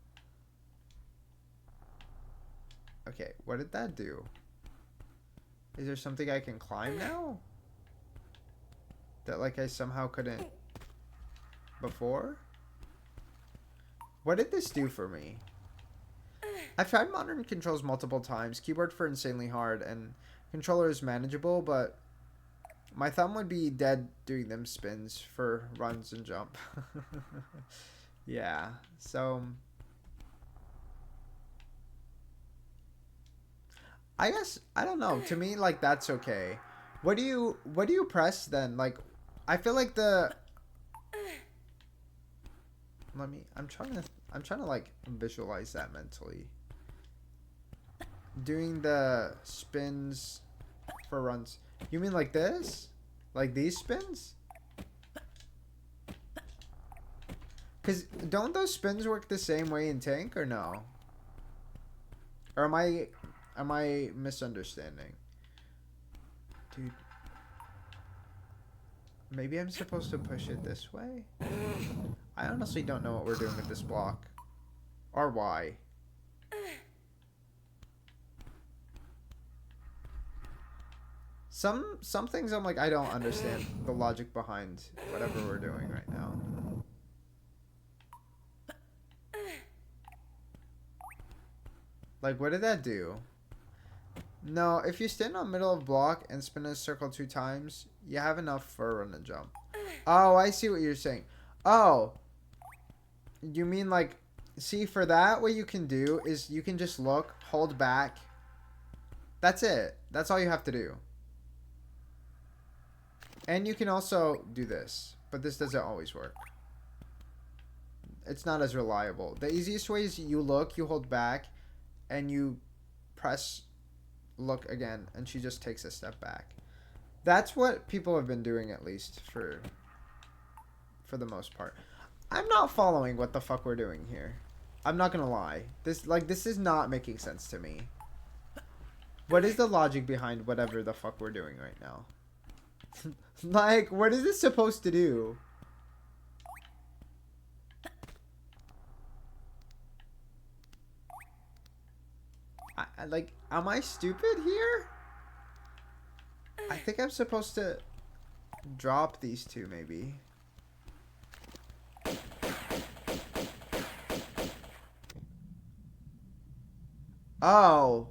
Okay, what did that do? Is there something I can climb now? That, like, I somehow couldn't before? What did this do for me? I've tried modern controls multiple times. Keyboard for insanely hard, and controller is manageable, but my thumb would be dead doing them spins for runs and jump. Yeah, so I guess I don't know. To me, like, that's okay. What do you press then? Like, I feel like the I'm trying to like visualize that mentally. Doing the spins for runs. You mean like this? Like these spins? Cause don't those spins work the same way in tank or no? Or am I misunderstanding? Dude. Maybe I'm supposed to push it this way? I honestly don't know what we're doing with this block. Or why. Some things I'm like, I don't understand the logic behind whatever we're doing right now. Like, what did that do? No, if you stand on middle of block and spin a circle 2 times, you have enough for a run and jump. Oh, I see what you're saying. Oh. You mean like, see, for that, what you can do is you can just look, hold back. That's it. That's all you have to do. And you can also do this, but this doesn't always work. It's not as reliable. The easiest way is you look, you hold back, and you press look again, and she just takes a step back. That's what people have been doing, at least for the most part. I'm not following what the fuck we're doing here. I'm not gonna lie. This is not making sense to me. What is the logic behind whatever the fuck we're doing right now? Like, what is this supposed to do? Like, am I stupid here? I think I'm supposed to drop these two, maybe. Oh.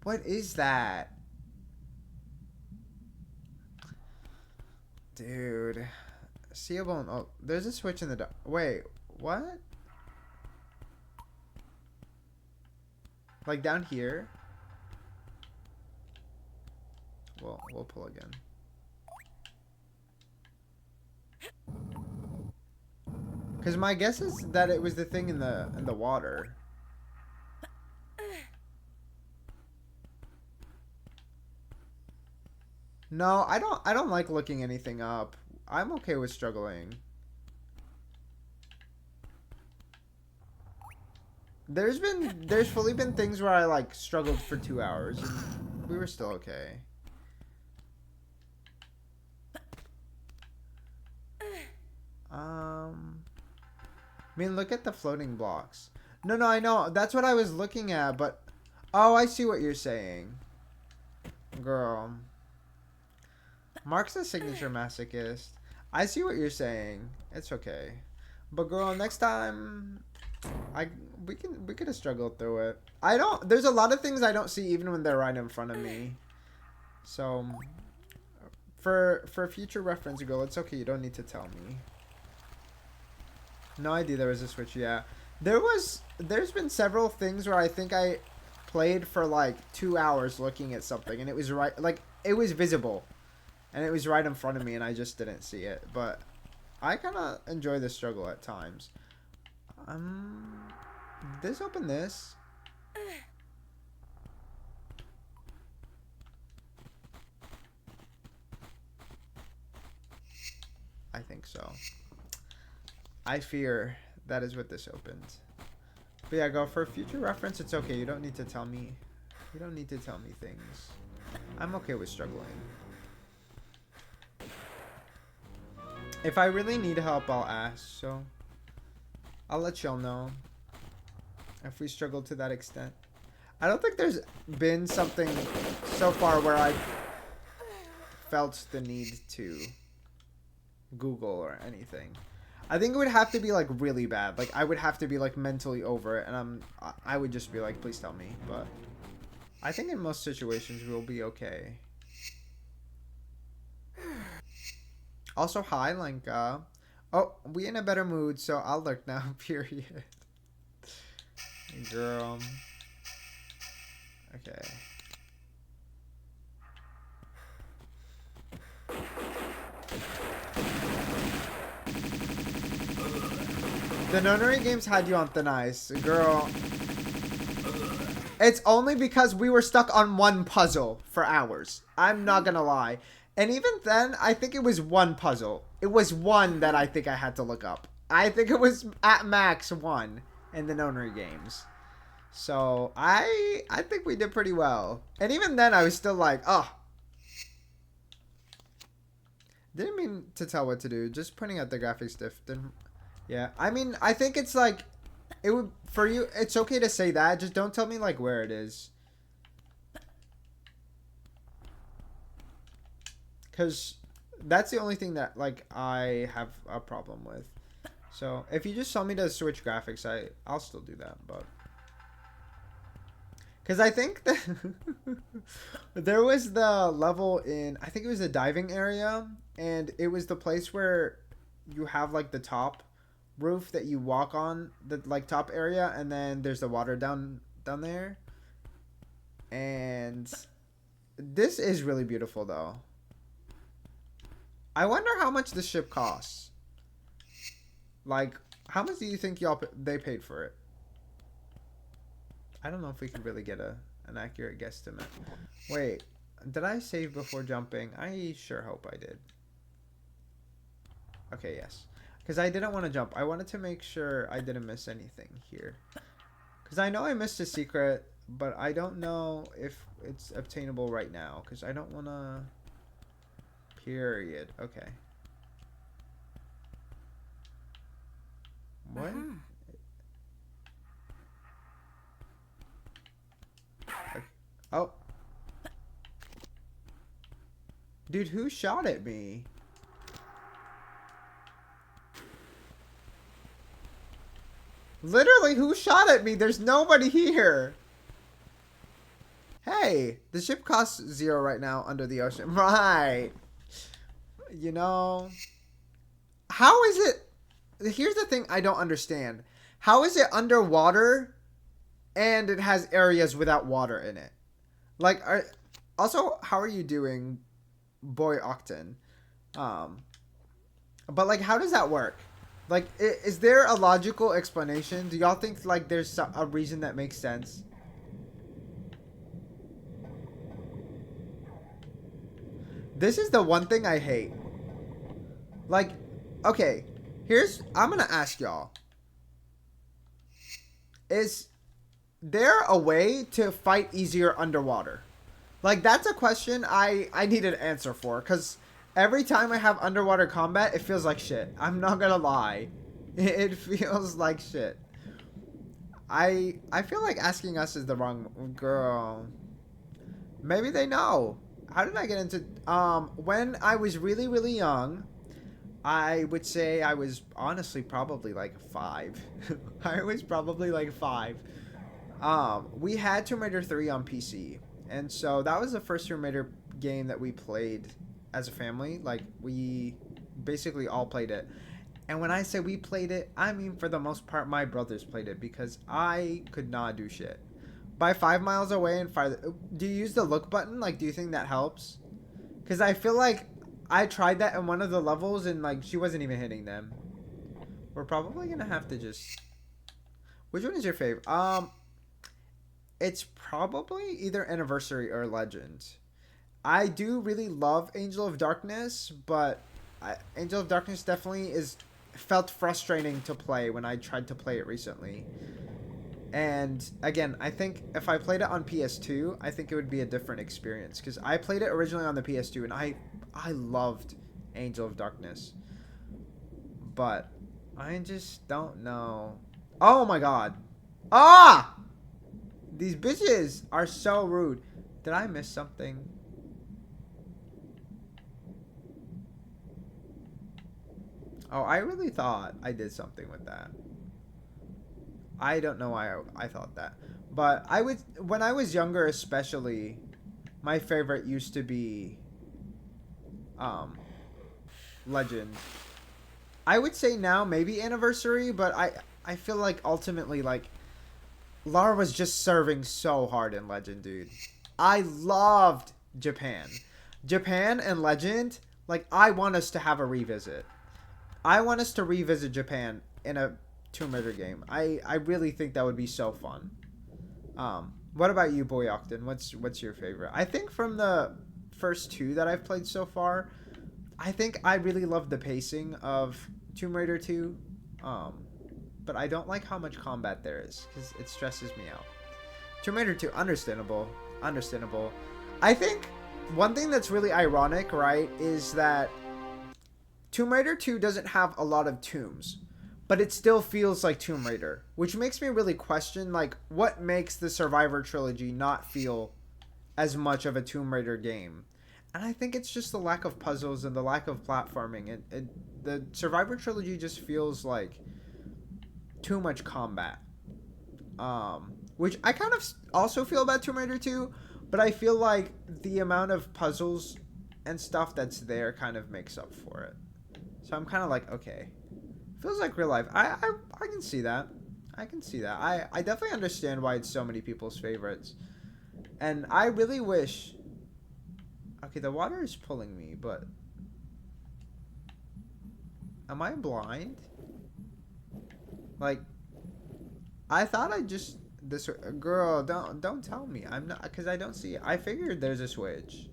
What is that? Dude. Seal bone. Oh, there's a switch in the dark. Wait, what? Like down here? Well, we'll pull again. Because my guess is that it was the thing in the water. No, I don't like looking anything up. I'm okay with struggling. There's fully been things where I like struggled for 2 hours and we were still okay. I mean, look at the floating blocks. No, I know. That's what I was looking at, but oh, I see what you're saying. Girl. Mark's a signature masochist. I see what you're saying. It's okay. But girl, next time we could have struggled through it. There's a lot of things I don't see even when they're right in front of me. So for future reference, girl, it's okay. You don't need to tell me. No idea there was a switch. Yeah. There's been several things where I think I played for like 2 hours looking at something and it was right, like it was visible. And it was right in front of me and I just didn't see it. But I kind of enjoy the struggle at times. Let's open this. I think so. I fear that is what this opened. But yeah, go for future reference. It's okay. You don't need to tell me. You don't need to tell me things. I'm okay with struggling. If I really need help, I'll ask, so I'll let y'all know if we struggle to that extent. I don't think there's been something so far where I've felt the need to Google or anything. I think it would have to be like really bad. Like I would have to be like mentally over it, and I would just be like, please tell me. But I think in most situations we'll be okay. Also, hi, Lenka. Oh, we in a better mood, so I'll lurk now. Period. Girl. Okay. The nunnery games had you on thin ice, girl. It's only because we were stuck on one puzzle for hours. I'm not gonna lie. And even then, I think it was one puzzle. It was one that I think I had to look up. I think it was at max one in the nunnery games. So I think we did pretty well. And even then, I was still like, oh. Didn't mean to tell what to do. Just pointing out the graphics diff. Didn't. Yeah, I mean, I think it's like, it would, for you, it's okay to say that. Just don't tell me, like, where it is. Because that's the only thing that, like, I have a problem with. So, if you just tell me to switch graphics, I'll still do that, but. Because I think that there was the level in, I think it was the diving area, and it was the place where you have, like, the top roof that you walk on, the like top area, and then there's the water down there. And this is really beautiful though. I wonder how much the ship costs. Like, how much do you think they paid for it? I don't know if we can really get an accurate guesstimate. Wait, did I save before jumping? I sure hope I did. Okay, yes. Because I didn't want to jump. I wanted to make sure I didn't miss anything here. Because I know I missed a secret, but I don't know if it's obtainable right now. Because I don't want to... Period. Okay. What? Okay. Oh. Dude, who shot at me? Literally, who shot at me? There's nobody here. Hey, the ship costs 0 right now under the ocean. Right. You know. How is it? Here's the thing I don't understand. How is it underwater and it has areas without water in it? Like, also, how are you doing, Boy Octon? But, like, how does that work? Like, is there a logical explanation? Do y'all think, like, there's a reason that makes sense? This is the one thing I hate. Like, okay, I'm gonna ask y'all. Is there a way to fight easier underwater? Like, that's a question I need an answer for, because every time I have underwater combat, it feels like shit. I'm not gonna lie. It feels like shit. I feel like asking us is the wrong... Girl. Maybe they know. How did I get into... when I was really, really young, I would say I was honestly probably like 5. I was probably like 5. We had Tomb Raider 3 on PC. And so that was the first Tomb Raider game that we played as a family. Like, we basically all played it. And when I say we played it, I mean for the most part my brothers played it, because I could not do shit. By 5 miles away and farther... Do you use the look button? Like, do you think that helps? Because I feel like I tried that in one of the levels and, like, she wasn't even hitting them. We're probably going to have to just... Which one is your favorite? It's probably either Anniversary or Legend. I do really love Angel of Darkness, but Angel of Darkness definitely felt frustrating to play when I tried to play it recently. And again, I think if I played it on PS2, I think it would be a different experience, because I played it originally on the PS2 and I loved Angel of Darkness. But I just don't know. Oh my god. Ah! These bitches are so rude. Did I miss something? Oh, I really thought I did something with that. I don't know why I thought that. But I would, when I was younger especially, my favorite used to be Legend. I would say now maybe Anniversary, but I feel like ultimately like Lara was just serving so hard in Legend, dude. I loved Japan. Japan and Legend, like I want us to have a revisit. I want us to revisit Japan in a Tomb Raider game. I really think that would be so fun. What about you, Boy Octon? What's your favorite? I think from the first two that I've played so far, I think I really love the pacing of Tomb Raider 2. But I don't like how much combat there is because it stresses me out. Tomb Raider 2, understandable. I think one thing that's really ironic, right, is that Tomb Raider 2 doesn't have a lot of tombs, but it still feels like Tomb Raider, which makes me really question, like, what makes the Survivor trilogy not feel as much of a Tomb Raider game? And I think it's just the lack of puzzles and the lack of platforming. The Survivor trilogy just feels like too much combat. Which I kind of also feel about Tomb Raider 2, but I feel like the amount of puzzles and stuff that's there kind of makes up for it. So I'm kind of like, okay. Feels like real life. I can see that. I definitely understand why it's so many people's favorites. And I really wish... Okay, the water is pulling me, but... Am I blind? Like... I thought I just... This... Girl, don't tell me. I'm not... Because I don't see it. I figured there's a switch.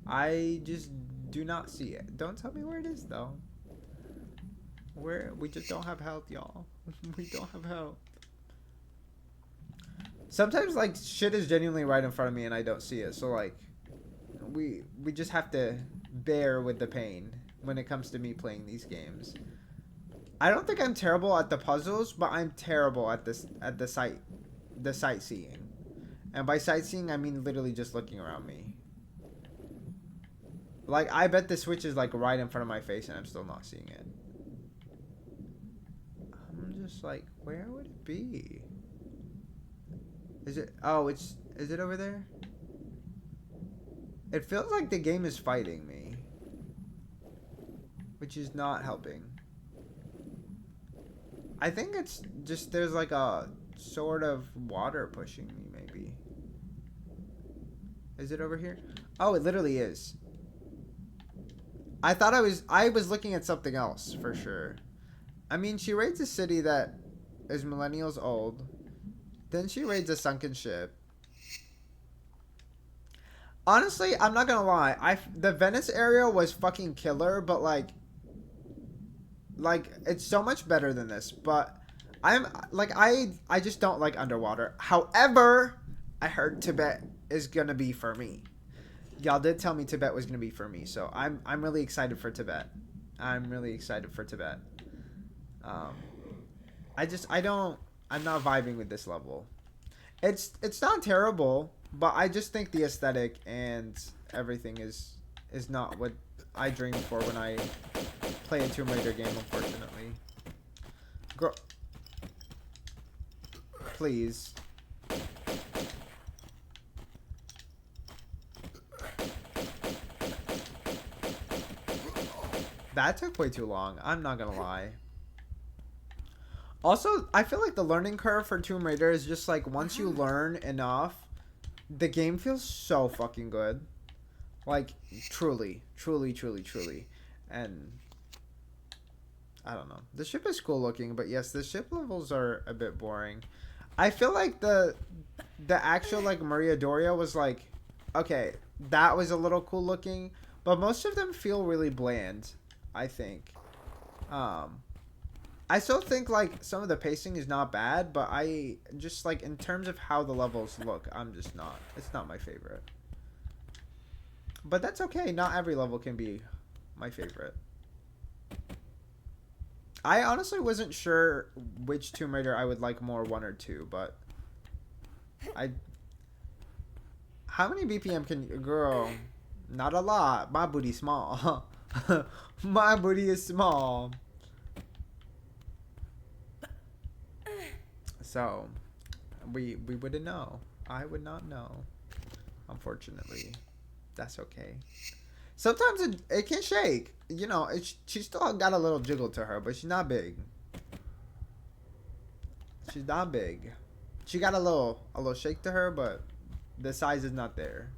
I just do not see it. Don't tell me where it is, though. We just don't have health, y'all. We don't have health. Sometimes, like, shit is genuinely right in front of me and I don't see it. So, like, we just have to bear with the pain when it comes to me playing these games. I don't think I'm terrible at the puzzles, but I'm terrible at the sightseeing. And by sightseeing, I mean literally just looking around me. Like, I bet the switch is, like, right in front of my face and I'm still not seeing it. I'm just like, where would it be? Is it? Oh, is it over there? It feels like the game is fighting me, which is not helping. I think it's just there's like a sort of water pushing me, maybe. Is it over here? Oh, it literally is. I thought I was looking at something else for sure. I mean, she raids a city that is millennials old. Then she raids a sunken ship. Honestly, I'm not gonna lie. The Venice area was fucking killer, but like it's so much better than this. But I just don't like underwater. However, I heard Tibet is gonna be for me. Y'all did tell me Tibet was gonna be for me, so I'm really excited for Tibet. I'm not vibing with this level. It's not terrible, but I just think the aesthetic and everything is not what I dream for when I play a Tomb Raider game, unfortunately. Girl, please. That took way too long. I'm not gonna lie. Also, I feel like the learning curve for Tomb Raider is just like once you learn enough, the game feels so fucking good. Like, truly. And I don't know. The ship is cool looking, but yes, the ship levels are a bit boring. I feel like the actual like Maria Doria was like, okay, that was a little cool looking, but most of them feel really bland, I think. I still think, like, some of the pacing is not bad, but I just, like, in terms of how the levels look, I'm just not. It's not my favorite. But that's okay. Not every level can be my favorite. I honestly wasn't sure which Tomb Raider I would like more, 1 or 2, but How many BPM can you... Girl, not a lot. My booty's small. My booty is small. So we wouldn't know. I would not know. Unfortunately, that's okay. Sometimes it can shake. You know, she still got a little jiggle to her, but she's not big. She's not big. She got a little shake to her, but the size is not there.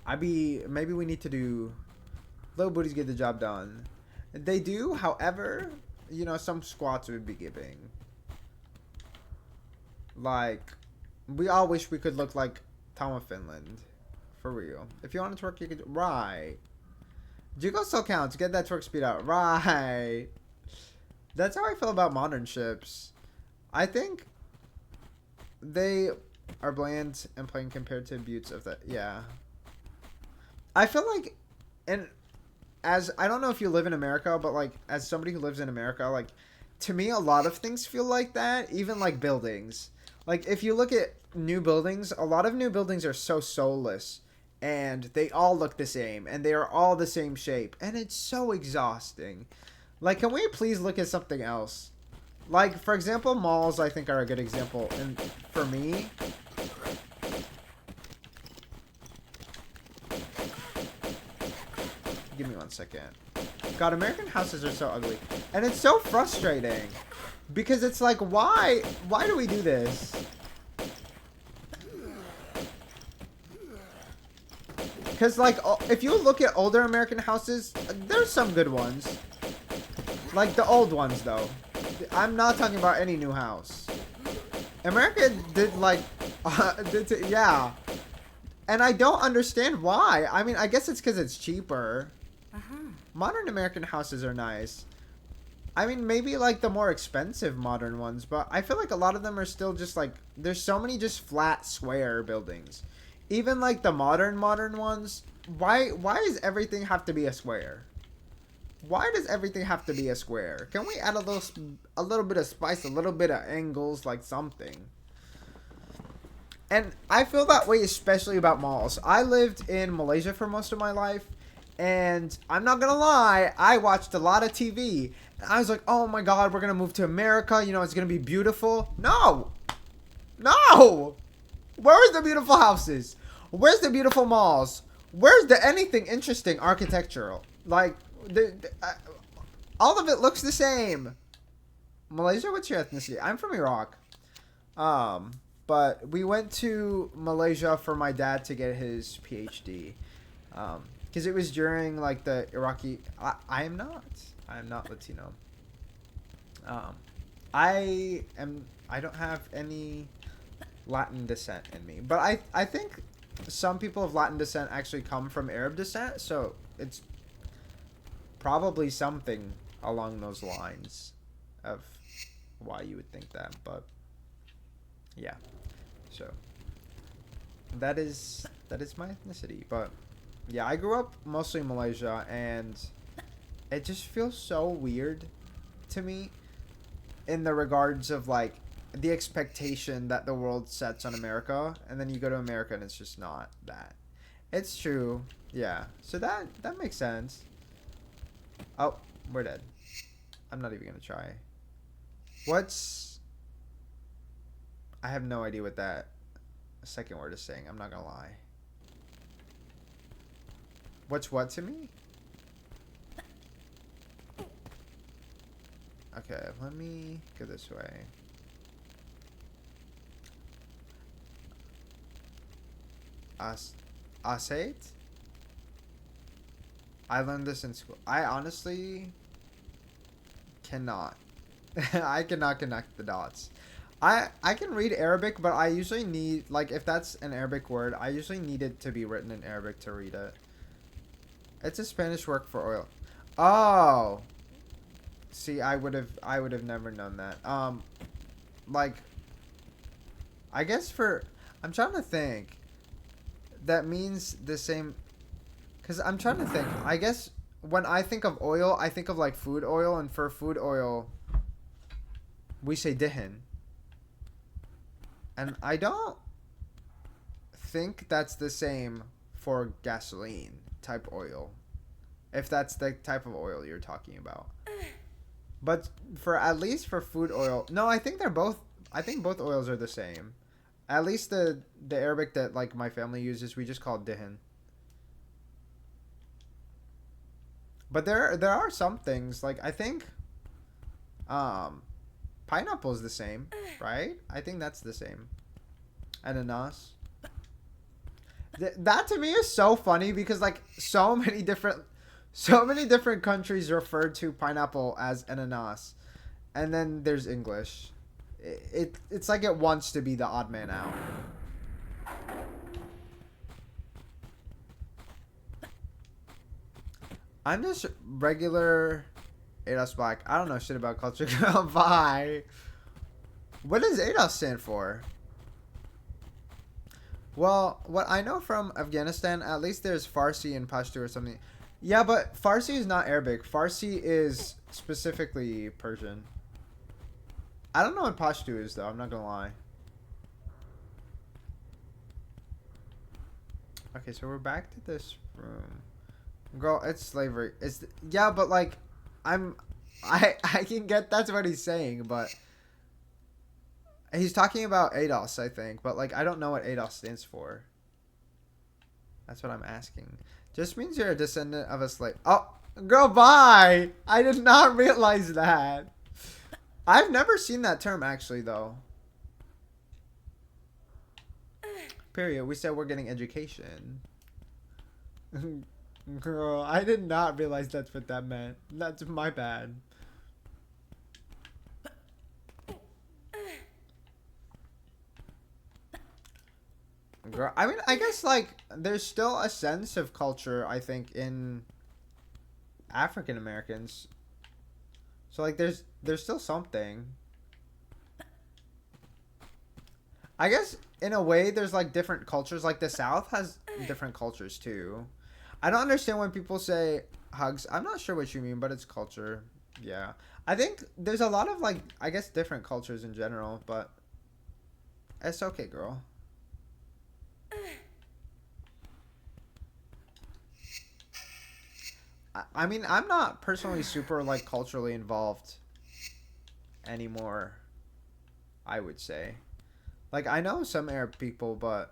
Maybe we need to do little booties get the job done. They do, however, you know, some squats would be giving. Like, we all wish we could look like Tom of Finland. For real. If you want to twerk, you could. Right. Jiggle still counts. Get that twerk speed out. Right. That's how I feel about modern ships. I think they are bland and plain compared to buttes of that. Yeah. I feel like, and as I don't know if you live in America, but like as somebody who lives in America, like to me, a lot of things feel like that. Even like buildings. Like if you look at new buildings, a lot of new buildings are so soulless. And they all look the same. And they are all the same shape. And it's so exhausting. Like, can we please look at something else? Like, for example, malls, I think, are a good example. And for me... Give me 1 second. God, American houses are so ugly. And it's so frustrating. Because it's like, why do we do this? Because, like, if you look at older American houses, there's some good ones. Like, the old ones, though. I'm not talking about any new house. America did, like, yeah. And I don't understand why. I mean, I guess it's because it's cheaper. Modern American houses are nice. I mean, maybe, like, the more expensive modern ones, but I feel like a lot of them are still just, like, there's so many just flat, square buildings. Even like the modern ones, why does everything have to be a square? Why does everything have to be a square? Can we add a little bit of spice, a little bit of angles, like something? And I feel that way especially about malls. I lived in Malaysia for most of my life, and I'm not gonna lie, I watched a lot of TV. And I was like, oh my god, we're gonna move to America, you know, it's gonna be beautiful. No! No! Where are the beautiful houses? Where's the beautiful malls? Where's the anything interesting architectural? Like, all of it looks the same. Malaysia, what's your ethnicity? I'm from Iraq. But we went to Malaysia for my dad to get his PhD. Because it was during, like, the Iraqi... I am not Latino. I don't have any Latin descent in me. But I think some people of Latin descent actually come from Arab descent, so it's probably something along those lines of why you would think that. But yeah, so that is my ethnicity. But yeah, I grew up mostly in Malaysia, and it just feels so weird to me in the regards of, like, the expectation that the world sets on America, and then you go to America and it's just not that. It's true. Yeah. So that makes sense. Oh, we're dead. I'm not even gonna try. I have no idea what that second word is saying. I'm not gonna lie. What's what to me? Okay, let me go this way. Asate? I learned this in school. I honestly cannot. I cannot connect the dots. I can read Arabic, but I usually need, like, if that's an Arabic word, I usually need it to be written in Arabic to read it. It's a Spanish word for oil. Oh. See, I would have never known that. Like, I guess I'm trying to think. That means the same, because I'm trying to think. I guess when I think of oil, I think of, like, food oil, and for food oil, we say dihin. And I don't think that's the same for gasoline type oil, if that's the type of oil you're talking about. But for at least for food oil, no, I think they're both. I think both oils are the same. At least the Arabic that like my family uses, we just call it dihin. But there are some things like I think, pineapple is the same, right? I think that's the same. Ananas. That to me is so funny because like so many different countries refer to pineapple as ananas, and then there's English. It's like it wants to be the odd man out. I'm just regular ADOS Black. I don't know shit about culture. Bye. What does ADOS stand for? Well, what I know from Afghanistan, at least there's Farsi and Pashto or something. Yeah, but Farsi is not Arabic. Farsi is specifically Persian. I don't know what Pashto is, though. I'm not gonna lie. Okay, so we're back to this room. Girl, it's slavery. Yeah, but like, I can get that's what he's saying, but he's talking about ADOS, I think, but like I don't know what ADOS stands for. That's what I'm asking. Just means you're a descendant of a slave. Oh, girl, bye. I did not realize that. I've never seen that term actually, though. Period. We said we're getting education. Girl, I did not realize that's what that meant. That's my bad. Girl, I mean, I guess like there's still a sense of culture, I think, in African Americans. So like there's still something. I guess in a way there's like different cultures. Like the South has different cultures too. I don't understand when people say hugs. I'm not sure what you mean, but it's culture. Yeah. I think there's a lot of like, I guess different cultures in general, but it's okay, girl. I mean, I'm not personally super like culturally involved anymore, I would say. Like I know some Arab people, but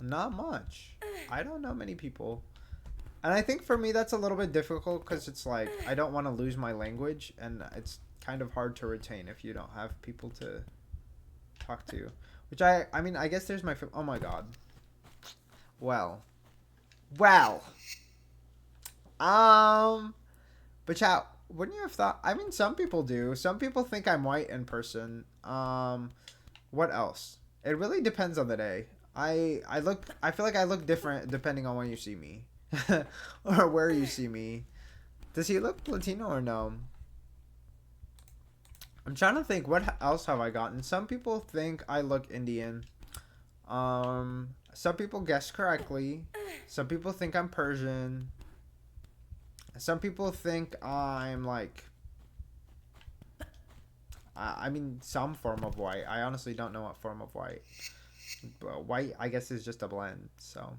not much. I don't know many people. And I think for me that's a little bit difficult because it's like I don't want to lose my language, and it's kind of hard to retain if you don't have people to talk to. Which I mean, I guess there's my... Oh my god. Well. But chat, wouldn't you have thought... I mean, some people do. Some people think I'm white in person. What else? It really depends on the day. I feel like I look different depending on when you see me. Or where you see me. Does he look Latino or no? I'm trying to think, what else have I gotten? Some people think I look Indian. Some people guess correctly. Some people think I'm Persian. Some people think I'm like... I mean, some form of white. I honestly don't know what form of white. But white, I guess, is just a blend, so...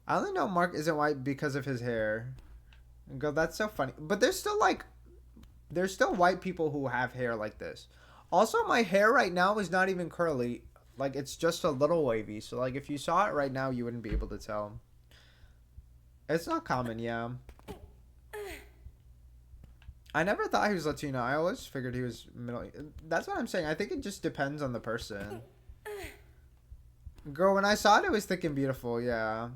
I only know Mark isn't white because of his hair. Go, that's so funny. But there's still like... There's still white people who have hair like this. Also, my hair right now is not even curly. Like, it's just a little wavy. So, like, if you saw it right now, you wouldn't be able to tell. It's not common, yeah. I never thought he was Latino. I always figured he was Middle East. That's what I'm saying. I think it just depends on the person. Girl, when I saw it, it was thick and beautiful, yeah.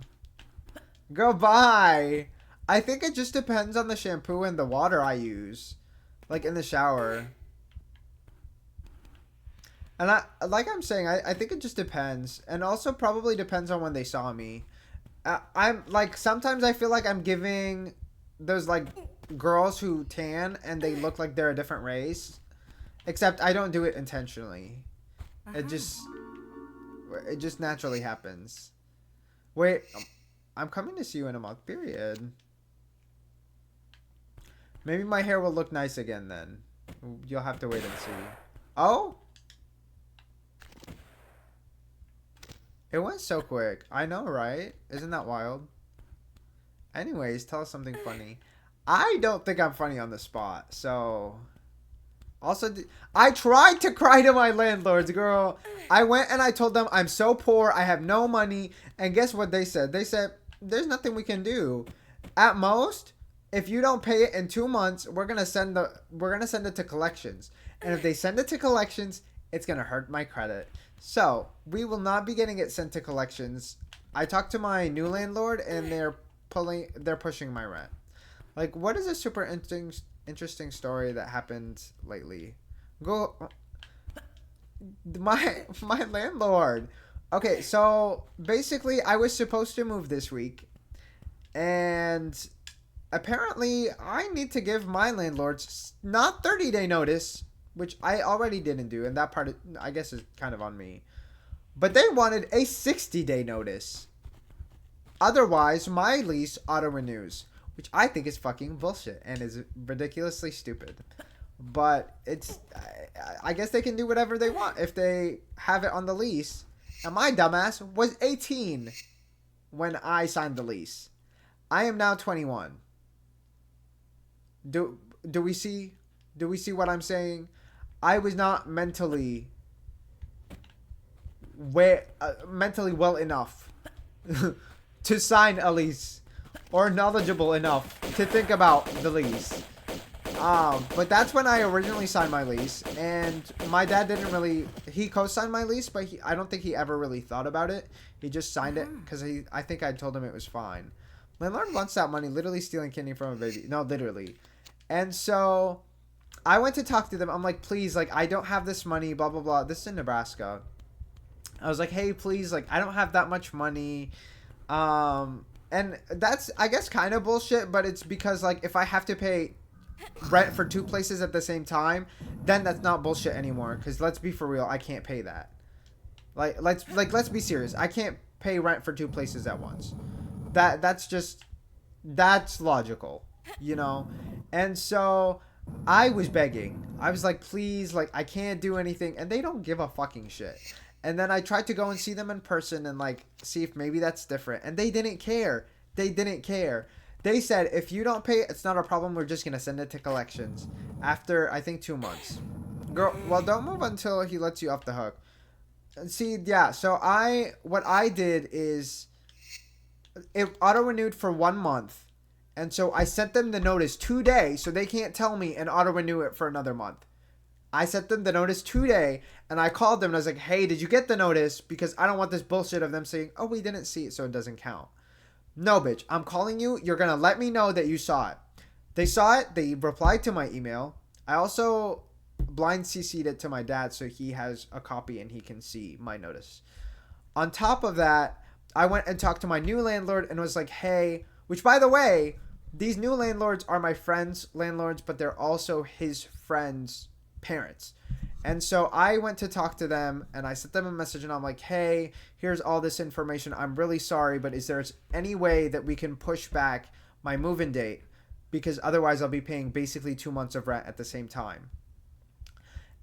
Girl, bye! I think it just depends on the shampoo and the water I use. Like, in the shower. And like I'm saying, I think it just depends. And also probably depends on when they saw me. I'm, like, sometimes I feel like I'm giving those, like, girls who tan and they look like they're a different race. Except I don't do it intentionally. It just naturally happens. Wait, I'm coming to see you in a month, period. Maybe my hair will look nice again then. You'll have to wait and see. Oh? It went so quick. I know, right? Isn't that wild? Anyways, tell us something funny. I don't think I'm funny on the spot. So, also, I tried to cry to my landlords, girl. I went and I told them I'm so poor, I have no money, and guess what they said? They said there's nothing we can do. At most, if you don't pay it in 2 months, we're gonna send it to collections, and if they send it to collections, it's gonna hurt my credit. So we will not be getting it sent to collections. I talked to my new landlord, and they're pushing my rent. Like, what is a super interesting story that happened lately? Go, my landlord. Okay, so basically, I was supposed to move this week, and apparently, I need to give my landlords not 30-day notice, which I already didn't do, and that part, I guess, is kind of on me. But they wanted a 60-day notice. Otherwise, my lease auto-renews, which I think is fucking bullshit and is ridiculously stupid. But it's, I guess they can do whatever they want if they have it on the lease. And my dumbass was 18 when I signed the lease. I am now 21. Do we see what I'm saying? I was not mentally well enough to sign a lease, or knowledgeable enough to think about the lease. But that's when I originally signed my lease, and my dad didn't really, he co-signed my lease, but I don't think he ever really thought about it. He just signed it because I think I told him it was fine. Landlord wants that money, literally stealing kidney from a baby. No, literally. And so I went to talk to them. I'm like, please, like, I don't have this money, blah, blah, blah. This is in Nebraska. I was like, hey, please, like, I don't have that much money. And that's, I guess, kind of bullshit, but it's because, like, if I have to pay rent for 2 places at the same time, then that's not bullshit anymore. Because let's be for real, I can't pay that. Let's be serious. I can't pay rent for 2 places at once. That's logical, you know? And so I was begging. I was like, please, like, I can't do anything. And they don't give a fucking shit. And then I tried to go and see them in person and, like, see if maybe that's different. And they didn't care. They didn't care. They said, if you don't pay it, it's not a problem. We're just going to send it to collections after, I think, 2 months. Girl, well, don't move until he lets you off the hook. See, yeah, so what I did is it auto-renewed for 1 month. And so I sent them the notice today, so they can't tell me and auto-renew it for another month. I sent them the notice today, and I called them, and I was like, hey, did you get the notice? Because I don't want this bullshit of them saying, oh, we didn't see it, so it doesn't count. No, bitch, I'm calling you. You're going to let me know that you saw it. They saw it. They replied to my email. I also blind CC'd it to my dad, so he has a copy, and he can see my notice. On top of that, I went and talked to my new landlord and was like, hey, which, by the way, these new landlords are my friend's landlords, but they're also his friend's parents. And so I went to talk to them, and I sent them a message, and I'm like, hey, here's all this information. I'm really sorry, but is there any way that we can push back my move-in date? Because otherwise I'll be paying basically 2 months of rent at the same time.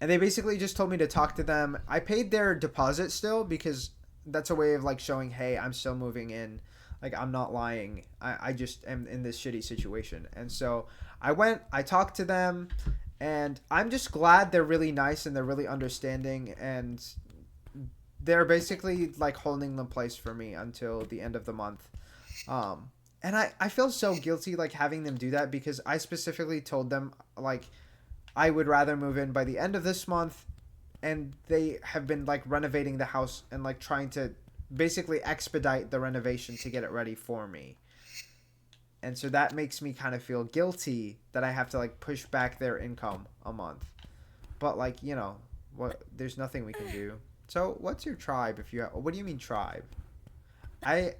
And they basically just told me to talk to them. I paid their deposit still, because that's a way of, like, showing, hey, I'm still moving in. Like, I'm not lying. I just am in this shitty situation. And so I talked to them, and I'm just glad they're really nice and they're really understanding, and they're basically, like, holding the place for me until the end of the month. And I feel so guilty, like, having them do that, because I specifically told them, like, I would rather move in by the end of this month, and they have been, like, renovating the house and, like, trying to basically expedite the renovation to get it ready for me. And so that makes me kind of feel guilty that I have to, like, push back their income a month. But, like, you know, there's nothing we can do. So what's your tribe? What do you mean tribe? I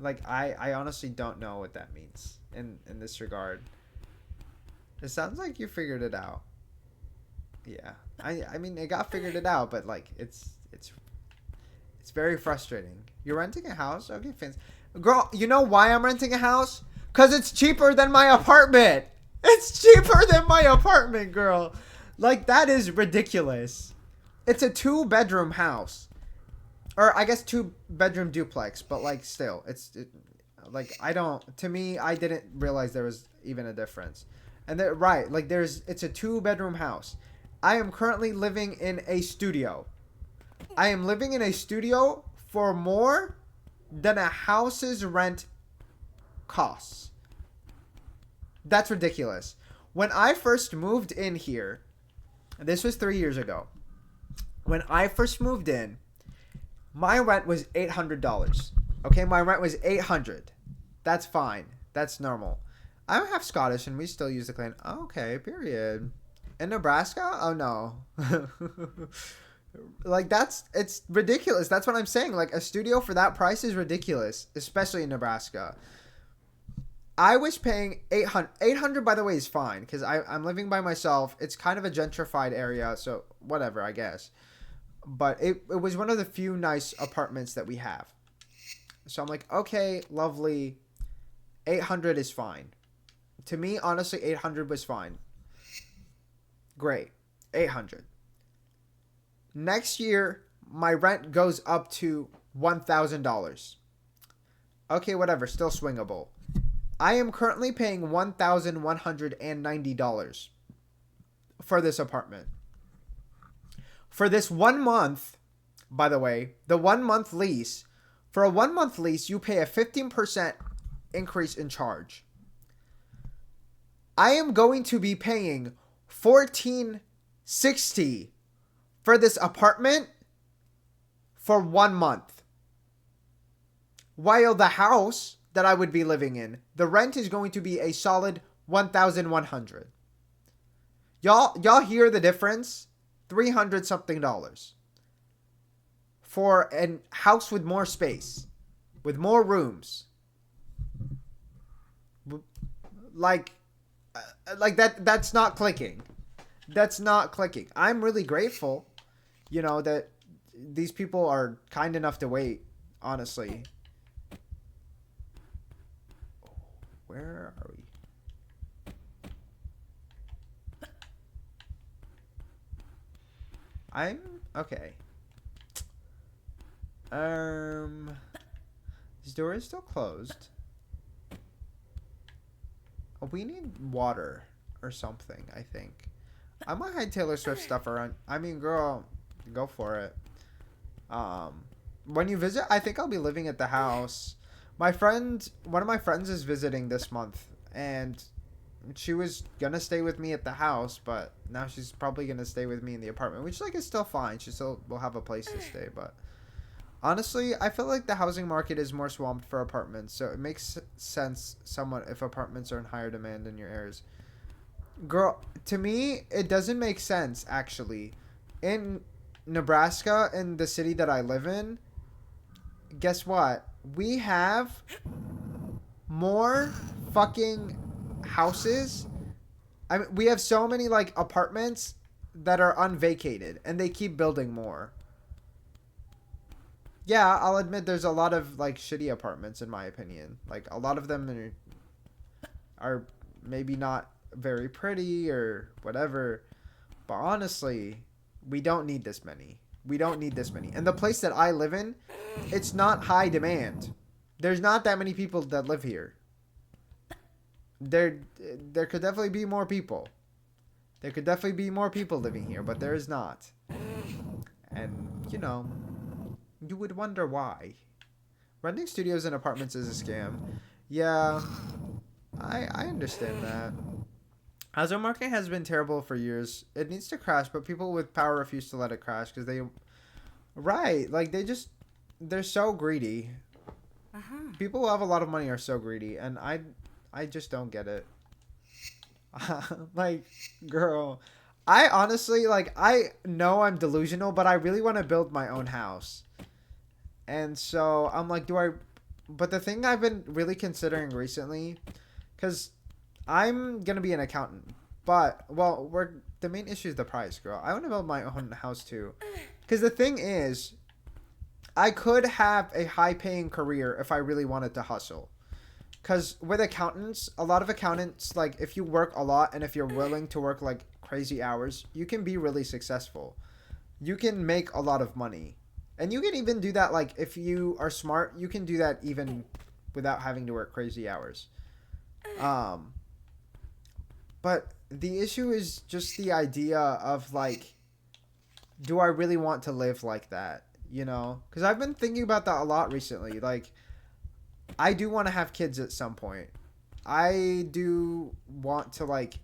honestly don't know what that means in this regard. It sounds like you figured it out. Yeah. I mean, it got figured it out, but, like, it's very frustrating. You're renting a house? Okay, fans. Girl, you know why I'm renting a house? Because it's cheaper than my apartment. It's cheaper than my apartment, girl. Like, that is ridiculous. It's a 2-bedroom house. Or, I guess 2-bedroom duplex. But, like, still. To me, I didn't realize there was even a difference. And they're right, like it's a 2-bedroom house. I am currently living in a studio. I am living in a studio for more than a house's rent costs. That's ridiculous. When I first moved in here, this was 3 years ago. When I first moved in, my rent was $800. Okay, my rent was $800. That's fine. That's normal. I'm half Scottish and we still use the clan. Oh, okay, period. In Nebraska? Oh no. Like it's ridiculous. That's what I'm saying. Like a studio for that price is ridiculous, especially in Nebraska. I was paying $800. $800, by the way, is fine because I'm living by myself. It's kind of a gentrified area, so whatever, I guess. But it was one of the few nice apartments that we have. So I'm like, okay, lovely. 800 is fine. To me, honestly, 800 was fine. Great. 800. Next year, my rent goes up to $1,000. Okay, whatever. Still swingable. I am currently paying $1,190 for this apartment. For this 1 month, by the way, the 1 month lease, for a 1 month lease, you pay a 15% increase in charge. I am going to be paying $1,460 for this apartment for 1 month. While the house that I would be living in, the rent is going to be a solid $1,100. Y'all hear the difference? $300 something for a house with more space, with more rooms. Like that's not clicking. That's not clicking. I'm really grateful, that these people are kind enough to wait, honestly. Where are we? I'm okay. This door is still closed. Oh, we need water or something, I think. I might hide Taylor Swift stuff around. I mean, girl, go for it. When you visit, I think I'll be living at the house. One of my friends is visiting this month, and she was gonna stay with me at the house, but now she's probably gonna stay with me in the apartment, which is still fine. She still will have a place to stay, but honestly, I feel like the housing market is more swamped for apartments, so it makes sense somewhat if apartments are in higher demand in your areas. Girl, to me, it doesn't make sense, actually. In Nebraska, in the city that I live in, guess what? We have more fucking houses. I mean, we have so many, apartments that are unvacated, and they keep building more. Yeah, I'll admit there's a lot of, shitty apartments, in my opinion. A lot of them are maybe not very pretty or whatever. But honestly, we don't need this many. We don't need this many. And the place that I live in, it's not high demand. There's not that many people that live here. There could definitely be more people. There could definitely be more people living here, but there is not. And, you would wonder why. Renting studios and apartments is a scam. Yeah, I understand that. Housing market has been terrible for years. It needs to crash, but people with power refuse to let it crash because they... Right, they're so greedy. People who have a lot of money are so greedy, and I just don't get it. Girl, I honestly, I know I'm delusional, but I really want to build my own house. And so I'm like, but the thing I've been really considering recently, because I'm going to be an accountant, but, the main issue is the price, girl. I want to build my own house too. Because the thing is, I could have a high-paying career if I really wanted to hustle. Because with accountants, a lot of accountants, if you work a lot and if you're willing to work, crazy hours, you can be really successful. You can make a lot of money. And you can even do that, if you are smart, you can do that even without having to work crazy hours. But the issue is just the idea of like, do I really want to live like that? You know? Because I've been thinking about that a lot recently. Like, I do want to have kids at some point. I do want to like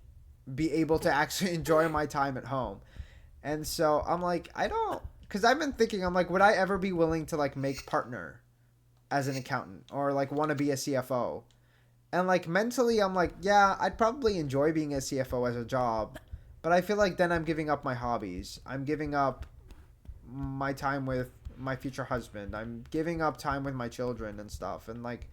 be able to actually enjoy my time at home. And so I'm like, I don't, because I've been thinking, I'm like, would I ever be willing to like make partner as an accountant or like want to be a CFO? And like mentally, I'm like, yeah, I'd probably enjoy being a CFO as a job, but I feel like then I'm giving up my hobbies. I'm giving up my time with my future husband. I'm giving up time with my children and stuff. And like,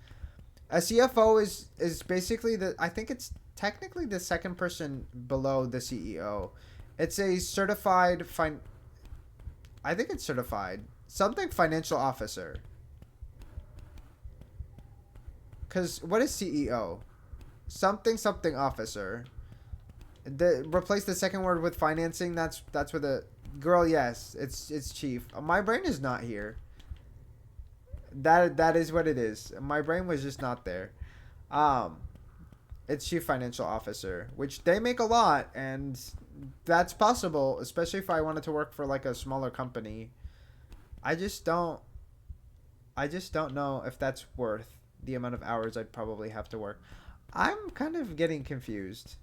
a CFO is basically I think it's technically the second person below the CEO. It's a certified I think it's certified something financial officer. Cause what is CEO? Something officer. Replace the second word with financing. That's what the girl. Yes, it's chief. My brain is not here. That is what it is. My brain was just not there. It's chief financial officer, which they make a lot, and that's possible, especially if I wanted to work for like a smaller company. I just don't know if that's worth the amount of hours I'd probably have to work. I'm kind of getting confused.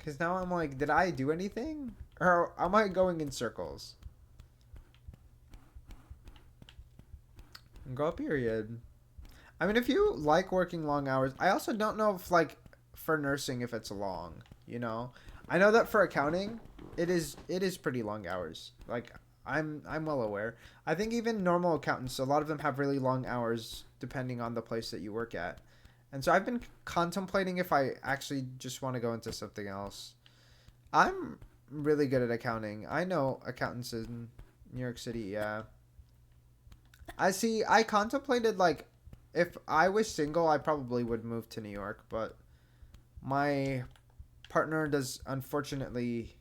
Cause now I'm like, did I do anything? Or am I going in circles? Girl, period. I mean, if you like working long hours, I also don't know if like for nursing if it's long, you know? I know that for accounting, it is pretty long hours. Like I'm well aware. I think even normal accountants, a lot of them have really long hours depending on the place that you work at. And so I've been contemplating if I actually just want to go into something else. I'm really good at accounting. I know accountants in New York City, yeah. I contemplated like if I was single, I probably would move to New York, but my partner does unfortunately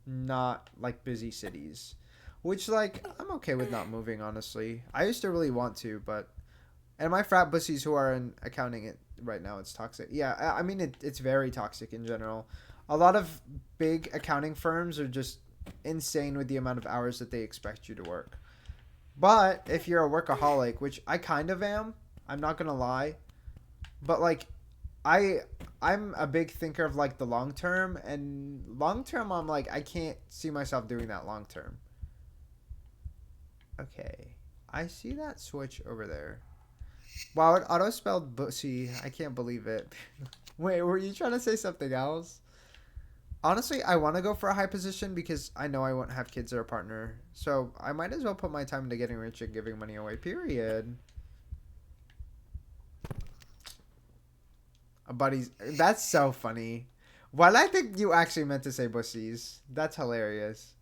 not like busy cities, which like I'm okay with not moving, honestly. I used to really want to, but and my frat bussies who are in accounting it right now, it's toxic. Yeah, I mean it's very toxic in general. A lot of big accounting firms are just insane with the amount of hours that they expect you to work. But if you're a workaholic, which I kind of am, I'm not gonna lie, but like I'm a big thinker of like the long term, and long term I'm like I can't see myself doing that long term. Okay, I see that switch over there. Wow, it auto spelled bussy. I can't believe it. Wait, were you trying to say something else? Honestly, I want to go for a high position because I know I won't have kids or a partner. So I might as well put my time into getting rich and giving money away, period. Buddies, that's so funny. Well, I think you actually meant to say bussies. That's hilarious.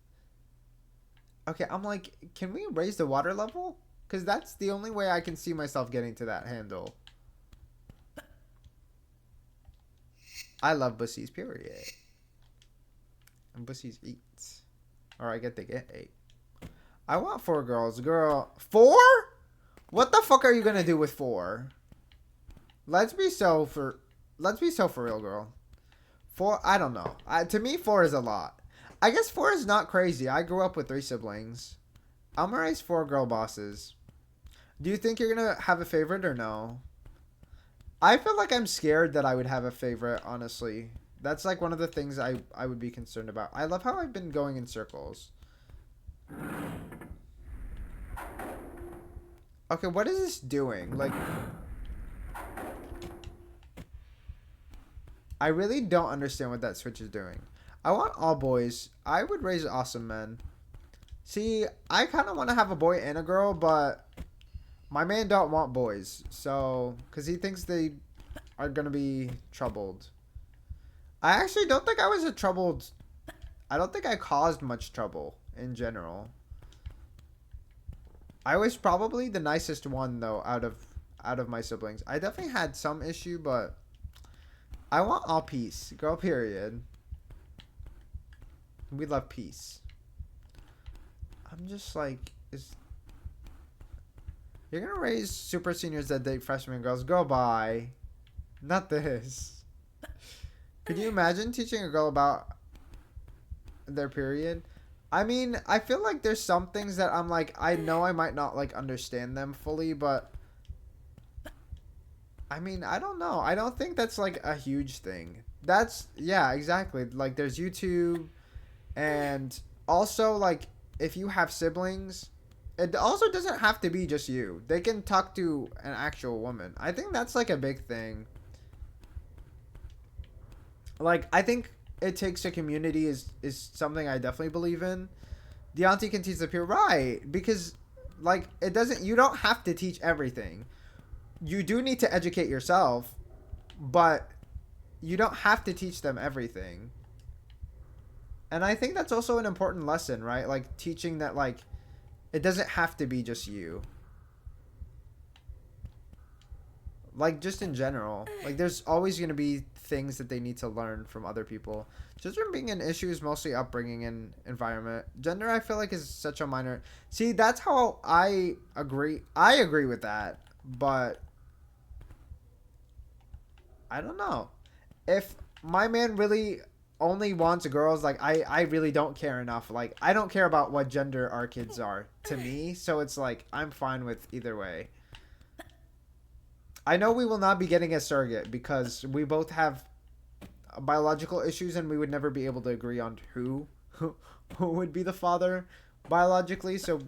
Okay, I'm like, can we raise the water level? Because that's the only way I can see myself getting to that handle. I love bussies, period. And bussies eat. Or I get they get 8. I want 4 girls. Girl, 4? What the fuck are you gonna do with 4? Let's be so for real, girl. 4, I don't know. To me, 4 is a lot. I guess 4 is not crazy. I grew up with 3 siblings. I'm gonna raise 4 girl bosses. Do you think you're gonna have a favorite or no? I feel like I'm scared that I would have a favorite, honestly. That's like one of the things I would be concerned about. I love how I've been going in circles. Okay, what is this doing? Like, I really don't understand what that switch is doing. I want all boys. I would raise awesome men. See, I kind of want to have a boy and a girl, but my man don't want boys. So, because he thinks they are going to be troubled. I actually don't think I was I don't think I caused much trouble in general. I was probably the nicest one though out of my siblings. I definitely had some issue, but I want all peace. Girl, period. We love peace. I'm just like, you're gonna raise super seniors that date freshman girls. Go by. Not this. Could you imagine teaching a girl about their period? I mean, I feel like there's some things that I'm like, I know I might not like understand them fully, but I mean, I don't know. I don't think that's like a huge thing. That's, yeah, exactly. Like there's YouTube, and also like if you have siblings, it also doesn't have to be just you. They can talk to an actual woman. I think that's like a big thing. Like I think it takes a community is something I definitely believe in. The auntie can teach the peer, right? Because like it doesn't, you don't have to teach everything. You do need to educate yourself, but you don't have to teach them everything. And I think that's also an important lesson, right? Like teaching that like it doesn't have to be just you. Like just in general, like there's always going to be things that they need to learn from other people. Children being an issue is mostly upbringing and environment. Gender, I feel like, is such a minor. See, that's how I agree. I agree with that, but I don't know. If my man really only wants girls, like I really don't care enough. Like I don't care about what gender our kids are to me, so it's like I'm fine with either way. I know we will not be getting a surrogate because we both have biological issues and we would never be able to agree on who would be the father biologically, so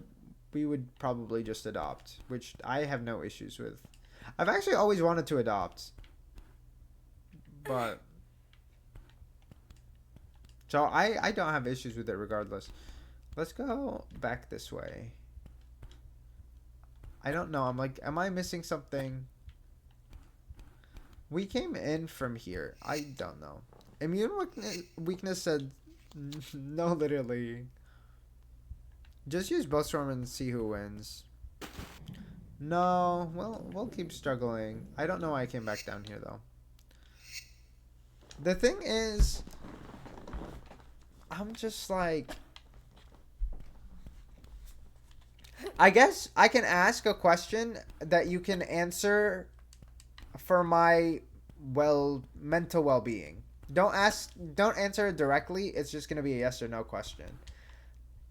we would probably just adopt, which I have no issues with. I've actually always wanted to adopt, but so I don't have issues with it regardless. Let's go back this way. I don't know. I'm like, am I missing something? We came in from here. I don't know. Immune weakness said no, literally. Just use Bullstorm and see who wins. No, well, we'll keep struggling. I don't know why I came back down here, though. The thing is, I'm just like, I guess I can ask a question that you can answer for my mental well-being. Don't answer it directly. It's just going to be a yes or no question.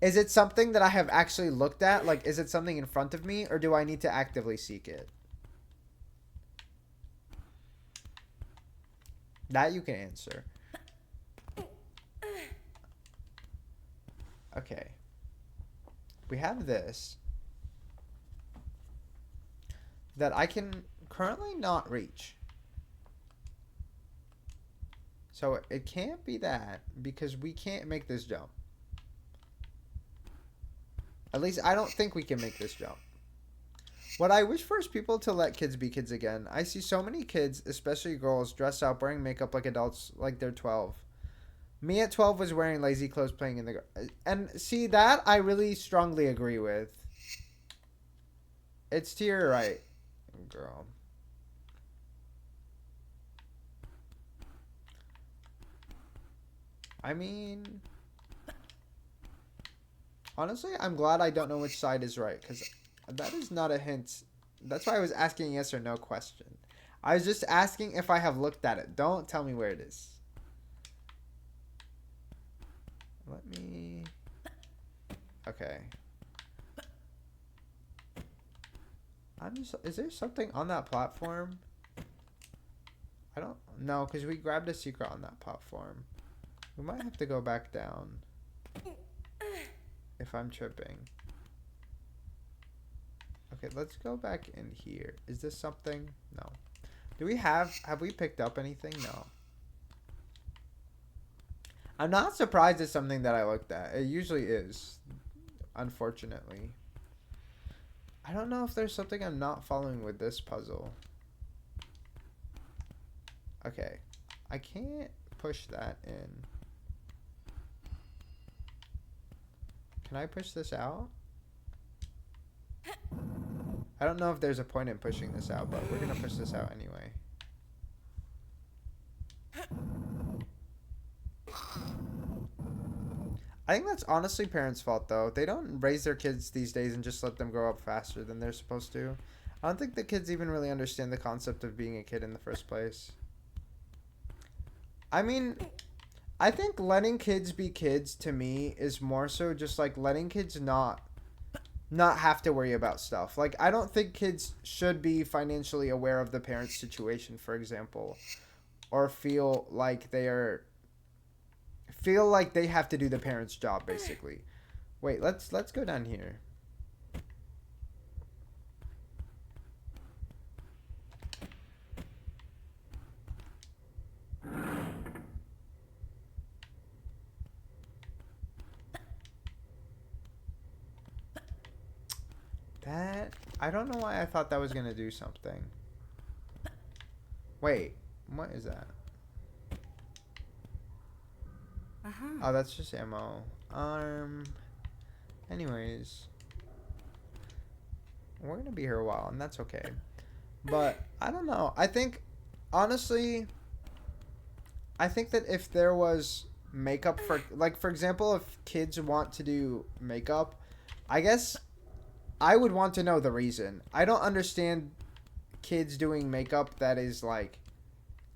Is it something that I have actually looked at? Like, is it something in front of me, or do I need to actively seek it? That you can answer. Okay. We have this that I can currently not reach. So it can't be that because we can't make this jump. At least I don't think we can make this jump. What I wish for is people to let kids be kids again. I see so many kids, especially girls, dressed up, wearing makeup like adults, like they're 12. Me at 12 was wearing lazy clothes playing in the... And see, that I really strongly agree with. It's to your right, girl. I mean... Honestly, I'm glad I don't know which side is right, because that is not a hint. That's why I was asking yes or no question. I was just asking if I have looked at it. Don't tell me where it is. Let me... Okay. Is there something on that platform? I don't know, because we grabbed a secret on that platform. We might have to go back down. If I'm tripping. Okay, let's go back in here. Is this something? No. Have we picked up anything? No. I'm not surprised it's something that I looked at. It usually is. Unfortunately. I don't know if there's something I'm not following with this puzzle. Okay. I can't push that in. Can I push this out? I don't know if there's a point in pushing this out, but we're going to push this out anyway. I think that's honestly parents' fault, though. They don't raise their kids these days and just let them grow up faster than they're supposed to. I don't think the kids even really understand the concept of being a kid in the first place. I mean, I think letting kids be kids to me is more so just like letting kids not have to worry about stuff. Like I don't think kids should be financially aware of the parent's situation, for example, or feel like they have to do the parent's job basically. Wait, let's go down here. That I don't know why I thought that was gonna do something. Wait, what is that? Oh, that's just ammo. Anyways, we're gonna be here a while, and that's okay. But I don't know. I think, honestly, I think that if there was makeup for, like, for example, if kids want to do makeup, I guess I would want to know the reason. I don't understand kids doing makeup that is like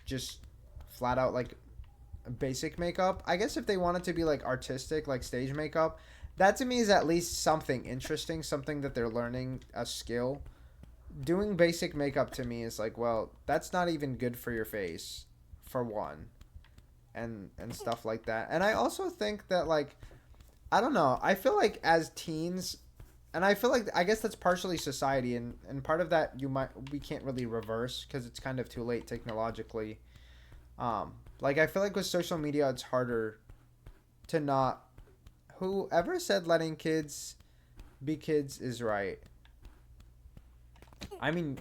just flat out like basic makeup. I guess if they wanted to be like artistic, like stage makeup, that to me is at least something interesting, something that they're learning a skill. Doing basic makeup to me is like, well, that's not even good for your face, for one, and stuff like that. And I also think that like, I don't know, I feel like as teens, and I feel like I guess that's partially society, and part of that we can't really reverse because it's kind of too late technologically. Like I feel like with social media, it's harder to not. Whoever said letting kids be kids is right. I mean,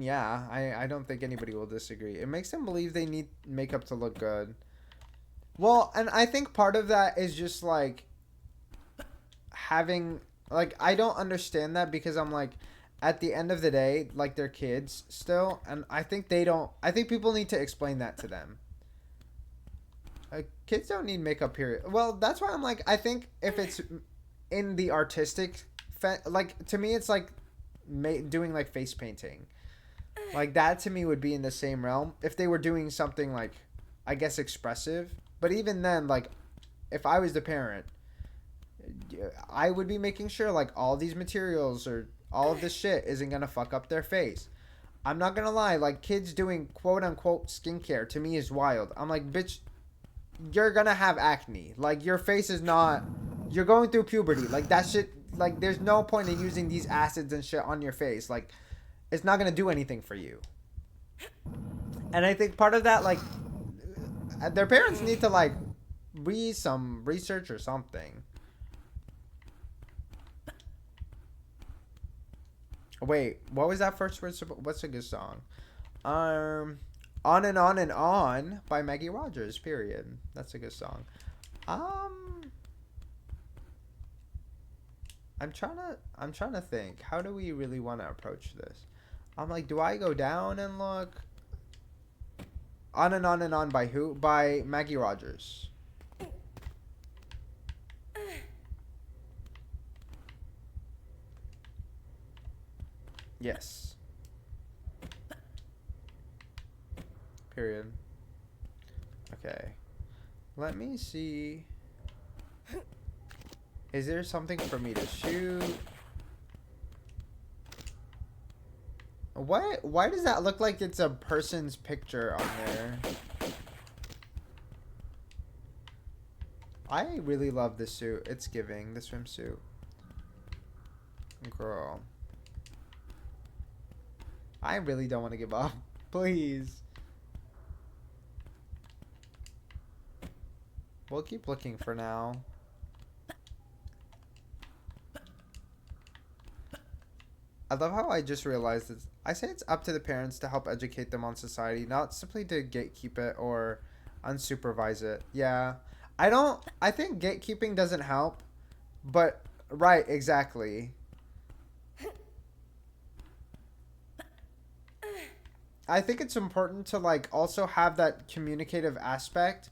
yeah. I don't think anybody will disagree. It makes them believe they need makeup to look good. Well, and I think part of that is just like having like I don't understand that because I'm like at the end of the day, like they're kids still, and I think they don't. I think people need to explain that to them. Kids don't need makeup, period. Well, that's why I'm like, I think if it's in the artistic, like, to me, it's like doing, like, face painting. Like, that to me would be in the same realm. If they were doing something, like, I guess expressive. But even then, like, if I was the parent, I would be making sure, like, all these materials or all of this shit isn't gonna fuck up their face. I'm not gonna lie, like, kids doing quote-unquote skincare to me is wild. I'm like, bitch, you're gonna have acne. Like, your face is not... You're going through puberty. Like, that shit... Like, there's no point in using these acids and shit on your face. Like, it's not gonna do anything for you. And I think part of that, like... Their parents need to, like, read some research or something. Wait, what was that first word? What's a good song? On and On and On by Maggie Rogers, period. That's a good song. I'm trying to think. How do we really want to approach this? I'm like, do I go down and look? On and On and On by who? By Maggie Rogers. Yes. Period. Okay. Let me see. Is there something for me to shoot? What? Why does that look like it's a person's picture on there? I really love this suit. It's giving, the swimsuit. Girl. I really don't want to give up. Please. We'll keep looking for now. I love how I just realized that I say it's up to the parents to help educate them on society, not simply to gatekeep it or unsupervise it. Yeah. I think gatekeeping doesn't help, but right, exactly. I think it's important to like also have that communicative aspect.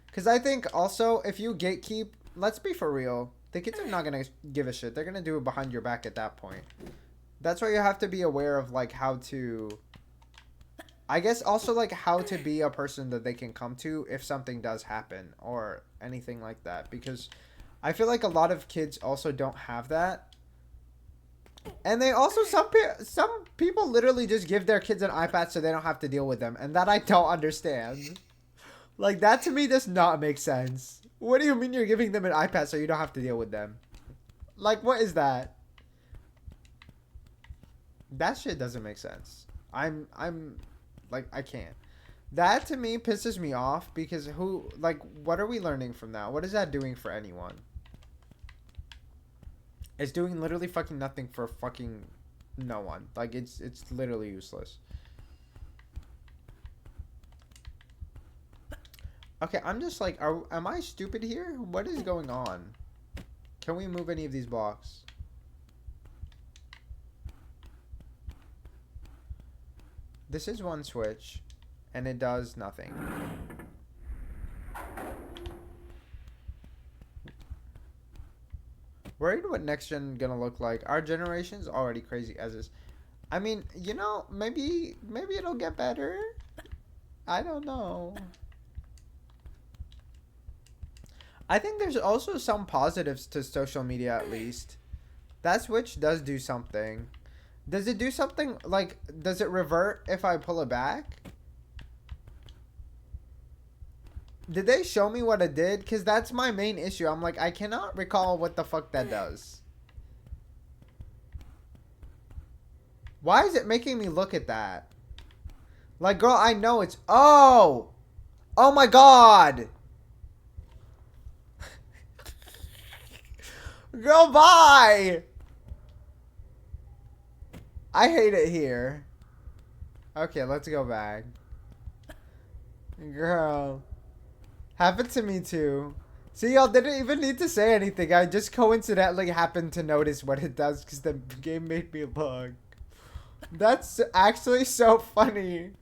Because I think also if you gatekeep, let's be for real, the kids are not going to give a shit. They're going to do it behind your back at that point. That's why you have to be aware of like how to I guess also like how to be a person that they can come to if something does happen or anything like that, because I feel like a lot of kids also don't have that. And they also, some people literally just give their kids an iPad so they don't have to deal with them, and that I don't understand. Like, that to me does not make sense. What do you mean you're giving them an iPad so you don't have to deal with them? Like, what is that? That shit doesn't make sense. I'm like, I can't. That to me pisses me off, because who, like, what are we learning from that? What is that doing for anyone? It's doing literally fucking nothing for fucking no one. Like, it's literally useless. Okay, I'm just like, am I stupid here? What is going on? Can we move any of these blocks? This is one switch, and it does nothing. Worried what next gen gonna look like. Our generation's already crazy as is. I mean, you know, maybe it'll get better. I don't know. I think there's also some positives to social media, at least. That switch does do something. Does it do something, like, does it revert if I pull it back? Did they show me what it did? Because that's my main issue. I'm like, I cannot recall what the fuck that does. Why is it making me look at that? Like, girl, I know it's... Oh! Oh my god! Girl, bye! I hate it here. Okay, let's go back. Girl. Happened to me too. See, y'all didn't even need to say anything. I just coincidentally happened to notice what it does because the game made me look. That's actually so funny.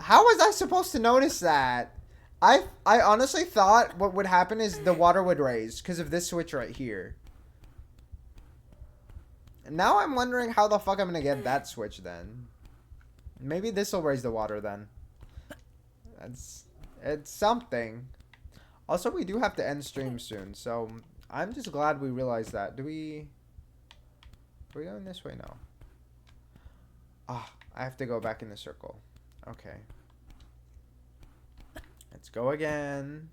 How was I supposed to notice that? I honestly thought what would happen is the water would raise because of this switch right here. And now I'm wondering how the fuck I'm going to get that switch then. Maybe this will raise the water then. It's something. Also, we do have to end stream soon, so I'm just glad we realized that. Are we going this way now? Ah, I have to go back in the circle. Okay. Let's go again.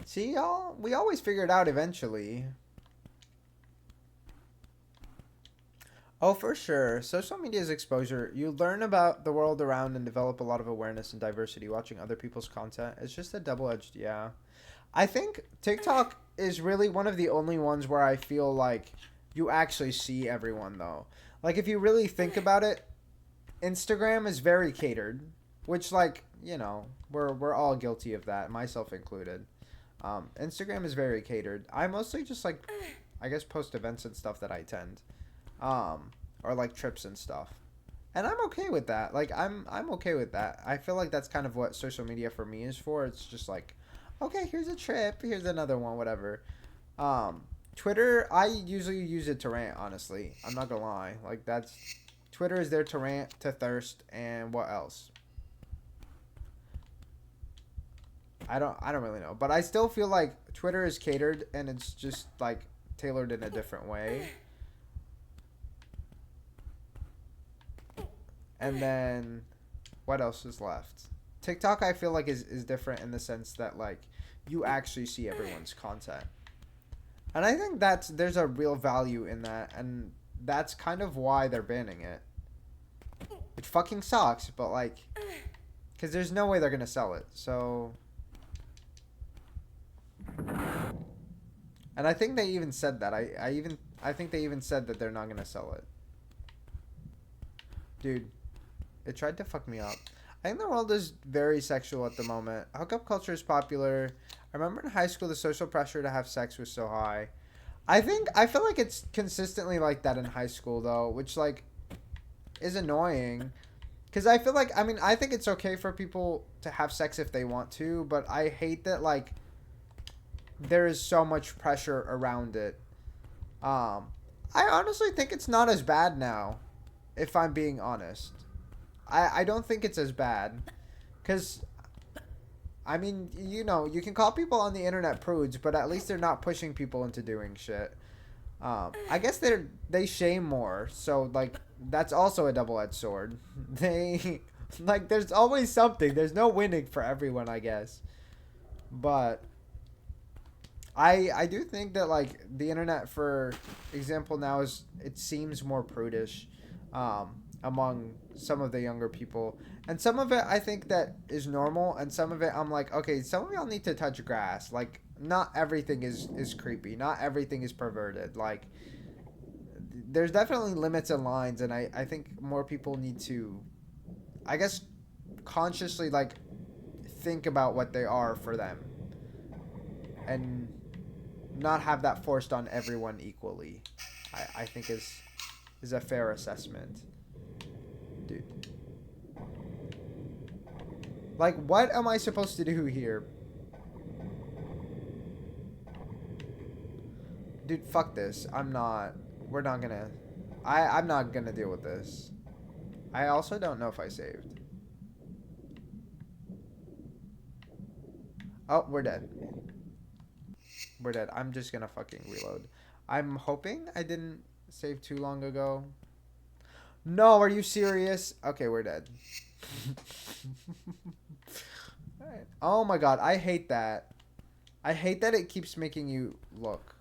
See, y'all? We always figure it out eventually. Oh, for sure. Social media's exposure. You learn about the world around and develop a lot of awareness and diversity watching other people's content. It's just a double-edged, yeah. I think TikTok is really one of the only ones where I feel like you actually see everyone, though. Like, if you really think about it, Instagram is very catered, which, like, you know, we're all guilty of that, myself included. Instagram is very catered. I mostly just, like, I guess post events and stuff that I attend. Or like trips and stuff. And I'm okay with that. Like, I'm okay with that. I feel like that's kind of what social media for me is for. It's just like, okay, here's a trip, here's another one, whatever. Twitter, I usually use it to rant, honestly. I'm not gonna lie. Like, that's... Twitter is there to rant, to thirst, and what else? I don't really know. But I still feel like Twitter is catered, and it's just, like, tailored in a different way. And then, what else is left? TikTok, I feel like, is different in the sense that, like, you actually see everyone's content. And I think there's a real value in that, and that's kind of why they're banning it. Which fucking sucks, but, like, because there's no way they're going to sell it, so... And I think they even said that. I think they even said that they're not going to sell it. Dude. It tried to fuck me up. I think the world is very sexual at the moment. Hookup culture is popular. I remember in high school the social pressure to have sex was so high. I feel like it's consistently like that in high school though, which like is annoying. Cause I feel like, I mean, I think it's okay for people to have sex if they want to, but I hate that like there is so much pressure around it. I honestly think it's not as bad now. if I'm being honest. I don't think it's as bad. Because, I mean, you know, you can call people on the internet prudes, but at least they're not pushing people into doing shit. I guess they shame more, so, like, that's also a double-edged sword. They, like, there's always something. There's no winning for everyone, I guess. But I do think that, like, the internet, for example, now it seems more prudish among some of the younger people. And some of it I think that is normal, and some of it I'm like, okay, some of y'all need to touch grass. Like, not everything is creepy. Not everything is perverted. Like, there's definitely limits and lines, and I think more people need to, I guess, consciously, like, think about what they are for them. And not have that forced on everyone equally. I think is a fair assessment. Dude. Like, what am I supposed to do here? Dude, fuck this. I'm not gonna deal with this. I also don't know if I saved. Oh, we're dead. We're dead. I'm just gonna fucking reload. I'm hoping I didn't save too long ago. No, are you serious? Okay, we're dead. Alright. Oh my god, I hate that. I hate that it keeps making you look.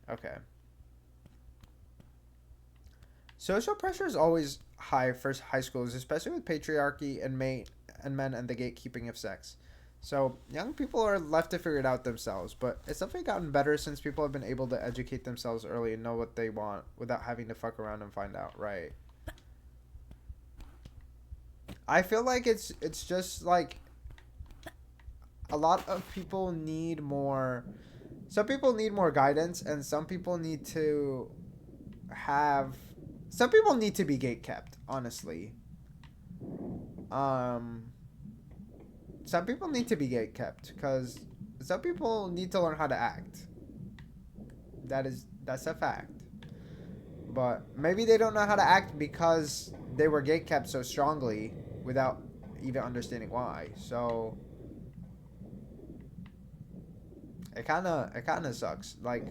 Okay. Social pressure is always high for high schools, especially with patriarchy and men and the gatekeeping of sex. So, young people are left to figure it out themselves, but it's definitely gotten better since people have been able to educate themselves early and know what they want without having to fuck around and find out, right? I feel like it's just like a lot of people need more. Some people need more guidance, and some people need to have. Some people need to be gatekept, honestly. Some people need to be gatekept because some people need to learn how to act. That's a fact. But maybe they don't know how to act because they were gatekept so strongly without even understanding why. So it kind of sucks. Like,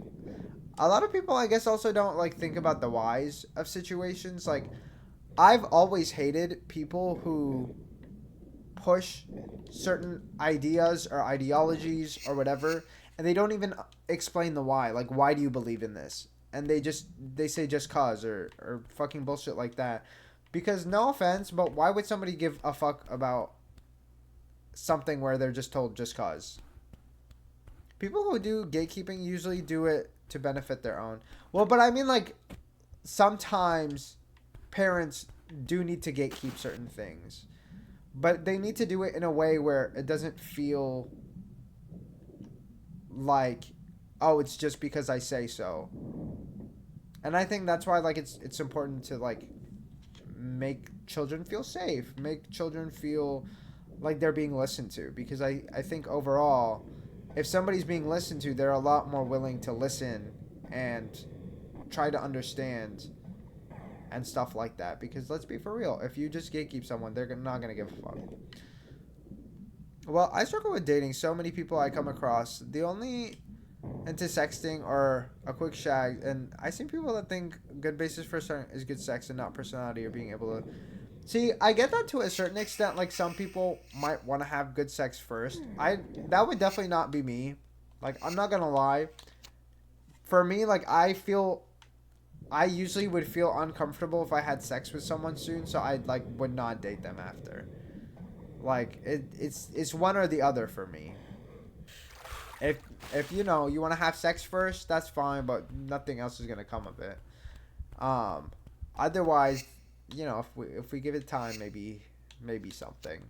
a lot of people, I guess, also don't like think about the whys of situations. Like, I've always hated people who push certain ideas or ideologies or whatever, and they don't even explain the why. Like, why do you believe in this? And they say just cause or fucking bullshit like that. Because, no offense, but why would somebody give a fuck about something where they're just told just cause? People who do gatekeeping usually do it to benefit their own. Well, but I mean, like, sometimes parents do need to gatekeep certain things. But they need to do it in a way where it doesn't feel like, oh, it's just because I say so. And I think that's why, like, it's important to, like, make children feel safe. Make children feel like they're being listened to. Because I think overall, if somebody's being listened to, they're a lot more willing to listen and try to understand and stuff like that. Because let's be for real, if you just gatekeep someone, they're not going to give a fuck. Well, I struggle with dating. So many people I come across, the only into sexting or a quick shag, and I see people that think good basis for starting is good sex and not personality or being able to. See, I get that to a certain extent. Like, some people might want to have good sex first. That would definitely not be me. Like, I'm not gonna lie. For me, like, I usually would feel uncomfortable if I had sex with someone soon, so I like would not date them after. Like, it's one or the other for me. If you know you want to have sex first, that's fine, but nothing else is gonna come of it. Otherwise, you know, if we give it time, maybe something.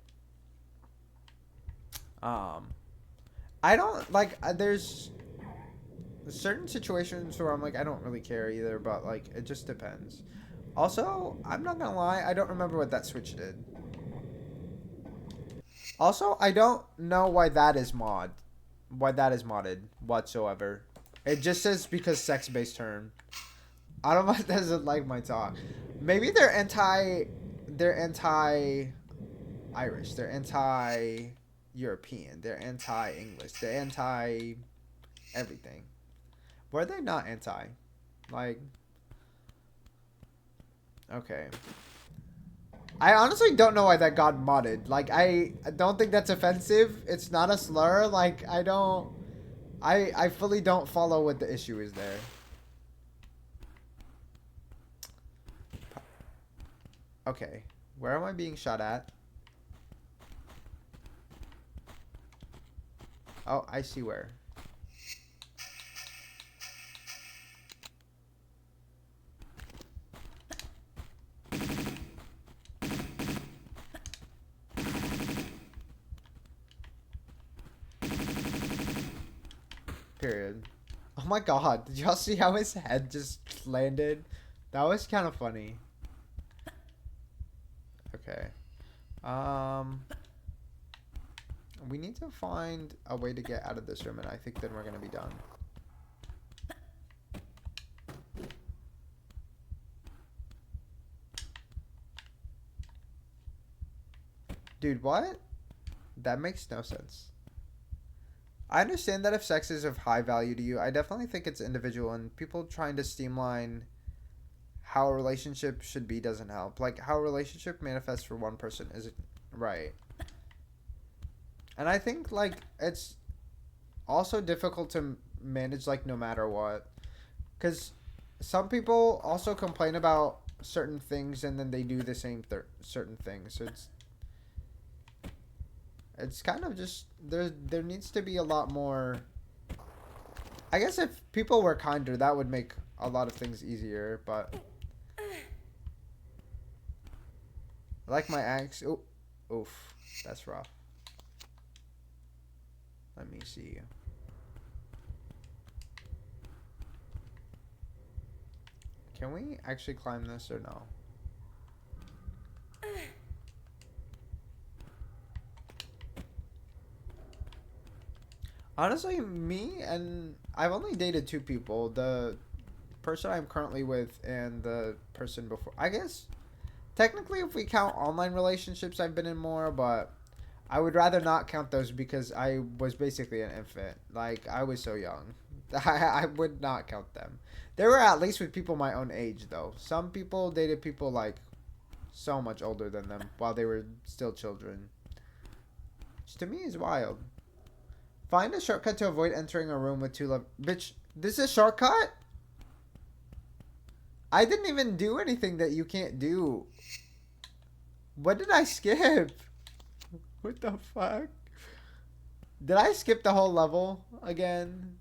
I don't like. There's certain situations where I'm like, I don't really care either, but like, it just depends. Also, I'm not gonna lie, I don't remember what that switch did. Also, I don't know why that is modded whatsoever. It just says because sex-based turn. Autobot doesn't like my talk. Maybe they're anti Irish. They're anti European. They're anti English. They're anti everything. Were they not anti? Like, okay. I honestly don't know why that got modded. Like, I don't think that's offensive. It's not a slur. Like, I fully don't follow what the issue is there. Okay. Where am I being shot at? Oh, I see where. Period. Oh my god, did y'all see how his head just landed? That was kind of funny. Okay. We need to find a way to get out of this room, and I think then we're gonna be done. Dude, what? That makes no sense. I understand that if sex is of high value to you, I definitely think it's individual, and people trying to streamline how a relationship should be doesn't help. Like, how a relationship manifests for one person isn't right. And I think, like, it's also difficult to manage, like, no matter what. Because some people also complain about certain things, and then they do the same certain things. So it's kind of just, there needs to be a lot more. I guess if people were kinder, that would make a lot of things easier, but like my ex. Oh, oof, that's rough. Let me see. Can we actually climb this or no? Honestly, me and I've only dated 2 people. The person I'm currently with and the person before. I guess technically if we count online relationships, I've been in more, but I would rather not count those because I was basically an infant. Like, I was so young. I would not count them. They were at least with people my own age, though. Some people dated people, like, so much older than them while they were still children. Which to me is wild. Find a shortcut to avoid entering a room with 2 Bitch, this is a shortcut? I didn't even do anything that you can't do. What did I skip? What the fuck? Did I skip the whole level again?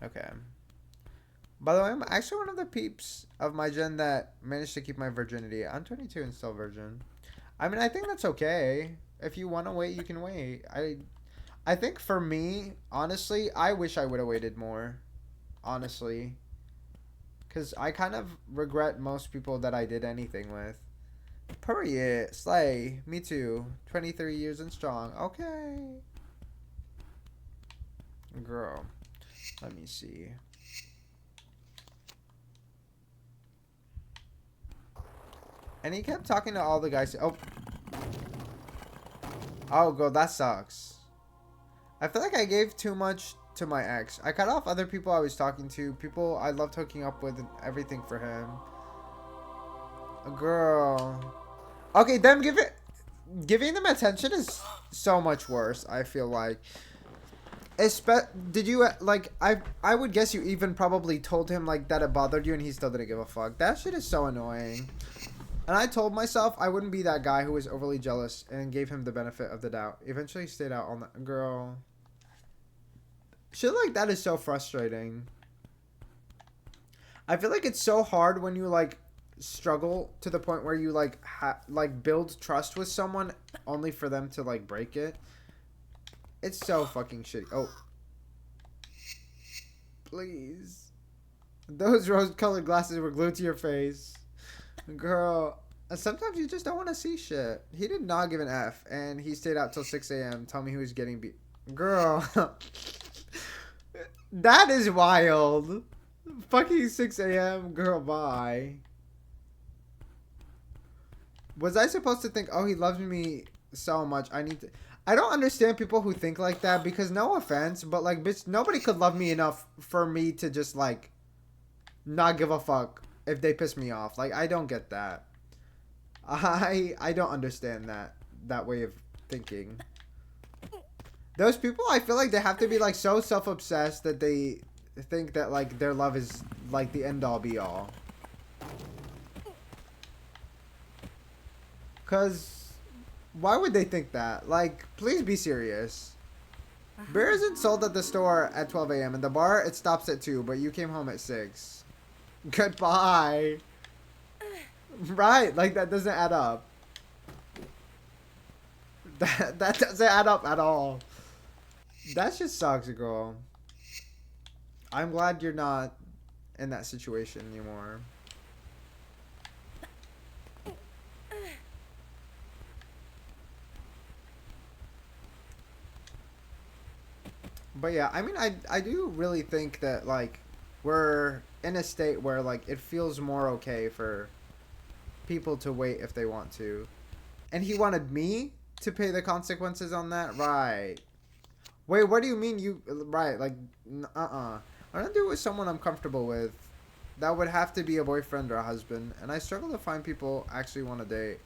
Okay. By the way, I'm actually one of the peeps of my gen that managed to keep my virginity. I'm 22 and still virgin. I mean, I think that's okay. If you want to wait, you can wait. I think for me, honestly, I wish I would have waited more. Honestly. Because I kind of regret most people that I did anything with. Period. Slay. Me too. 23 years and strong. Okay. Girl. Let me see. And he kept talking to all the guys. Oh. Oh, girl, that sucks. I feel like I gave too much to my ex. I cut off other people I was talking to. People I loved hooking up with and everything for him. Girl. Okay, them giving them attention is so much worse, I feel like. Did you, like, I would guess you even probably told him, like, that it bothered you and he still didn't give a fuck. That shit is so annoying. And I told myself I wouldn't be that guy who was overly jealous and gave him the benefit of the doubt. Eventually stayed out on that. Girl. Shit like that is so frustrating. I feel like it's so hard when you, like, struggle to the point where you, like, build trust with someone only for them to, like, break it. It's so fucking shitty. Oh. Please. Those rose-colored glasses were glued to your face. Girl, sometimes you just don't want to see shit. He did not give an F, and he stayed out till 6 a.m. Tell me he was getting beat. Girl, that is wild. Fucking 6 a.m. Girl, bye. Was I supposed to think, oh, he loves me so much, I need to... I don't understand people who think like that, because no offense, but like, bitch, nobody could love me enough for me to just like not give a fuck if they piss me off. Like, I don't get that. I don't understand that way of thinking. Those people, I feel like they have to be like so self-obsessed that they think that like their love is like the end all be all. Cause why would they think that? Like, please be serious. Beer isn't sold at the store at 12 a.m. and the bar, it stops at 2, but you came home at 6. Goodbye. Right, like that doesn't add up. That doesn't add up at all. That just sucks, girl. I'm glad you're not in that situation anymore. But yeah, I mean, I do really think that, like, we're in a state where, like, it feels more okay for people to wait if they want to. And he wanted me to pay the consequences on that? Right. Wait, what do you mean you... Right, like, I don't do it with someone I'm comfortable with. That would have to be a boyfriend or a husband. And I struggle to find people actually want to date.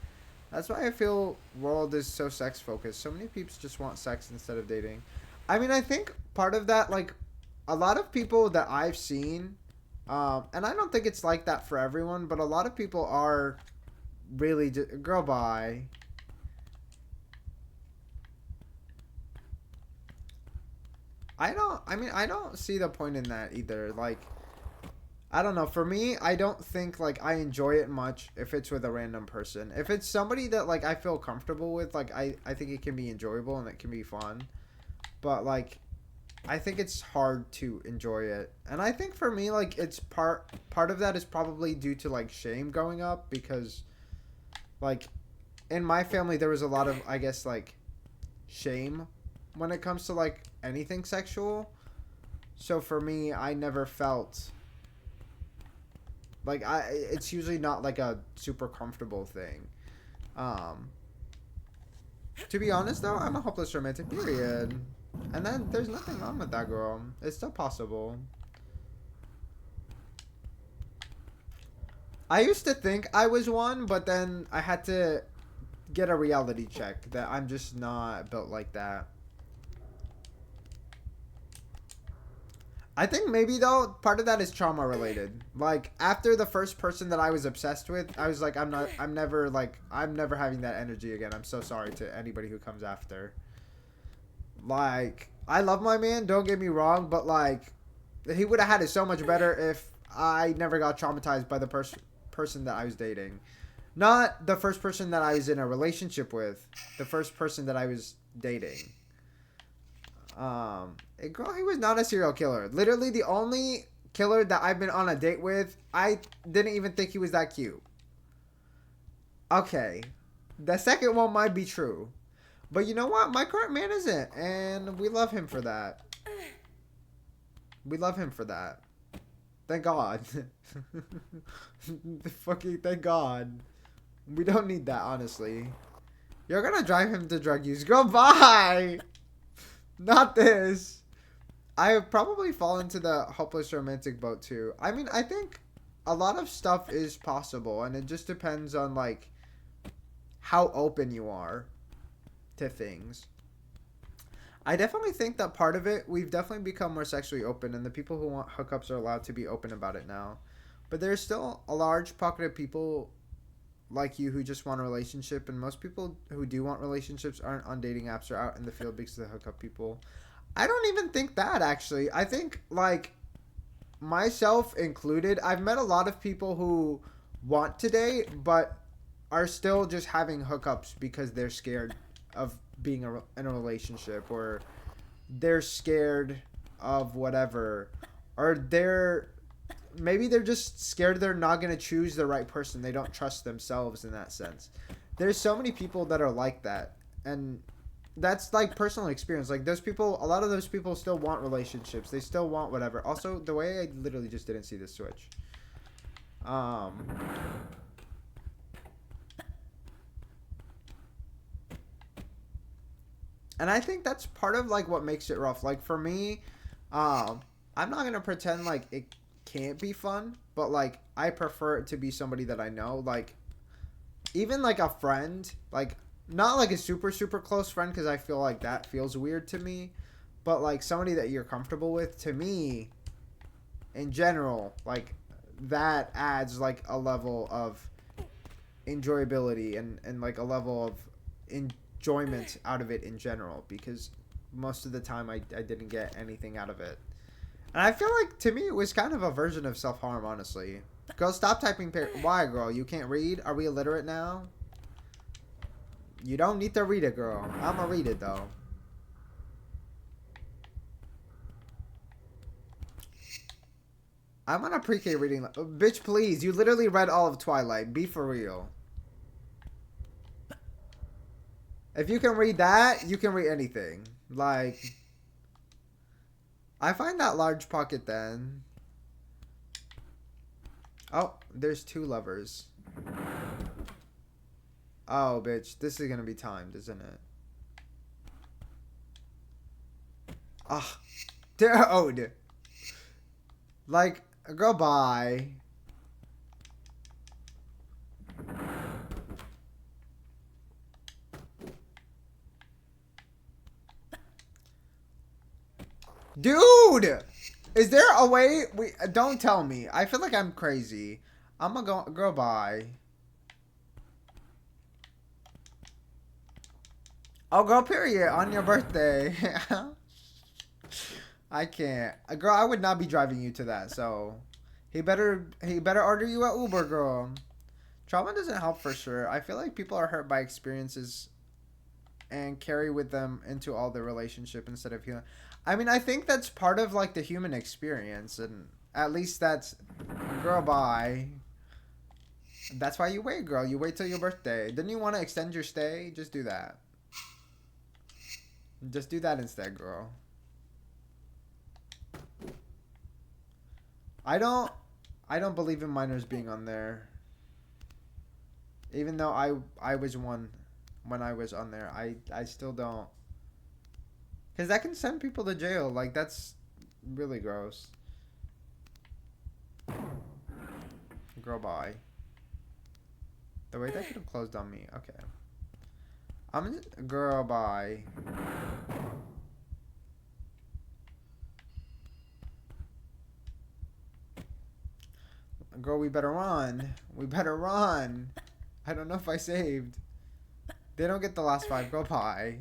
That's why I feel world is so sex-focused. So many peeps just want sex instead of dating. I mean, I think part of that, like, a lot of people that I've seen, and I don't think it's like that for everyone, but a lot of people are really just, girl, bye. I don't see the point in that either. Like, I don't know. For me, I don't think, like, I enjoy it much if it's with a random person. If it's somebody that, like, I feel comfortable with, like, I think it can be enjoyable and it can be fun. But, like, I think it's hard to enjoy it. And I think for me, like, it's part of that is probably due to, like, shame growing up. Because, like, in my family, there was a lot of, I guess, like, shame when it comes to, like, anything sexual. So for me, I never felt... Like, it's usually not, like, a super comfortable thing. To be honest, though, I'm a hopeless romantic, period. And then there's nothing wrong with that, girl. It's still possible. I used to think I was one, but then I had to get a reality check that I'm just not built like that. I think maybe, though, part of that is trauma related. Like, after the first person that I was obsessed with, I was like, I'm never having that energy again. I'm so sorry to anybody who comes after. Like, I love my man, don't get me wrong, but, like, he would have had it so much better if I never got traumatized by the person that I was dating. Not the first person that I was in a relationship with. The first person that I was dating. Girl, he was not a serial killer. Literally, the only killer that I've been on a date with, I didn't even think he was that cute. Okay. The second one might be true. But you know what? My current man isn't. And we love him for that. We love him for that. Thank God. Fucking thank God. We don't need that, honestly. You're gonna drive him to drug use. Go bye! Not this. I have probably fallen into the hopeless romantic boat too. I mean, I think a lot of stuff is possible. And it just depends on, like, how open you are to things. I definitely think that part of it, we've definitely become more sexually open, and the people who want hookups are allowed to be open about it now. But there's still a large pocket of people like you who just want a relationship, and most people who do want relationships aren't on dating apps or out in the field because they hook up people. I don't even think that, actually. I think, like, myself included, I've met a lot of people who want to date, but are still just having hookups because they're scared of being in a relationship, or they're scared of whatever, or they're maybe they're just scared they're not going to choose the right person. They don't trust themselves in that sense. There's so many people that are like that, and that's like personal experience. Like those people, a lot of those people still want relationships. They still want whatever. Also, the way I literally just didn't see this switch. And I think that's part of like what makes it rough. Like for me, I'm not gonna pretend like it can't be fun, but like I prefer it to be somebody that I know. Like even like a friend, like not like a super close friend, because I feel like that feels weird to me, but like somebody that you're comfortable with. To me, in general, like that adds like a level of enjoyability and like a level of enjoyment out of it in general, because most of the time I didn't get anything out of it. And I feel like to me it was kind of a version of self-harm, honestly. Girl, stop typing why, girl? You can't read? Are we illiterate now? You don't need to read it, girl. I'ma read it though. I'm on a pre-K reading. Bitch, please. You literally read all of Twilight. Be for real. If you can read that, you can read anything. Like, I find that large pocket then. Oh, there's 2 levers. Oh, bitch. This is gonna be timed, isn't it? Ah, dude. Like, girl, bye. Dude! Is there a way? Don't tell me. I feel like I'm crazy. I'm gonna go by. Oh, girl, period. On your birthday. I can't. Girl, I would not be driving you to that, so. He better order you an Uber, girl. Trauma doesn't help for sure. I feel like people are hurt by experiences and carry with them into all their relationship instead of healing. I mean, I think that's part of like the human experience, and at least that's, girl, bye. That's why you wait, girl. You wait till your birthday. Didn't you want to extend your stay? Just do that. Just do that instead, girl. I don't believe in minors being on there. Even though I was one when I was on there, I still don't. Because that can send people to jail. Like, that's really gross. Girl, bye. The way that could have closed on me. Okay. I'm just... Girl, bye. Girl, we better run. We better run. I don't know if I saved. They don't get the last 5. Girl, bye.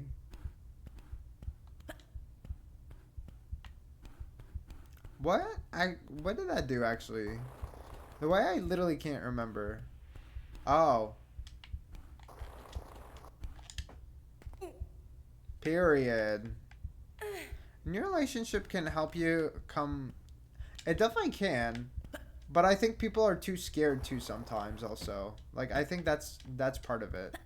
What did that do, actually? The way I literally can't remember. Oh. Period. Your relationship can help you come... It definitely can. But I think people are too scared to sometimes also. Like, I think that's part of it.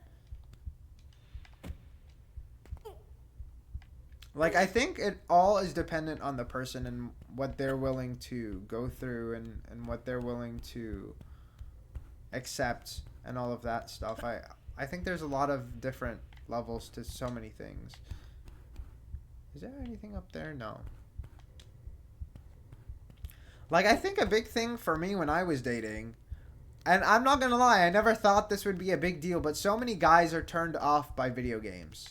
Like, I think it all is dependent on the person and what they're willing to go through and what they're willing to accept and all of that stuff. I think there's a lot of different levels to so many things. Is there anything up there? No. Like, I think a big thing for me when I was dating, and I'm not gonna lie, I never thought this would be a big deal, but so many guys are turned off by video games.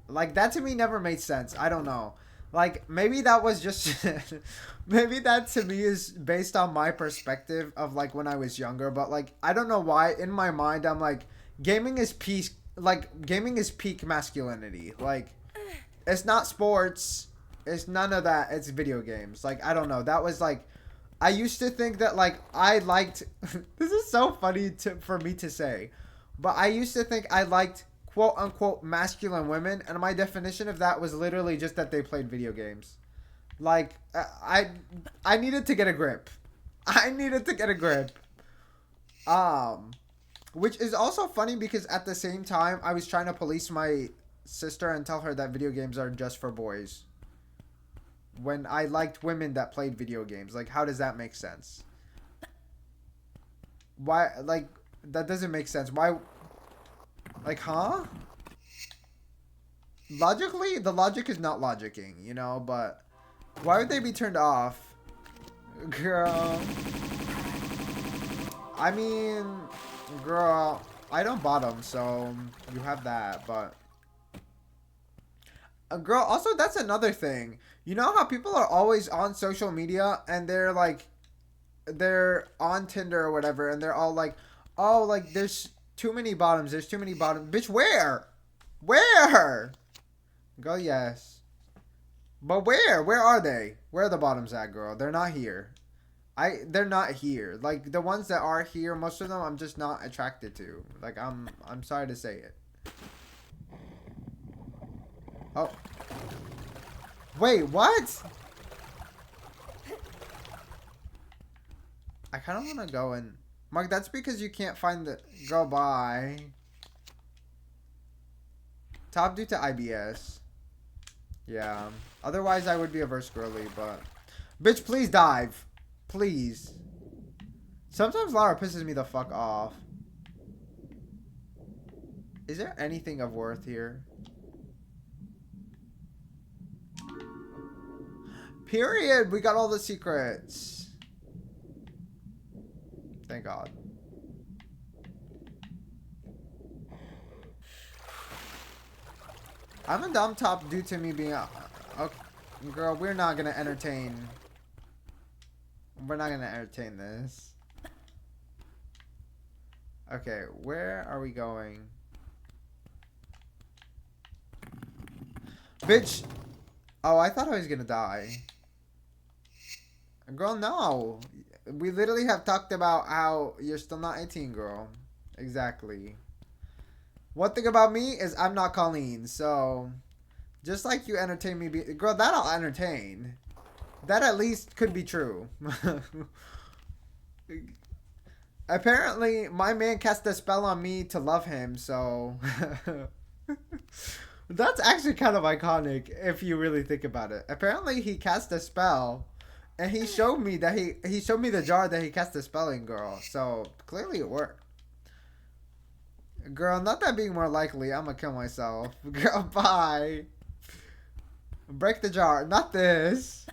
Like, that to me never made sense. I don't know. Like, maybe that was just... maybe that to me is based on my perspective of, like, when I was younger. But, like, I don't know why. In my mind, I'm like, gaming is peak masculinity. Like, it's not sports. It's none of that. It's video games. Like, I don't know. That was, like... I used to think that, like, I liked... this is so funny for me to say. But I used to think I liked... quote-unquote masculine women, and my definition of that was literally just that they played video games. Like, I needed to get a grip. I needed to get a grip. Which is also funny because at the same time, I was trying to police my sister and tell her that video games are just for boys. When I liked women that played video games. Like, how does that make sense? Why, like, that doesn't make sense. Why, like, huh? Logically, the logic is not logicking, you know, but why would they be turned off? Girl. I mean, girl, I don't bottom, so you have that, but... girl, also, that's another thing. You know how people are always on social media and they're like, they're on Tinder or whatever, and they're all like, oh, like, there's too many bottoms, there's too many bottoms. Bitch, where? Where? Girl, yes. But where? Where are they? Where are the bottoms at, girl? They're not here. They're not here. Like, the ones that are here, most of them I'm just not attracted to. Like, I'm sorry to say it. Oh. Wait, what? I kind of want to go and... Mark, that's because you can't find the... Go by. Top due to IBS. Yeah. Otherwise, I would be a verse girly, but... Bitch, please dive. Please. Sometimes Lara pisses me the fuck off. Is there anything of worth here? Period. We got all the secrets. Thank God. I'm a dumb top due to me being a... Okay, girl, we're not gonna entertain... We're not gonna entertain this. Okay, where are we going? Bitch! Oh, I thought I was gonna die. Girl, no. We literally have talked about how you're still not 18, girl. Exactly. One thing about me is I'm not Colleen, so... Just like you entertain me... Girl, that I'll entertain. That at least could be true. Apparently, my man cast a spell on me to love him, so... That's actually kind of iconic, if you really think about it. Apparently, he cast a spell... And he showed me that he showed me the jar that he cast the spell in, girl. So, clearly it worked. Girl, not that being more likely, I'm gonna kill myself. Girl, bye. Break the jar. Not this.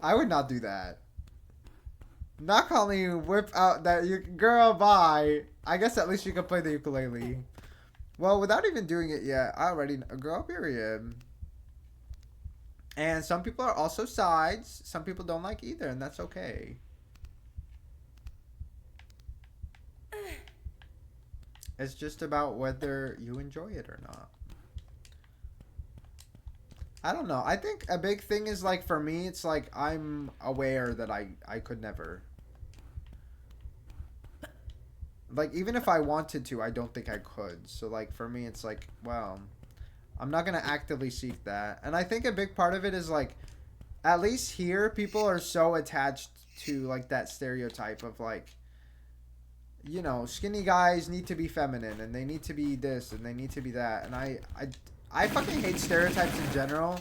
I would not do that. Not calling you whip out that you... Girl, bye. I guess at least you can play the ukulele. Well, without even doing it yet, I already... Girl, period. And some people are also sides. Some people don't like either, and that's okay. It's just about whether you enjoy it or not. I don't know. I think a big thing is, like, for me, it's like I'm aware that I could never. Like, even if I wanted to, I don't think I could. So, like, for me, it's like, well... I'm not going to actively seek that. And I think a big part of it is, like, at least here, people are so attached to, like, that stereotype of, like, you know, skinny guys need to be feminine, and they need to be this, and they need to be that. And I fucking hate stereotypes in general.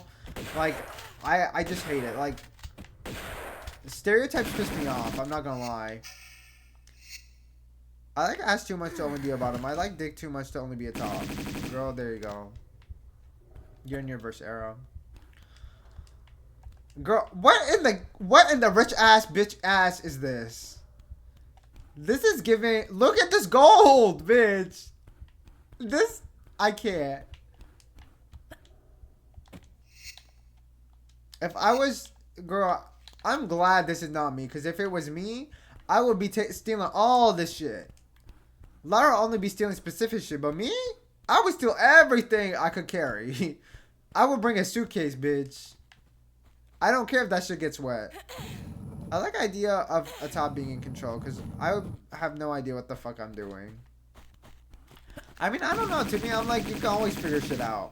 Like, I just hate it. Like, stereotypes piss me off. I'm not going to lie. I like ass too much to only be a bottom. I like dick too much to only be a top. Girl, there you go. You're in your verse era. Girl, what in the rich ass bitch ass is this? This is giving... Look at this gold, bitch. This... I can't. If I was... Girl, I'm glad this is not me. Because if it was me, I would be stealing all this shit. Lara only be stealing specific shit. But me? I would steal everything I could carry. I would bring a suitcase, bitch. I don't care if that shit gets wet. I like the idea of a top being in control because I would have no idea what the fuck I'm doing. I mean, I don't know. To me, I'm like, you can always figure shit out.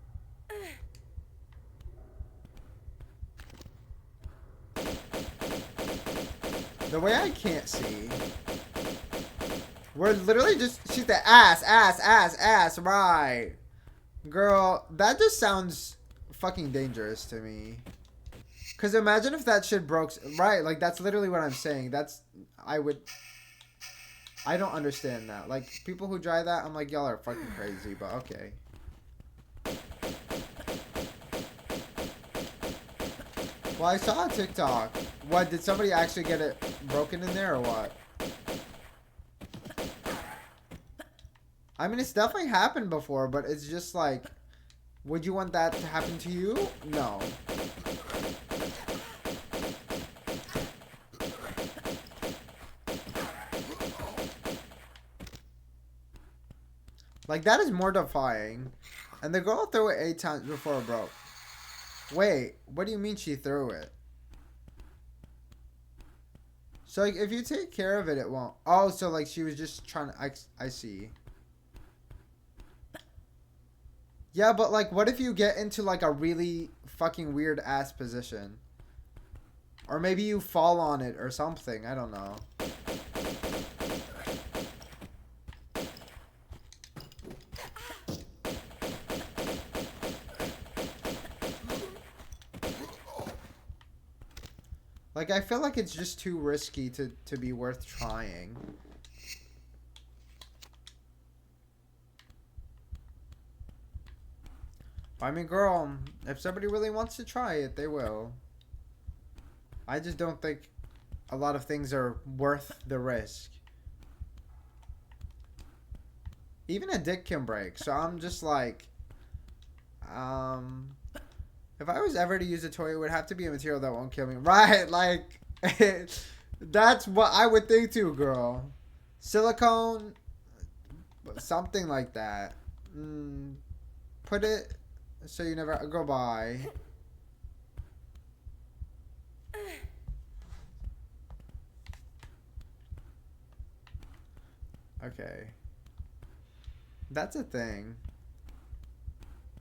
The way I can't see. We're literally just shoot the ass, right. Girl, that just sounds fucking dangerous to me. Cause imagine if that shit broke, right? Like that's literally what I'm saying. I don't understand that. Like people who drive that, I'm like, y'all are fucking crazy, but okay. Well, I saw a TikTok. What, did somebody actually get it broken in there or what? I mean, it's definitely happened before, but it's just like, would you want that to happen to you? No. Like, that is mortifying. And the girl threw it 8 times before it broke. Wait, what do you mean she threw it? So, like, if you take care of it, it won't. Oh, so, like, she was just trying to... I see. Yeah, but, like, what if you get into, like, a really fucking weird-ass position? Or maybe you fall on it or something. I don't know. Like, I feel like it's just too risky to be worth trying. I mean, girl, if somebody really wants to try it, they will. I just don't think a lot of things are worth the risk. Even a dick can break, so I'm just like... If I was ever to use a toy, it would have to be a material that won't kill me. Right, like... That's what I would think too, girl. Silicone... Something like that. Put it... So you never go by. Okay. That's a thing.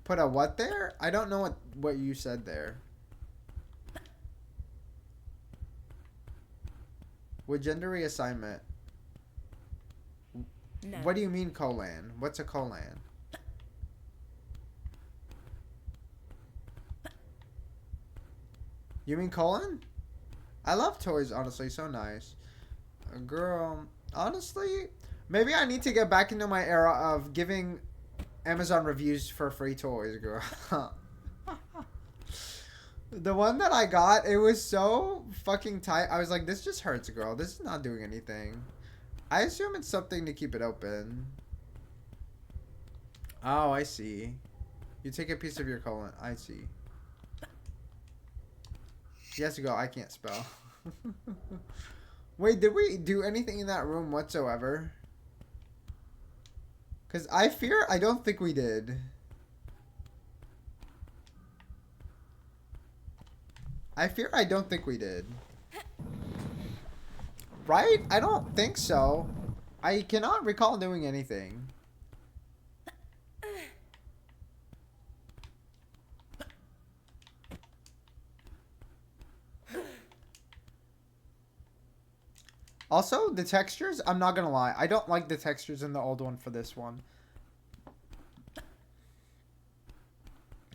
Put a what there? I don't know what you said there. With gender reassignment. No. What do you mean colon? What's a colon? You mean colon? I love toys, honestly. So nice. Girl, honestly, maybe I need to get back into my era of giving Amazon reviews for free toys, girl. The one that I got, it was so fucking tight. I was like, this just hurts, girl. This is not doing anything. I assume it's something to keep it open. Oh, I see. You take a piece of your colon. I see. She has to go. I can't spell. Wait, did we do anything in that room whatsoever? Because I don't think we did. I don't think we did. Right? I don't think so. I cannot recall doing anything. Also, the textures, I'm not gonna lie. I don't like the textures in the old one for this one.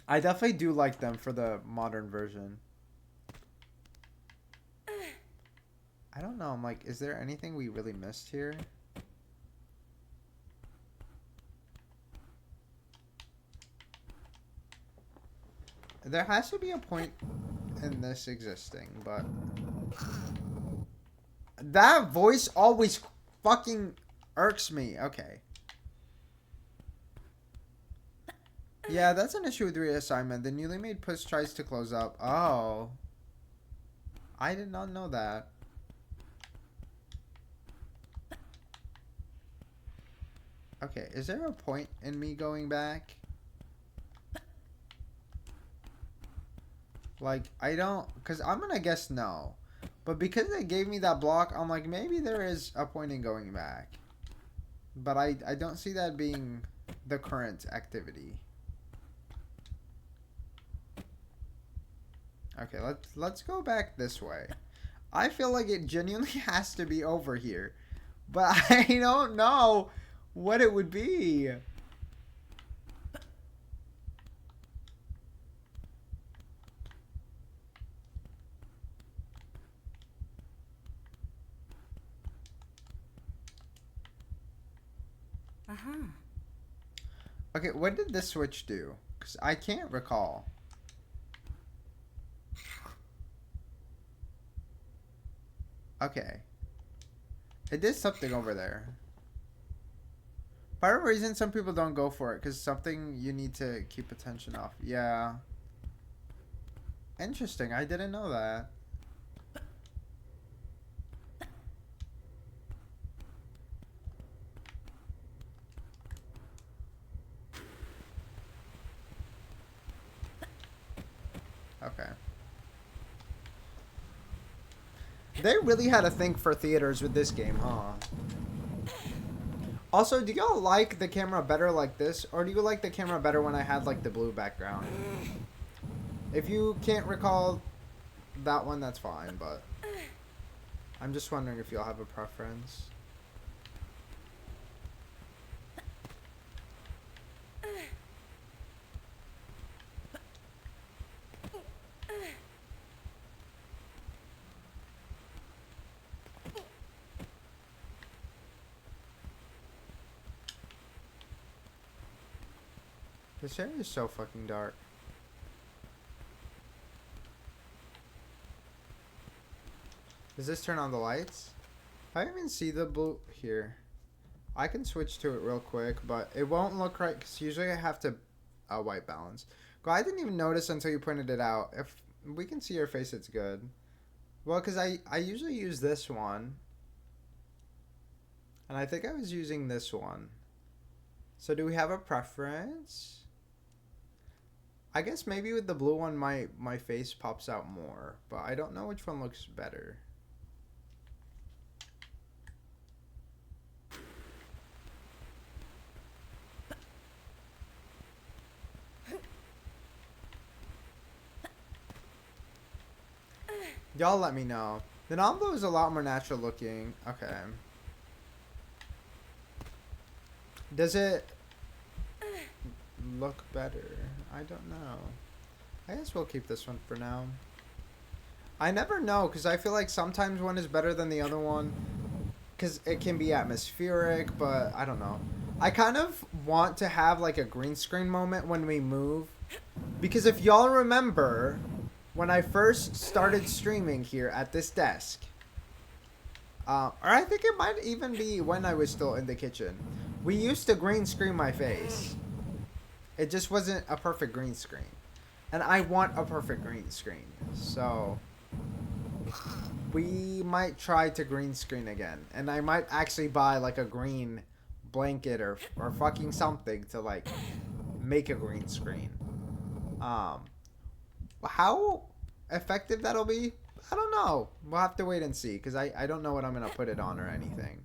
I definitely do like them for the modern version. I don't know. I'm like, is there anything we really missed here? There has to be a point in this existing, but... That voice always fucking irks me. Okay. Yeah, that's an issue with reassignment. The newly made push tries to close up. Oh. I did not know that. Okay, is there a point in me going back? Like, I don't... Because I'm going to guess no. But because they gave me that block, I'm like, maybe there is a point in going back. But I don't see that being the current activity. Okay, let's go back this way. I feel like it genuinely has to be over here. But I don't know what it would be. Okay, what did this switch do? Because I can't recall. Okay. It did something over there. For whatever reason, some people don't go for it because something you need to keep attention off. Yeah. Interesting. I didn't know that. Okay. They really had a thing for theaters with this game, huh? Also, do y'all like the camera better like this, or do you like the camera better when I had like the blue background? If you can't recall that one, that's fine, but I'm just wondering if y'all have a preference. This area is so fucking dark. Does this turn on the lights? I even see the blue here. I can switch to it real quick, but it won't look right because usually I have to white balance. Well, I didn't even notice until you pointed it out. If we can see your face, it's good. Well, because I usually use this one. And I think I was using this one. So do we have a preference? I guess maybe with the blue one, my face pops out more. But I don't know which one looks better. Y'all let me know. The Nombo is a lot more natural looking. Okay. Does it look better? I don't know. I guess we'll keep this one for now. I never know, because I feel like sometimes one is better than the other one. Because it can be atmospheric, but I don't know. I kind of want to have like a green screen moment when we move. Because if y'all remember, when I first started streaming here at this desk, or I think it might even be when I was still in the kitchen, we used to green screen my face. It just wasn't a perfect green screen. And I want a perfect green screen. So we might try to green screen again. And I might actually buy like a green blanket or fucking something to like make a green screen. How effective that'll be, I don't know. We'll have to wait and see, because I don't know what I'm going to put it on or anything.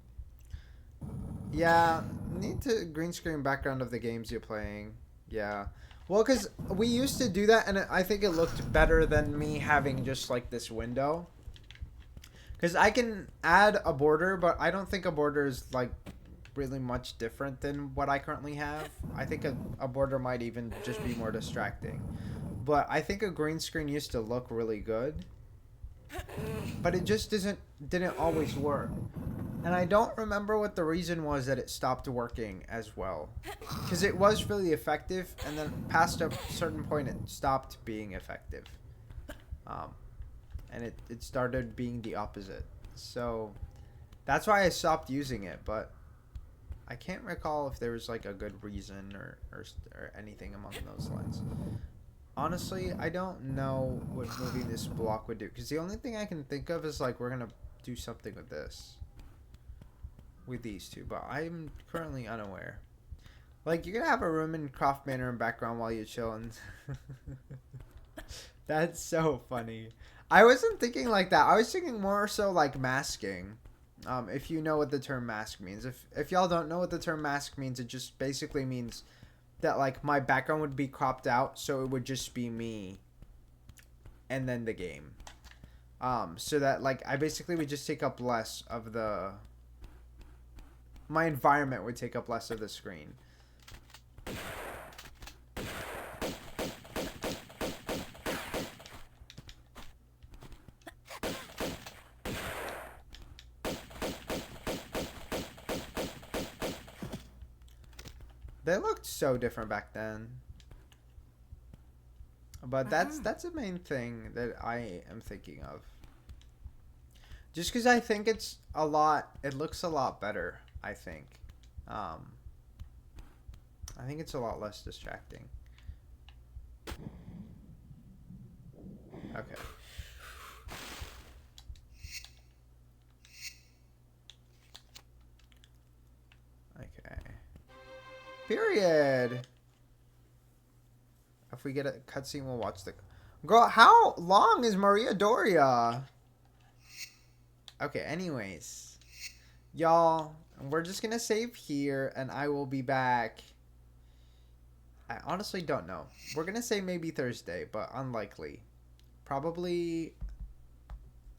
Yeah, need to green screen background of the games you're playing. Yeah. Well, because we used to do that, and I think it looked better than me having just like this window. Because I can add a border, but I don't think a border is like really much different than what I currently have. I think a border might even just be more distracting. But I think a green screen used to look really good. But it just didn't always work. And I don't remember what the reason was that it stopped working as well. Because it was really effective, and then past a certain point it stopped being effective. And it started being the opposite. So that's why I stopped using it, but I can't recall if there was like a good reason or anything along those lines. Honestly, I don't know what moving this block would do, because the only thing I can think of is like we're gonna do something with this, with these two, but I'm currently unaware. Like, you're gonna have a room in Croft Manor in background while you're chilling. That's so funny. I wasn't thinking like that. I was thinking more so like masking. If you know what the term mask means. If y'all don't know what the term mask means, it just basically means that like my background would be cropped out, so it would just be me and then the game. So that like I basically would just take up less of my environment would take up less of the screen. They looked so different back then. But that's the main thing that I am thinking of. Just because I think it looks a lot better, I think. I think it's a lot less distracting. Okay. Okay. Period. If we get a cutscene, we'll watch the... Girl, how long is Maria Doria? Okay, anyways. Y'all, we're just gonna save here, and I will be back. I honestly don't know. We're gonna say maybe Thursday, but unlikely. Probably...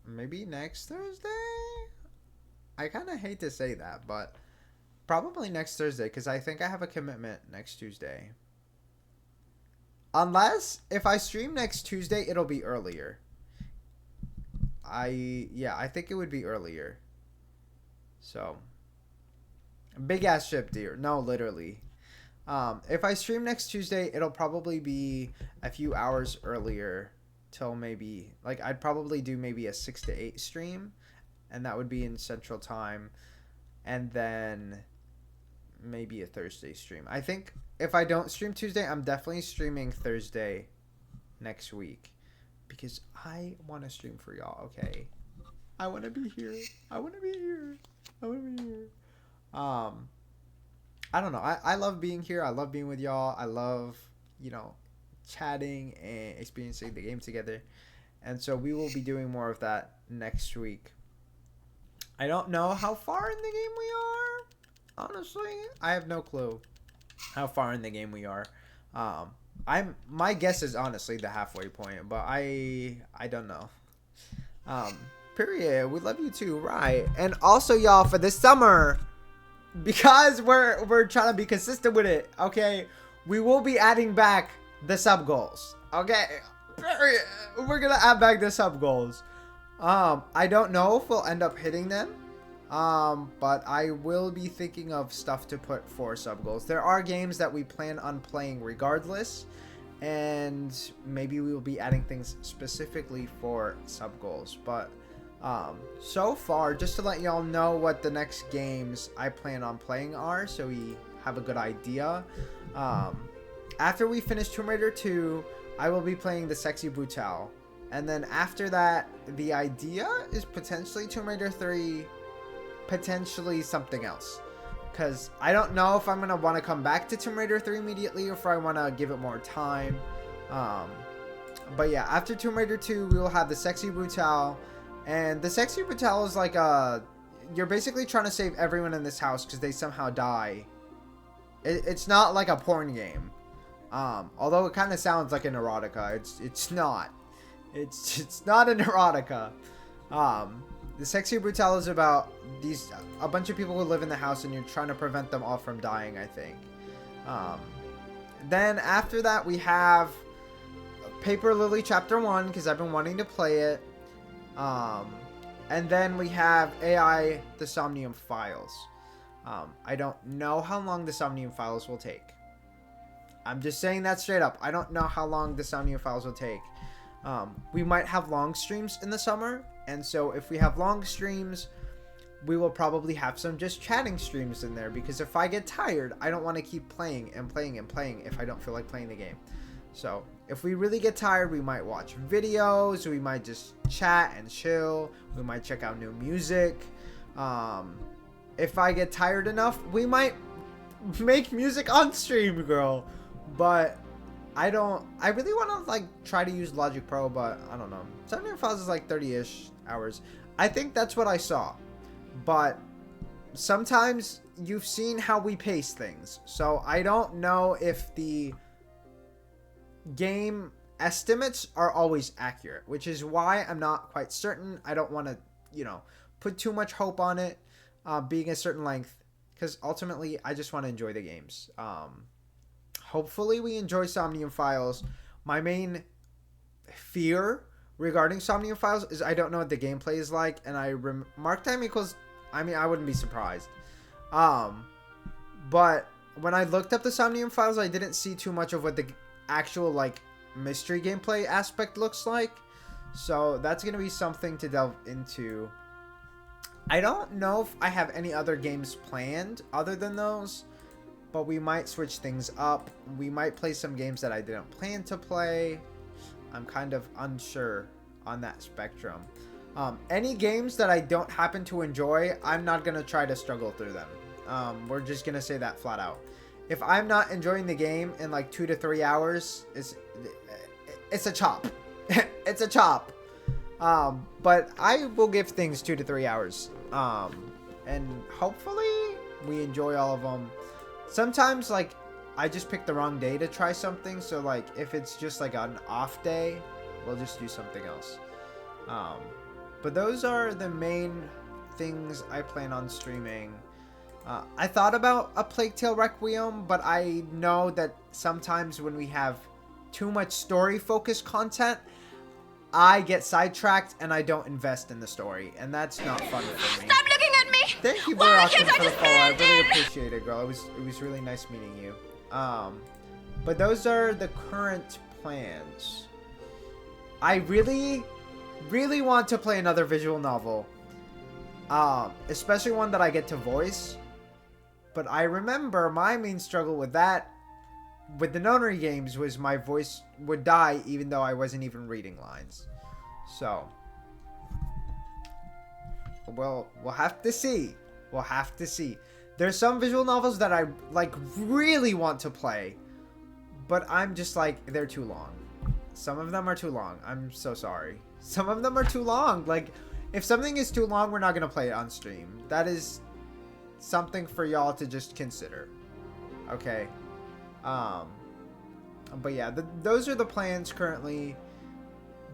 maybe next Thursday? I kind of hate to say that, but... probably next Thursday, because I think I have a commitment next Tuesday. Unless, if I stream next Tuesday, it'll be earlier. I think it would be earlier. So. Big ass ship, dear. No, literally. If I stream next Tuesday, it'll probably be a few hours earlier. Till maybe, like, I'd probably do maybe a 6 to 8 stream. And that would be in Central Time. And then... maybe a Thursday stream. I think if I don't stream Tuesday, I'm definitely streaming Thursday next week because I want to stream for y'all. Okay, I want to be here. I want to be here. I want to be here. I don't know. I love being here. I love being with y'all. I love, chatting and experiencing the game together. And so we will be doing more of that next week. I don't know how far in the game we are. Honestly, I have no clue how far in the game we are. My guess is honestly the halfway point, but I don't know. Period. We love you too, right? And also, y'all, for this summer, because we're trying to be consistent with it, okay, we will be adding back the sub goals. Okay, period. We're gonna add back the sub goals. I don't know if we'll end up hitting them. But I will be thinking of stuff to put for sub goals. There are games that we plan on playing regardless, and maybe we will be adding things specifically for sub goals. But so far, just to let y'all know what the next games I plan on playing are, so we have a good idea. After we finish Tomb Raider 2, I will be playing the Sexy Brutale, and then after that, the idea is potentially Tomb Raider 3. Potentially something else, because I don't know if I'm gonna want to come back to Tomb Raider 3 immediately or if I want to give it more time. But yeah, after Tomb Raider 2 we will have the Sexy Brutale, and the Sexy Brutale is like you're basically trying to save everyone in this house because they somehow die. It's not like a porn game, although it kind of sounds like an erotica. It's not an erotica. The Sexy Brutale is about a bunch of people who live in the house, and you're trying to prevent them all from dying, I think. Then after that, we have Paper Lily Chapter 1, because I've been wanting to play it. And then we have AI The Somnium Files. I don't know how long The Somnium Files will take. I'm just saying that straight up. I don't know how long The Somnium Files will take. We might have long streams in the summer, and so if we have long streams, we will probably have some just chatting streams in there, because if I get tired, I don't want to keep playing and playing and playing if I don't feel like playing the game. So if we really get tired, we might watch videos, we might just chat and chill, we might check out new music. If I get tired enough, we might make music on stream, girl. But I really want to like try to use Logic Pro, but I don't know. 7 files is like 30-ish hours. I think that's what I saw. But sometimes you've seen how we pace things. So I don't know if the game estimates are always accurate, which is why I'm not quite certain. I don't want to, put too much hope on it being a certain length, because ultimately I just want to enjoy the games. Hopefully we enjoy Somnium Files. My main fear regarding Somnium Files is I don't know what the gameplay is like, and mark time equals, I wouldn't be surprised. But when I looked up the Somnium Files, I didn't see too much of what the actual, like, mystery gameplay aspect looks like. So that's going to be something to delve into. I don't know if I have any other games planned other than those, but we might switch things up. We might play some games that I didn't plan to play. I'm kind of unsure on that spectrum. Any games that I don't happen to enjoy, I'm not going to try to struggle through them. We're just going to say that flat out. If I'm not enjoying the game in like 2 to 3 hours, it's a chop. It's a chop. But I will give things 2 to 3 hours. And hopefully we enjoy all of them. Sometimes, like, I just pick the wrong day to try something. So, like, if it's just like an off day, we'll just do something else. But those are the main things I plan on streaming. I thought about a Plague Tale Requiem, but I know that sometimes when we have too much story-focused content, I get sidetracked and I don't invest in the story, and that's not fun for me. Stop looking at me! Thank you, Why Austin, can't I for the just follow. I stand really in? appreciate it, girl. It was really nice meeting you. But those are the current plans. I really, really want to play another visual novel, especially one that I get to voice. But I remember my main struggle with that, with the nonary games, was my voice would die even though I wasn't even reading lines. So, well, we'll have to see. We'll have to see. There's some visual novels that I, like, really want to play, but I'm just like, they're too long. Some of them are too long. I'm so sorry. Some of them are too long. Like, if something is too long, we're not going to play it on stream. That is something for y'all to just consider. Okay. But yeah, those are the plans currently.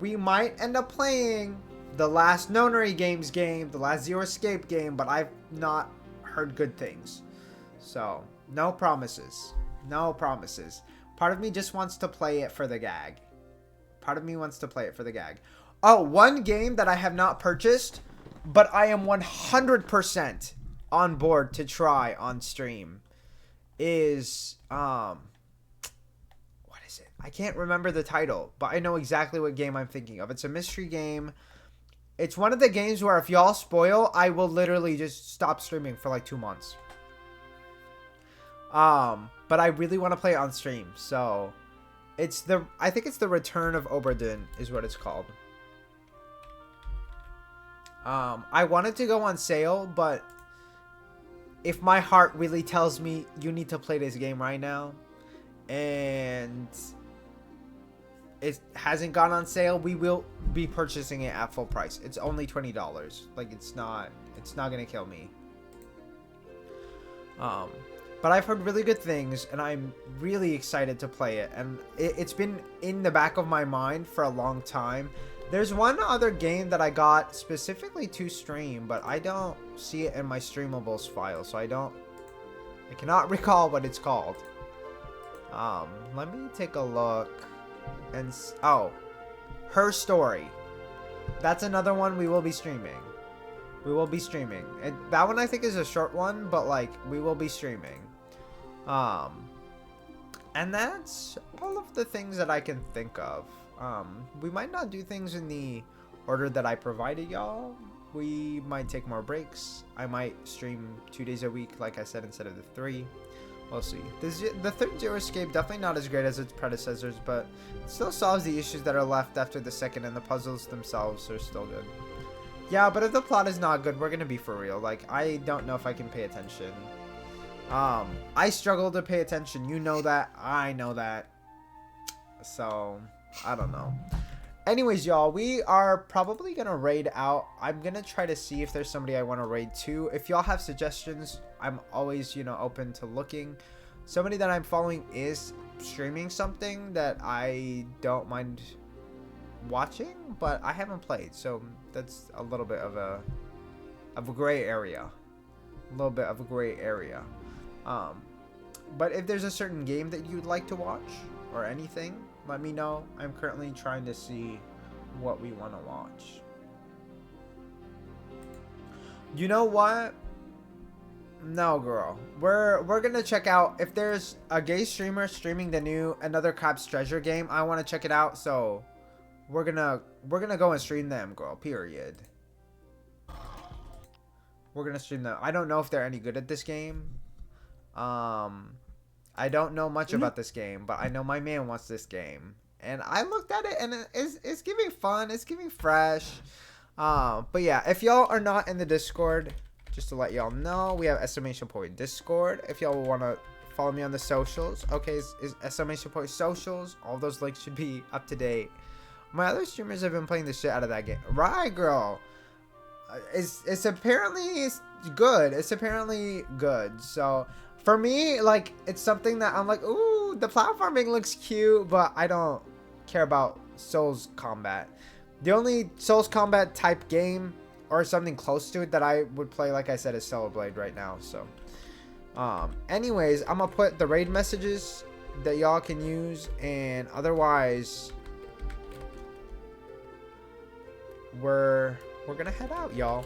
We might end up playing the last Nonary Games game, the last Zero Escape game, but I've not heard good things. So, no promises. No promises. Part of me just wants to play it for the gag. Part of me wants to play it for the gag. Oh, one game that I have not purchased, but I am 100% on board to try on stream is, what is it? I can't remember the title, but I know exactly what game I'm thinking of. It's a mystery game. It's one of the games where if y'all spoil, I will literally just stop streaming for like 2 months. But I really want to play it on stream, so I think it's the Return of Oberdin is what it's called. I wanted to go on sale, but if my heart really tells me you need to play this game right now, and it hasn't gone on sale, we will be purchasing it at full price. It's only $20. Like, it's not gonna kill me. But I've heard really good things, and I'm really excited to play it. And it's been in the back of my mind for a long time. There's one other game that I got specifically to stream, but I don't see it in my streamables file, so I cannot recall what it's called. Let me take a look. And oh, Her Story. That's another one we will be streaming. We will be streaming. That one I think is a short one, but like we will be streaming. And that's all of the things that I can think of. We might not do things in the order that I provided y'all. We might take more breaks. I might stream 2 days a week, like I said, instead of the 3. We'll see. The third Zero Escape, definitely not as great as its predecessors, but it still solves the issues that are left after the second, and the puzzles themselves are still good. Yeah, but if the plot is not good, we're gonna be for real. Like, I don't know if I can pay attention. I struggle to pay attention. You know that. I know that. So, I don't know. Anyways, y'all, we are probably gonna raid out. I'm gonna try to see if there's somebody I want to raid to. If y'all have suggestions, I'm always, open to looking. Somebody that I'm following is streaming something that I don't mind watching, but I haven't played, so that's a little bit of a gray area. A little bit of a gray area. But if there's a certain game that you'd like to watch or anything, let me know. I'm currently trying to see what we want to watch. You know what? No, girl. We're gonna check out if there's a gay streamer streaming the new Another Crab's Treasure game. I want to check it out, so we're gonna go and stream them, girl. Period. We're gonna stream them. I don't know if they're any good at this game. I don't know much about this game, but I know my man wants this game, and I looked at it, and it's giving fun. It's giving fresh. But yeah, if y'all are not in the Discord, just to let y'all know, we have exclamation point Discord. If y'all want to follow me on the socials, okay, is exclamation point socials. All those links should be up to date. My other streamers have been playing the shit out of that game. Right, girl. It's apparently good. It's apparently good. So for me, like, it's something that I'm like, ooh, the platforming looks cute, but I don't care about Souls combat. The only Souls combat type game or something close to it that I would play, like I said, is Stellar Blade right now. So anyways, I'm gonna put the raid messages that y'all can use, and otherwise we're gonna head out, y'all.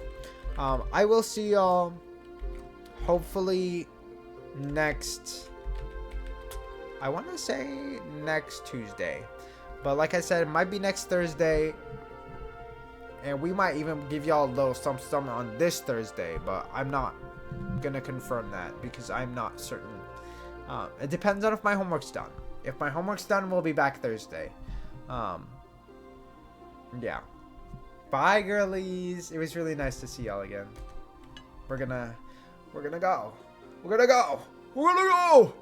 I will see y'all hopefully next, I want to say next Tuesday, but like I said, it might be next Thursday, and we might even give y'all a little something on this Thursday, but I'm not gonna confirm that because I'm not certain. It depends on if my homework's done. If my homework's done, we'll be back Thursday. Yeah. Bye, girlies. It was really nice to see y'all again. We're gonna go. We're gonna go.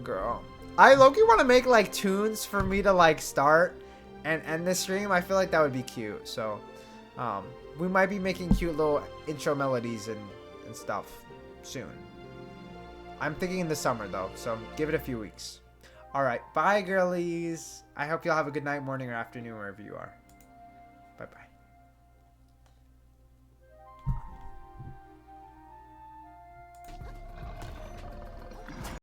Girl. I low-key want to make, like, tunes for me to, like, start and end the stream. I feel like that would be cute. So, we might be making cute little intro melodies and stuff soon. I'm thinking in the summer, though. So, give it a few weeks. Alright. Bye, girlies. I hope y'all have a good night, morning, or afternoon, wherever you are.